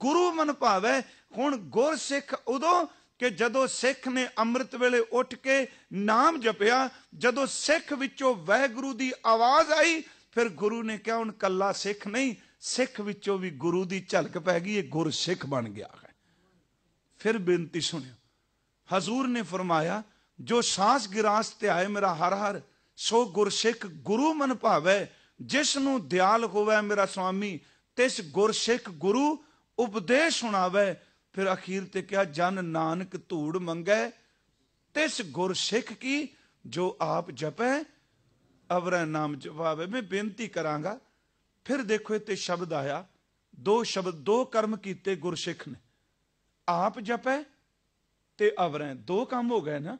ਗੁਰੂ ਮਨ ਭਾਵੈ। ਹੁਣ ਗੁਰਸਿੱਖ ਉਦੋਂ ਕਿ ਜਦੋਂ ਸਿੱਖ ਨੇ ਅੰਮ੍ਰਿਤ ਵੇਲੇ ਉੱਠ ਕੇ ਨਾਮ ਜਪਿਆ, ਜਦੋਂ ਸਿੱਖ ਵਿੱਚੋਂ ਵਾਹਿਗੁਰੂ ਦੀ ਆਵਾਜ਼ ਆਈ, ਫਿਰ ਗੁਰੂ ਨੇ ਕਿਹਾ ਹੁਣ ਕੱਲਾ ਸਿੱਖ ਨਹੀਂ, ਸਿੱਖ ਵਿੱਚੋਂ ਵੀ ਗੁਰੂ ਦੀ ਝਲਕ ਪੈ ਗਈ, ਇਹ ਗੁਰਸਿੱਖ ਬਣ ਗਿਆ ਹੈ। ਫਿਰ ਬੇਨਤੀ ਸੁਣਿਓ, ਹਜ਼ੂਰ ਨੇ ਫਰਮਾਇਆ ਜੋ ਸਾਸ ਗਿਰਾਸ ਧਿਆਏ ਮੇਰਾ ਹਰ ਹਰ, ਸੋ ਗੁਰਸਿੱਖ ਗੁਰੂ ਮਨ ਭਾਵੈ। ਜਿਸ ਨੂੰ ਦਿਆਲ ਹੋਵੇ ਮੇਰਾ ਸੁਆਮੀ, ਤਿਸ ਗੁਰਸਿੱਖ ਗੁਰੂ ਉਪਦੇਸ਼ ਸੁਣਾਵੇ। ਫਿਰ ਅਖੀਰ ਤੇ ਕਿਹਾ ਜਨ ਨਾਨਕ ਧੂੜ ਮੰਗੈ, ਤਿਸ ਗੁਰਸਿੱਖ ਕੀ ਜੋ ਆਪ ਜਪੈ ਅਵਰੈ ਨਾਮ ਜਪਾਵੇ। ਮੈਂ ਬੇਨਤੀ ਕਰਾਂਗਾ, ਫਿਰ ਦੇਖੋ ਇੱਥੇ ਸ਼ਬਦ ਆਇਆ, ਦੋ ਸ਼ਬਦ, ਦੋ ਕਰਮ ਕੀਤੇ ਗੁਰਸਿੱਖ ਨੇ, ਆਪ ਜਪੈ ਤੇ ਅਵਰੈ। ਦੋ ਕੰਮ ਹੋ ਗਏ ਨਾ।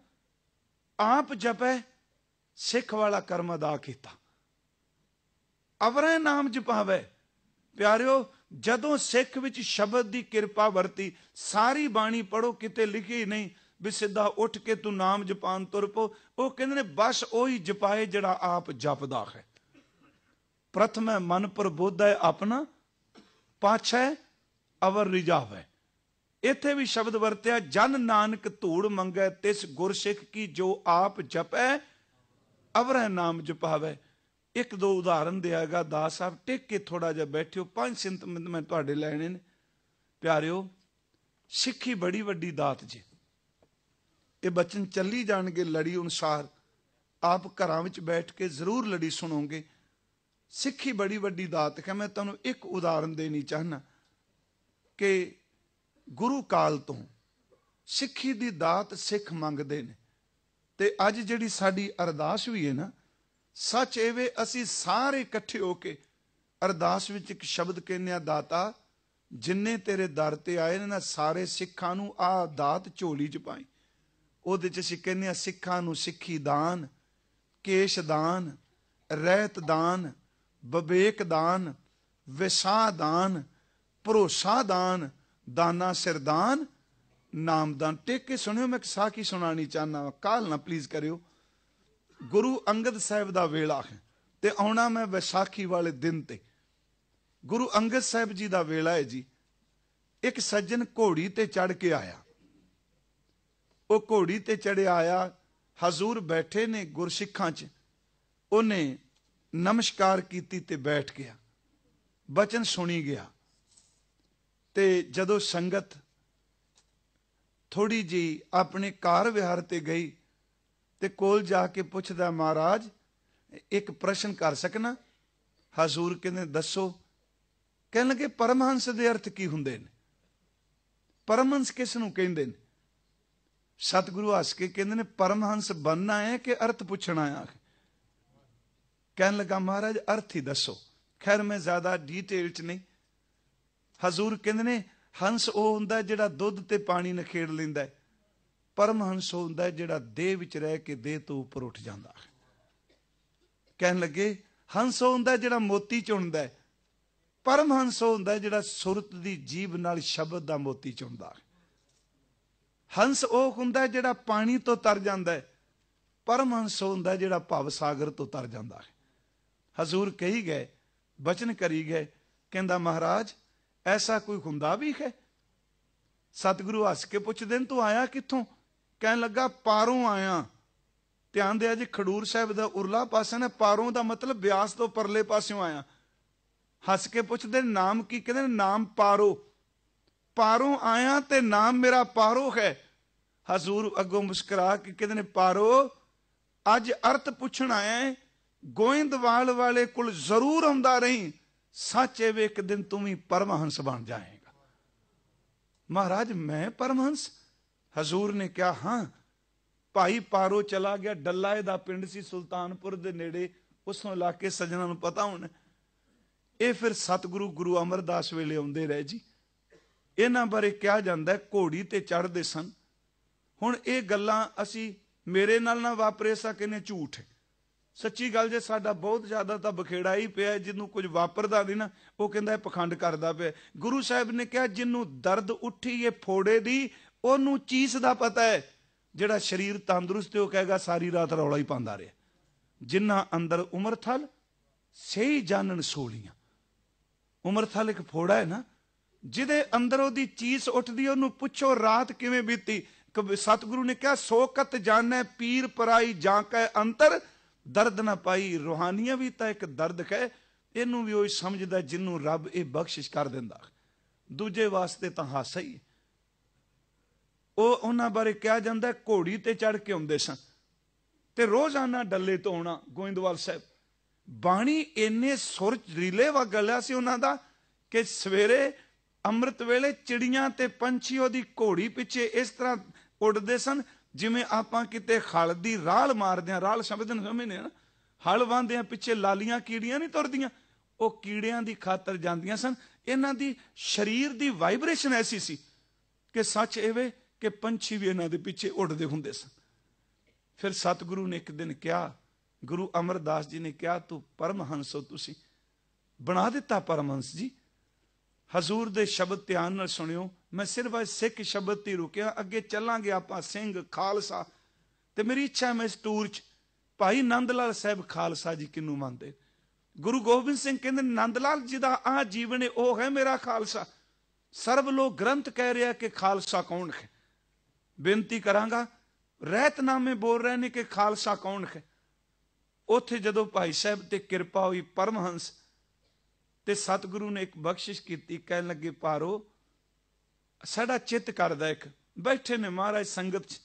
ਆਪ ਜਪੈ, ਸਿੱਖ ਵਾਲਾ ਕਰਮ ਅਦਾ ਕੀਤਾ, ਅਵਰੈ ਨਾਮ ਜਪਾਵੇ। ਪਿਆਰਿਓ, ਜਦੋਂ ਸਿੱਖ ਵਿੱਚ ਸ਼ਬਦ ਦੀ ਕਿਰਪਾ ਵਰਤੀ, ਸਾਰੀ ਬਾਣੀ ਪੜੋ, ਕਿਤੇ ਲਿਖੀ ਨਹੀਂ ਵੀ ਸਿੱਧਾ ਉੱਠ ਕੇ ਤੂੰ ਨਾਮ ਜਪਾਨ ਤੁਰ ਪੋ। ਉਹ ਕਹਿੰਦੇ ਨੇ ਬਸ ਉਹੀ ਜਪਾਏ ਜਿਹੜਾ ਆਪ ਜਪਦਾ ਹੈ। ਪ੍ਰਥਮੈ ਮਨ ਪ੍ਰਬੋਧੈ ਆਪਣਾ, ਪਾਛੈ ਅਵਰ ਰਿਜਾਵੈ। ਇੱਥੇ ਵੀ ਸ਼ਬਦ ਵਰਤਿਆ ਜਨ ਨਾਨਕ ਧੂੜ ਮੰਗੈ, ਤਿਸ ਗੁਰਸਿੱਖ ਕੀ ਜੋ ਆਪ ਜਪੈ ਅਵਰੈ ਨਾਮ ਜਪਾਵੈ। ਇੱਕ ਦੋ ਉਦਾਹਰਨ ਦਿਆਗਾ ਦਾਸ ਸਾਹਿਬ, ਟਿਕ ਕੇ ਥੋੜਾ ਜਿਹਾ ਬੈਠਿਓ, 5 ਮਿੰਟ ਮੈਂ ਤੁਹਾਡੇ ਲੈਣੇ ਨੇ। ਪਿਆਰਿਓ, ਸਿੱਖੀ ਬੜੀ ਵੱਡੀ ਦਾਤ ਜੀ। ਇਹ ਬਚਨ ਚੱਲੀ ਜਾਣਗੇ ਲੜੀ ਅਨੁਸਾਰ, ਆਪ ਘਰਾਂ ਵਿੱਚ ਬੈਠ ਕੇ ਜ਼ਰੂਰ ਲੜੀ ਸੁਣੋਗੇ। ਸਿੱਖੀ ਬੜੀ ਵੱਡੀ ਦਾਤ ਹੈ। ਮੈਂ ਤੁਹਾਨੂੰ ਇੱਕ ਉਦਾਹਰਨ ਦੇਣੀ ਚਾਹਨਾ ਕਿ ਗੁਰੂ ਕਾਲ ਤੋਂ ਸਿੱਖੀ ਦੀ ਦਾਤ ਸਿੱਖ ਮੰਗਦੇ ਨੇ, ਤੇ ਅੱਜ ਜਿਹੜੀ ਸਾਡੀ ਅਰਦਾਸ ਵੀ ਹੈ ਨਾ, ਸੱਚ ਐਵੇਂ ਅਸੀਂ ਸਾਰੇ ਇਕੱਠੇ ਹੋ ਕੇ ਅਰਦਾਸ ਵਿੱਚ ਇੱਕ ਸ਼ਬਦ ਕਹਿੰਦੇ ਆ, ਦਾਤਾ ਜਿੰਨੇ ਤੇਰੇ ਦਰ ਤੇ ਆਏ ਨੇ ਨਾ, ਸਾਰੇ ਸਿੱਖਾਂ ਨੂੰ ਆਹ ਦਾਤ ਝੋਲੀ ਚ ਪਾਈ। ਉਹਦੇ ਚ ਅਸੀਂ ਕਹਿੰਦੇ ਆ ਸਿੱਖਾਂ ਨੂੰ ਸਿੱਖੀ ਦਾਨ, ਕੇਸ਼ ਦਾਨ, ਰਹਿਤ ਦਾਨ, ਵਿਵੇਕ ਦਾਨ, ਵਿਸਾਹ ਦਾਨ, ਭਰੋਸਾ ਦਾਨ, ਦਾਨਾ ਸਿਰਦਾਨ, ਨਾਮਦਾਨ। ਟੇਕ ਕੇ ਸੁਣਿਓ, ਮੈਂ ਸਾਖੀ ਸੁਣਾਣੀ ਚਾਹਨਾ, ਕਾਲ ਨਾ ਪਲੀਜ਼ ਕਰਿਓ। ਗੁਰੂ ਅੰਗਦ ਸਾਹਿਬ ਦਾ ਵੇਲਾ ਹੈ ਤੇ ਆਉਣਾ ਮੈਂ ਵਿਸਾਖੀ ਵਾਲੇ ਦਿਨ ਤੇ। ਗੁਰੂ ਅੰਗਦ ਸਾਹਿਬ ਜੀ ਦਾ ਵੇਲਾ ਹੈ ਜੀ। ਇੱਕ ਸੱਜਣ ਘੋੜੀ ਤੇ ਚੜ ਕੇ ਆਇਆ, ਉਹ ਘੋੜੀ ਤੇ ਚੜਿਆ ਆਇਆ, ਹਜ਼ੂਰ ਬੈਠੇ ਨੇ ਗੁਰਸਿੱਖਾਂ 'ਚ, ਉਹਨੇ ਨਮਸਕਾਰ ਕੀਤੀ ਤੇ ਬੈਠ ਗਿਆ, ਬਚਨ ਸੁਣੀ ਗਿਆ। ਤੇ ਜਦੋਂ ਸੰਗਤ ਥੋੜੀ ਜੀ ਆਪਣੇ ਕਾਰ ਵਿਹਾਰ ਤੇ ਗਈ ਤੇ ਕੋਲ ਜਾ ਕੇ ਪੁੱਛਦਾ, ਮਹਾਰਾਜ ਇੱਕ ਪ੍ਰਸ਼ਨ ਕਰ ਸਕਣਾ? ਹਜ਼ੂਰ ਕਹਿੰਦੇ ਦੱਸੋ। ਕਹਿਣ ਲੱਗੇ ਪਰਮਹੰਸ ਦੇ ਅਰਥ ਕੀ ਹੁੰਦੇ ਨੇ? ਪਰਮਹੰਸ ਕਿਸ ਨੂੰ ਕਹਿੰਦੇ ਨੇ? ਸਤਿਗੁਰੂ ਹੱਸ ਕੇ ਕਹਿੰਦੇ ਨੇ ਪਰਮਹੰਸ ਬਣਨਾ ਹੈ ਕਿ ਅਰਥ ਪੁੱਛਣਾ ਆ? ਕਹਿਣ ਲੱਗਾ ਮਹਾਰਾਜ ਅਰਥ ਹੀ ਦੱਸੋ। ਖੈਰ ਮੈਂ ਜ਼ਿਆਦਾ ਡੀਟੇਲ ਚ ਨਹੀਂ। ਹਜ਼ੂਰ ਕਹਿੰਦੇ ਨੇ ਹੰਸ ਉਹ ਹੁੰਦਾ ਜਿਹੜਾ ਦੁੱਧ ਤੇ ਪਾਣੀ ਨਖੇੜ ਲੈਂਦਾ ਹੈ, ਪਰਮਹੰਸ ਉਹ ਹੁੰਦਾ ਜਿਹੜਾ ਦੇਹ ਵਿੱਚ ਰਹਿ ਕੇ ਦੇਹ ਤੋਂ ਉੱਪਰ ਉੱਠ ਜਾਂਦਾ ਹੈ। ਕਹਿਣ ਲੱਗੇ ਹੰਸ ਉਹ ਹੁੰਦਾ ਜਿਹੜਾ ਮੋਤੀ ਚੁਣਦਾ ਹੈ, ਪਰਮਹੰਸ ਉਹ ਹੁੰਦਾ ਜਿਹੜਾ ਸੁਰਤ ਦੀ ਜੀਭ ਨਾਲ ਸ਼ਬਦ ਦਾ ਮੋਤੀ ਚੁਣਦਾ ਹੈ। ਹੰਸ ਉਹ ਹੁੰਦਾ ਜਿਹੜਾ ਪਾਣੀ ਤੋਂ ਤਰ ਜਾਂਦਾ ਹੈ, ਪਰਮਹੰਸ ਉਹ ਹੁੰਦਾ ਜਿਹੜਾ ਭਵ ਸਾਗਰ ਤੋਂ ਤਰ ਜਾਂਦਾ ਹੈ। ਹਜ਼ੂਰ ਕਹੀ ਗਏ, ਬਚਨ ਕਰੀ ਗਏ, ਕਹਿੰਦਾ ਮਹਾਰਾਜ ਐਸਾ ਕੋਈ ਹੁੰਦਾ ਵੀ ਹੈ? ਸਤਿਗੁਰੂ ਹੱਸ ਕੇ ਪੁੱਛਦੇ ਨੇ ਤੂੰ ਆਇਆ ਕਿੱਥੋਂ? ਕਹਿਣ ਲੱਗਾ ਪਾਰੋਂ ਆਇਆ। ਧਿਆਨ ਦਿਆ ਜੀ, ਖਡੂਰ ਸਾਹਿਬ ਦਾ ਉਰਲਾ ਪਾਸਾ ਨੇ, ਪਾਰੋਂ ਦਾ ਮਤਲਬ ਬਿਆਸ ਤੋਂ ਪਰਲੇ ਪਾਸਿਓਂ ਆਇਆ। ਹੱਸ ਕੇ ਪੁੱਛਦੇ ਨਾਮ ਕੀ? ਕਹਿੰਦੇ ਨਾਮ ਪਾਰੋ। ਪਾਰੋਂ ਆਇਆ ਤੇ ਨਾਮ ਮੇਰਾ ਪਾਰੋ ਹੈ। ਹਜ਼ੂਰ ਅੱਗੋਂ ਮੁਸਕਰਾ ਕੇ ਕਹਿੰਦੇ ਨੇ ਪਾਰੋ ਅੱਜ ਅਰਥ ਪੁੱਛਣ ਆਇਆ ਹੈ, ਗੋਇੰਦਵਾਲ ਵਾਲੇ ਕੋਲ ਜ਼ਰੂਰ ਆਉਂਦਾ ਰਹੀਂ, ਸੱਚ ਏ ਵੇ ਇੱਕ ਦਿਨ ਤੂੰ ਵੀ ਪਰਮਹੰਸ ਬਣ ਜਾਏਗਾ। ਮਹਾਰਾਜ ਮੈਂ ਪਰਮਹੰਸ? ਹਜ਼ੂਰ ਨੇ ਕਿਹਾ ਹਾਂ। ਭਾਈ ਪਾਰੋ ਚਲਾ ਗਿਆ, ਡੱਲਾ ਇਹਦਾ ਪਿੰਡ ਸੀ ਸੁਲਤਾਨਪੁਰ ਦੇ ਨੇੜੇ, ਉਸੋਂ ਇਲਾਕੇ ਸੱਜਣਾ ਨੂੰ ਪਤਾ ਹੋਣਾ। ਇਹ ਫਿਰ ਸਤਿਗੁਰੂ ਗੁਰੂ ਅਮਰਦਾਸ ਵੇਲੇ ਆਉਂਦੇ ਰਹੇ ਜੀ। ਇਹਨਾਂ ਬਾਰੇ ਕਿਹਾ ਜਾਂਦਾ ਘੋੜੀ ਤੇ ਚੜ੍ਹਦੇ ਸਨ। ਹੁਣ ਇਹ ਗੱਲਾਂ ਅਸੀਂ ਮੇਰੇ ਨਾਲ ਨਾ ਵਾਪਰੇ ਸਾ ਕਹਿੰਦੇ ਝੂਠ ਹੈ। ਸੱਚੀ ਗੱਲ ਜੇ ਸਾਡਾ ਬਹੁਤ ਜ਼ਿਆਦਾ ਤਾਂ ਬਖੇੜਾ ਹੀ ਪਿਆ, ਜਿਹਨੂੰ ਕੁਝ ਵਾਪਰਦਾ ਨਹੀਂ ਨਾ ਉਹ ਕਹਿੰਦਾ ਪਖੰਡ ਕਰਦਾ ਪਿਆ। ਗੁਰੂ ਸਾਹਿਬ ਨੇ ਕਿਹਾ ਜਿਹਨੂੰ ਦਰਦ ਉੱਠੀ ਏ ਫੋੜੇ ਦੀ ਉਹਨੂੰ ਚੀਸ ਦਾ ਪਤਾ ਹੈ। ਜਿਹੜਾ ਸਰੀਰ ਤੰਦਰੁਸਤ ਹੈ ਉਹ ਕਹੇਗਾ ਸਾਰੀ ਰਾਤ ਰੌਲਾ ਹੀ ਪਾਉਂਦਾ ਰਿਹਾ। ਜਿਨ੍ਹਾਂ ਅੰਦਰ ਉਮਰ ਥਲ ਸਹੀ ਜਾਣਨ ਸੋਲੀਆਂ। ਉਮਰ ਥਲ ਇੱਕ ਫੋੜਾ ਹੈ ਨਾ, ਜਿਹਦੇ ਅੰਦਰ ਉਹਦੀ ਚੀਸ ਉੱਠਦੀ ਉਹਨੂੰ ਪੁੱਛੋ ਰਾਤ ਕਿਵੇਂ ਬੀਤੀ। ਸਤਿਗੁਰੂ ਨੇ ਕਿਹਾ ਸੋਕਤ ਜਾਣੈ ਪੀਰ ਪਰਾਈ ਜਾਂ ਕੈ ਅੰਤਰ ਦਰਦ ਨਾ ਪਾਈ। ਰੂਹਾਨੀਆਂ ਵੀ ਤਾਂ ਇੱਕ ਦਰਦ ਹੈ, ਇਹਨੂੰ ਵੀ ਉਹ ਸਮਝਦਾ ਜਿਹਨੂੰ ਰੱਬ ਇਹ ਬਖਸ਼ਿਸ਼ ਕਰ ਦਿੰਦਾ। ਦੂਜੇ ਵਾਸਤੇ ਤਾਂ ਹਾਸਾ ਹੀ। ਉਹ ਉਹਨਾਂ ਬਾਰੇ ਕਿਹਾ ਜਾਂਦਾ ਘੋੜੀ ਤੇ ਚੜ ਕੇ ਆਉਂਦੇ ਸਨ ਤੇ ਰੋਜ਼ਾਨਾ ਡੱਲੇ ਤੋਂ ਆਉਣਾ ਗੋਇੰਦਵਾਲ ਸਾਹਿਬ। ਬਾਣੀ ਇੰਨੇ ਸੁਰ ਰੀਲੇ ਵਾ ਗਲਿਆ ਸੀ ਉਹਨਾਂ ਦਾ ਕਿ ਸਵੇਰੇ ਅੰਮ੍ਰਿਤ ਵੇਲੇ ਚਿੜੀਆਂ ਤੇ ਪੰਛੀ ਉਹਦੀ ਘੋੜੀ ਪਿੱਛੇ ਇਸ ਤਰ੍ਹਾਂ ਉੱਡਦੇ ਸਨ ਜਿਵੇਂ ਆਪਾਂ ਕਿਤੇ ਹਲ ਦੀ ਰਾਲ ਮਾਰਦੇ ਹਾਂ। ਰਾਲ ਸ਼ਬਦ ਨੂੰ ਸਮਝਦੇ ਨਾ, ਹਲ ਵਾਹੁੰਦੇ ਆ ਪਿੱਛੇ ਲਾਲੀਆਂ ਕੀੜੀਆਂ ਨਹੀਂ ਤੁਰਦੀਆਂ, ਉਹ ਕੀੜਿਆਂ ਦੀ ਖਾਤਰ ਜਾਂਦੀਆਂ ਸਨ। ਇਹਨਾਂ ਦੀ ਸਰੀਰ ਦੀ ਵਾਈਬ੍ਰੇਸ਼ਨ ਐਸੀ ਸੀ ਕਿ ਸੱਚ ਇਹ ਕਿ ਪੰਛੀ ਵੀ ਇਹਨਾਂ ਦੇ ਪਿੱਛੇ ਉੱਡਦੇ ਹੁੰਦੇ ਸਨ। ਫਿਰ ਸਤਿਗੁਰੂ ਨੇ ਇੱਕ ਦਿਨ ਕਿਹਾ, ਗੁਰੂ ਅਮਰਦਾਸ ਜੀ ਨੇ ਕਿਹਾ ਤੂੰ ਪਰਮਹੰਸ ਹੋ, ਤੁਸੀਂ ਬਣਾ ਦਿੱਤਾ ਪਰਮਹੰਸ ਜੀ। ਹਜ਼ੂਰ ਦੇ ਸ਼ਬਦ ਧਿਆਨ ਨਾਲ ਸੁਣਿਓ। ਮੈਂ ਸਿਰਫ ਸਿੱਖ ਸ਼ਬਦ ਤੇ ਰੁਕਿਆ, ਅੱਗੇ ਚੱਲਾਂਗੇ ਆਪਾਂ ਸਿੰਘ ਖਾਲਸਾ। ਤੇ ਮੇਰੀ ਇੱਛਾ ਮੈਂ ਇਸ ਟੂਰ 'ਚ ਭਾਈ ਨੰਦ ਲਾਲ ਸਾਹਿਬ ਖਾਲਸਾ ਜੀ ਕਿਹਨੂੰ ਮੰਨਦੇ? ਗੁਰੂ ਗੋਬਿੰਦ ਸਿੰਘ ਕਹਿੰਦੇ ਨੰਦ ਲਾਲ ਜੀ ਦਾ ਆਹ ਜੀਵਨ ਹੈ ਉਹ ਹੈ ਮੇਰਾ ਖਾਲਸਾ। ਸਰਬ ਲੋਕ ਗ੍ਰੰਥ ਕਹਿ ਰਿਹਾ ਕਿ ਖਾਲਸਾ ਕੌਣ ਹੈ। ਬੇਨਤੀ ਕਰਾਂਗਾ ਰਹਿਤਨਾਮੇ ਬੋਲ ਰਹੇ ਨੇ ਕਿ ਖਾਲਸਾ ਕੌਣ ਹੈ। ਉੱਥੇ ਜਦੋਂ ਭਾਈ ਸਾਹਿਬ ਤੇ ਕਿਰਪਾ ਹੋਈ ਪਰਮਹੰਸ ਤੇ ਸਤਿਗੁਰੂ ਨੇ ਇੱਕ ਬਖਸ਼ਿਸ਼ ਕੀਤੀ। ਕਹਿਣ ਲੱਗੇ ਪਾਰੋ ਸਾਡਾ ਚਿੱਤ ਕਰਦਾ, ਇੱਕ ਬੈਠੇ ਨੇ ਮਹਾਰਾਜ ਸੰਗਤ 'ਚ,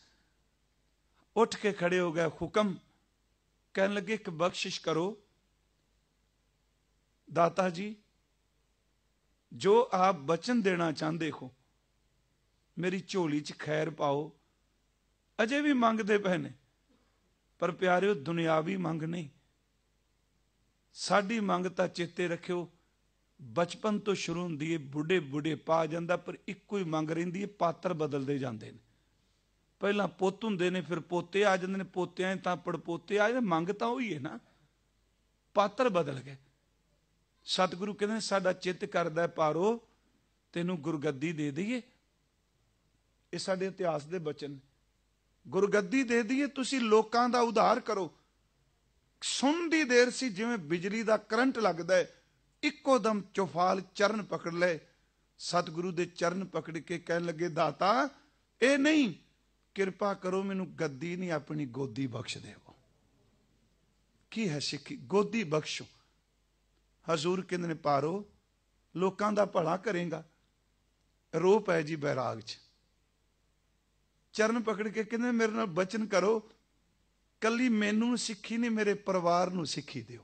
ਉੱਠ ਕੇ ਖੜੇ ਹੋ ਗਏ, ਹੁਕਮ। ਕਹਿਣ ਲੱਗੇ ਇੱਕ ਬਖਸ਼ਿਸ਼ ਕਰੋ ਦਾਤਾ ਜੀ, ਜੋ ਆਪ ਬਚਨ ਦੇਣਾ ਚਾਹੁੰਦੇ ਹੋ ਮੇਰੀ ਝੋਲੀ 'ਚ ਖੈਰ ਪਾਓ। ਅਜੇ ਵੀ ਮੰਗਦੇ ਪਏ ਨੇ, ਪਰ ਪਿਆਰਿਓ ਦੁਨਿਆਵੀ ਮੰਗ ਨਹੀਂ। ਸਾਡੀ ਮੰਗ ਤਾਂ ਚੇਤੇ ਰੱਖਿਓ ਬਚਪਨ ਤੋਂ ਸ਼ੁਰੂ ਹੁੰਦੀ ਹੈ, ਬੁੱਢੇ ਬੁੱਢੇ ਪਾ ਜਾਂਦਾ, ਪਰ ਇੱਕੋ ਹੀ ਮੰਗ ਰਹਿੰਦੀ ਹੈ। ਪਾਤਰ ਬਦਲਦੇ ਜਾਂਦੇ ਨੇ। ਪਹਿਲਾਂ ਪੁੱਤ ਹੁੰਦੇ ਨੇ, ਫਿਰ ਪੋਤੇ ਆ ਜਾਂਦੇ ਨੇ, ਪੋਤਿਆਂ ਤਾਂ ਪੜਪੋਤੇ ਆ ਜਾਂਦੇ, ਮੰਗ ਤਾਂ ਉਹੀ ਹੈ ਨਾ, ਪਾਤਰ ਬਦਲ ਗਏ। ਸਤਿਗੁਰੂ ਕਹਿੰਦੇ ਸਾਡਾ ਚਿੱਤ ਕਰਦਾ ਪਾਰੋ ਤੈਨੂੰ ਗੁਰਗੱਦੀ ਦੇ ਦਈਏ। ਇਹ ਸਾਡੇ ਇਤਿਹਾਸ ਦੇ ਬਚਨ, ਗੁਰਗੱਦੀ ਦੇ ਦਈਏ, ਤੁਸੀਂ ਲੋਕਾਂ ਦਾ ਉਧਾਰ ਕਰੋ। ਸੁਣਦੀ ਦੇਰ ਸੀ ਜਿਵੇਂ ਬਿਜਲੀ ਦਾ ਕਰੰਟ ਲੱਗਦਾ ਹੈ, ਇੱਕੋ ਦਮ ਚੌਫਾਲ ਚਰਨ ਪਕੜ ਲਏ। ਸਤਿਗੁਰੂ ਦੇ ਚਰਨ ਪਕੜ ਕੇ ਕਹਿਣ ਲੱਗੇ ਦਾਤਾ ਇਹ ਨਹੀਂ, ਕਿਰਪਾ ਕਰੋ ਮੈਨੂੰ ਗੱਦੀ ਨਹੀਂ ਆਪਣੀ ਗੋਦੀ ਬਖਸ਼ ਦੇਵੋ। ਕੀ ਹੈ ਸਿੱਖੀ? ਗੋਦੀ ਬਖਸ਼ੋ। ਹਜ਼ੂਰ ਕਹਿੰਦੇ ਨੇ ਪਾਰੋ ਲੋਕਾਂ ਦਾ ਭਲਾ ਕਰੇਗਾ। ਰੋ ਪੈ ਜੀ ਬੈਰਾਗ 'ਚ, ਚਰਨ ਪਕੜ ਕੇ ਕਹਿੰਦੇ ਮੇਰੇ ਨਾਲ ਬਚਨ ਕਰੋ, ਕੱਲੀ ਮੈਨੂੰ ਸਿੱਖੀ ਨਹੀਂ ਮੇਰੇ ਪਰਿਵਾਰ ਨੂੰ ਸਿੱਖੀ ਦਿਓ,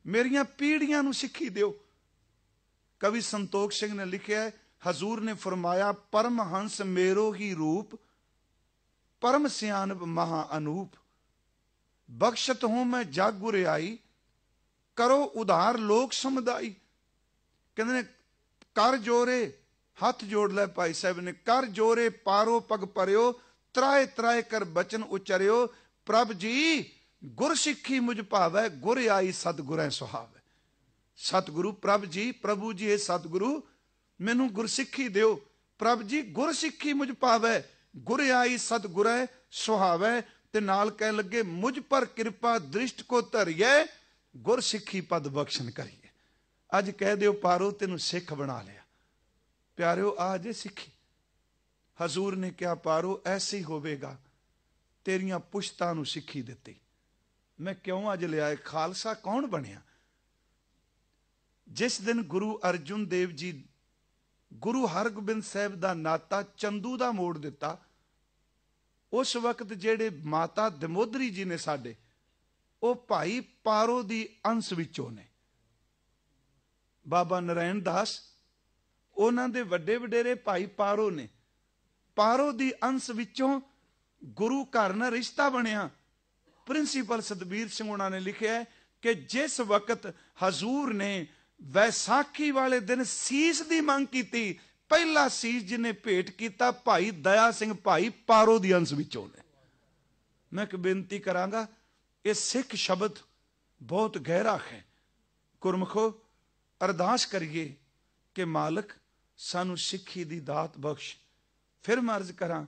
ਮੇਰੀਆਂ ਪੀੜ੍ਹੀਆਂ ਨੂੰ ਸਿੱਖੀ ਦਿਓ। ਕਵੀ ਸੰਤੋਖ ਸਿੰਘ ਨੇ ਲਿਖਿਆ ਹਜ਼ੂਰ ਨੇ ਫਰਮਾਇਆ ਪਰਮਹੰਸ ਮੇਰੋ ਹੀ ਰੂਪ ਪਰਮ ਸਿਆਣਪ ਮਹਾ ਅਨੂਪ ਬਖਸ਼ਤ ਹੂੰ ਮੈਂ ਜਗ ਗੁਰਿਆਈ ਕਰੋ ਉਧਾਰ ਲੋਕ ਸਮੁਦਾਈ। ਕਹਿੰਦੇ ਨੇ ਕਰ ਜੋਰੇ, ਹੱਥ ਜੋੜ ਲੈ ਭਾਈ ਸਾਹਿਬ ਨੇ, ਕਰ ਜੋਰੇ ਪਾਰੋ ਪਗ ਪਰਿਓ ਤਰਾਏ ਤਰਾਏ ਕਰ ਬਚਨ ਉਚਰਿਓ। ਪ੍ਰਭ ਜੀ ਗੁਰ ਸਿੱਖੀ ਮੁਝ ਭਾਵੈ ਗੁਰ ਆਈ ਸਤਿਗੁਰੈ ਸੁਹਾਵੈ। ਸਤਿਗੁਰੂ ਪ੍ਰਭ ਜੀ, ਪ੍ਰਭੂ ਜੀ ਇਹ ਸਤਿਗੁਰੂ ਮੈਨੂੰ ਗੁਰਸਿੱਖੀ ਦਿਓ। ਪ੍ਰਭ ਜੀ ਗੁਰ ਸਿੱਖੀ ਮੁਝ ਭਾਵੈ ਗੁਰ ਆਈ ਸਤਿਗੁਰੈ ਸੁਹਾਵੈ। ਤੇ ਨਾਲ ਕਹਿਣ ਲੱਗੇ ਮੁਝ ਪਰ ਕਿਰਪਾ ਦ੍ਰਿਸ਼ਟ ਕੋ ਧਰਿਐ ਗੁਰ ਸਿੱਖੀ ਪਦ ਬਖਸ਼ਨ ਕਰੀਏ। ਅੱਜ ਕਹਿ ਦਿਓ ਪਾਰੋ ਤੈਨੂੰ ਸਿੱਖ ਬਣਾ ਲਿਆ। ਪਿਆਰਿਓ ਆ ਜੇ ਸਿੱਖੀ। ਹਜ਼ੂਰ ਨੇ ਕਿਹਾ ਪਾਰੋ ਐਸੇ ਹੀ ਹੋਵੇਗਾ। तेरियां पुश्तां नूं सिੱਖੀ ਦਿੱਤੀ। मैं क्यों अज लिया खालसा कौन बनया? जिस दिन गुरु अर्जुन देव जी गुरु हरगोबिंद साहब का नाता चंदू का मोड़ दिता, उस वक्त जेड़े माता दमोदरी जी ने साडे वो भाई पारो दी अंश विचों ने। बाबा नारायण दास उन्हां दे वड्डे वडेरे भाई पारो ने। पारो दी अंश विचों गुरु घर नाल रिश्ता बनिया। प्रिंसीपल सतबीर सिंह उन्हां ने लिखिया है कि जिस वक्त हजूर ने वैसाखी वाले दिन सीस की मंग की, पहला सीस जिन्हें भेंट किया भाई दया सिंह भाई पारो दी अंश विचों ने। मैं एक बेनती करांगा, ये सिख शब्द बहुत गहरा है। गुरमुखो अरदास करिए कि मालक सानू सिक्खी दी दात बख्श। फिर मैं अर्ज करा,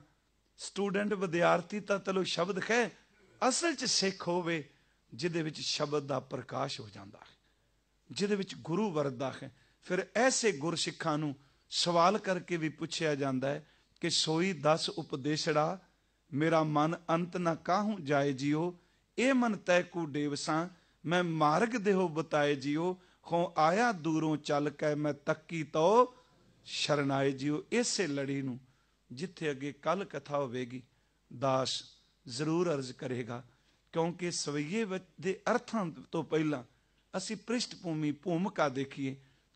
स्टूडेंट विद्यार्थी तो चलो शब्द है, असल च सिख होवे जिहदे विच शब्द दा प्रकाश हो जाता है, जिहदे विच गुरु वरदा है। फिर ऐसे गुरसिखां नूं सवाल करके भी पूछया जाता है कि सोई दस उपदेशड़ा मेरा मन अंत ना काहू जाए जियो, ए मन तय कू डेवसां मैं मार्ग देहो बताए जियो, हो आया दूरों चल के मैं तक्की तो शरणाए जियो। इसे लड़ी नूं जिथे अगे कल कथा होवेगी दास जरूर अर्ज करेगा, क्योंकि सवैये दे अर्थां तो पहला असी पृष्ठभूमि भूमिका देखिए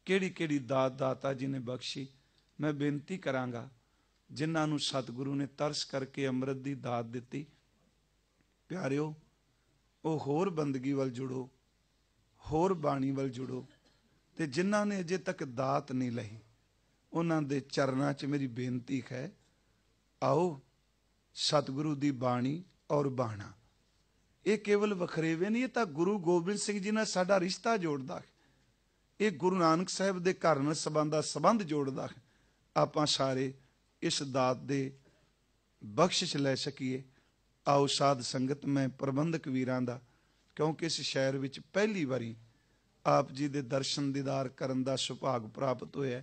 किहड़ी किहड़ी दात दाता जी ने बख्शी। मैं बेनती करांगा जिन्हां नूं सतगुरु ने तरस करके अमृत की दात दिती, प्यारिओ वो होर बंदगी वल जुड़ो, होर बाणी वल जुड़ो। ते जिन्हां ने अजे तक दात नहीं लही उन्हां दे चरनां च मेरी बेनती है, आओ सतगुरु दी बाणी और बाणा। ये केवल वखरेवे नहीं, ये तो गुरु गोबिंद सिंह जी ने साडा रिश्ता जोड़दा है। ये गुरु नानक साहब दे घर नाल संबंध जोड़दा है। आपां सारे इस दात दे बख्शिश लै सकीए। आओ साध संगत मैं प्रबंधक वीरां दा, क्योंकि इस शहर विच पहली बारी आप जी दे दर्शन दीदार करन दा सुभाग प्राप्त होया,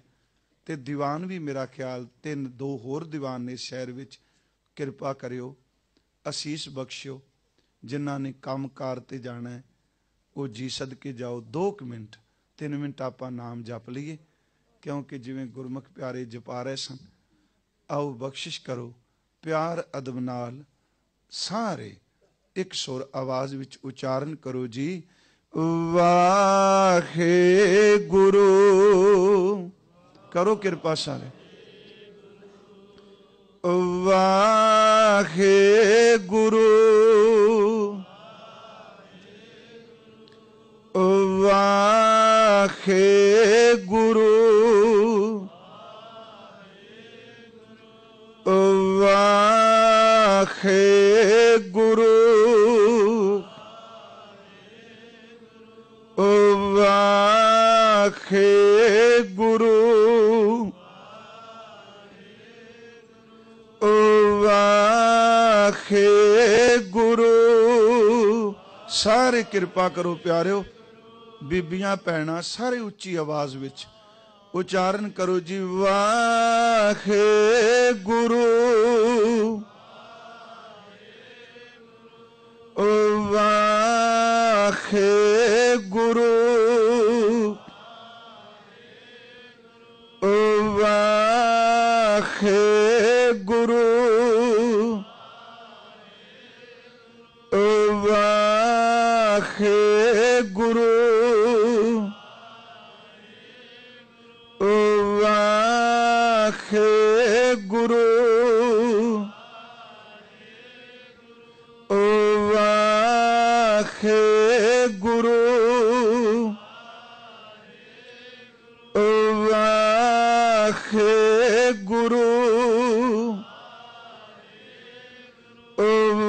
ते दीवान भी मेरा ख्याल 3-2 होर दीवान ने इस शहर विच। किरपा करियो, असीस बख्शियो। जिन्हां ने काम कार ते जाना है वो जी सदके जाओ। 2 मिनट 3 मिनट आपां नाम जप लीए, क्योंकि जिवें गुरमुख प्यारे जपा रहे सन। आओ बख्शिश करो, प्यार अदब नाल सारे एक सुर आवाज विच उचारण करो जी। वाहे गुरु करो किरपा सारे। वाहे गुरु वाहे गुरु वाहे गुरु वाहे गुरु वाहे गुरु। सारे किरपा करो प्यारिओ, बीबियां भैणां सारे उच्ची आवाज विच उचारण करो जी। वाहे गुरु वाहे गुरु वाहे गुरु वाहे गुरु वाहे गुरु वाहे गुरु वाहे गुरु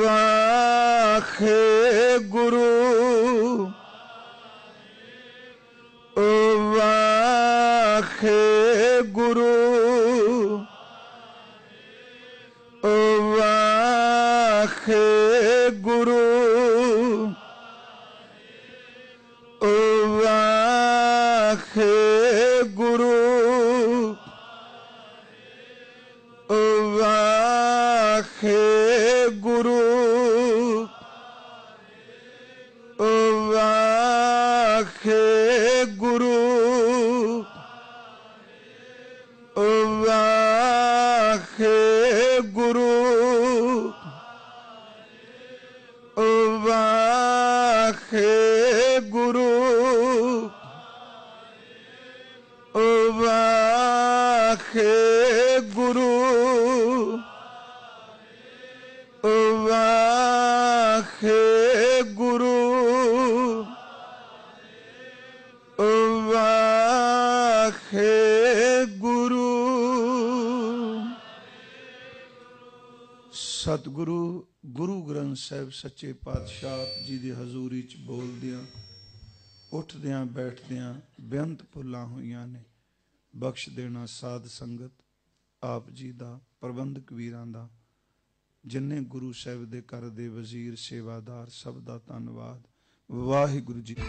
वाहे गुरु वाहे गुरु वाहे गुरु वाहे गुरु वाहे गुरु सतगुरु गुरु ग्रंथ साहिब सच्चे पातशाह जी की हजूरी च बोलदियां उठदियां बैठदियां बेअंत भुल्लां होईयां ने। बख्श देना साध संगत आप जी दा, प्रबंधक वीरां दा, जिन्ने गुरु साहिब दे घर दे वजीर सेवादार सब दा धन्नवाद। वाहिगुरु जी।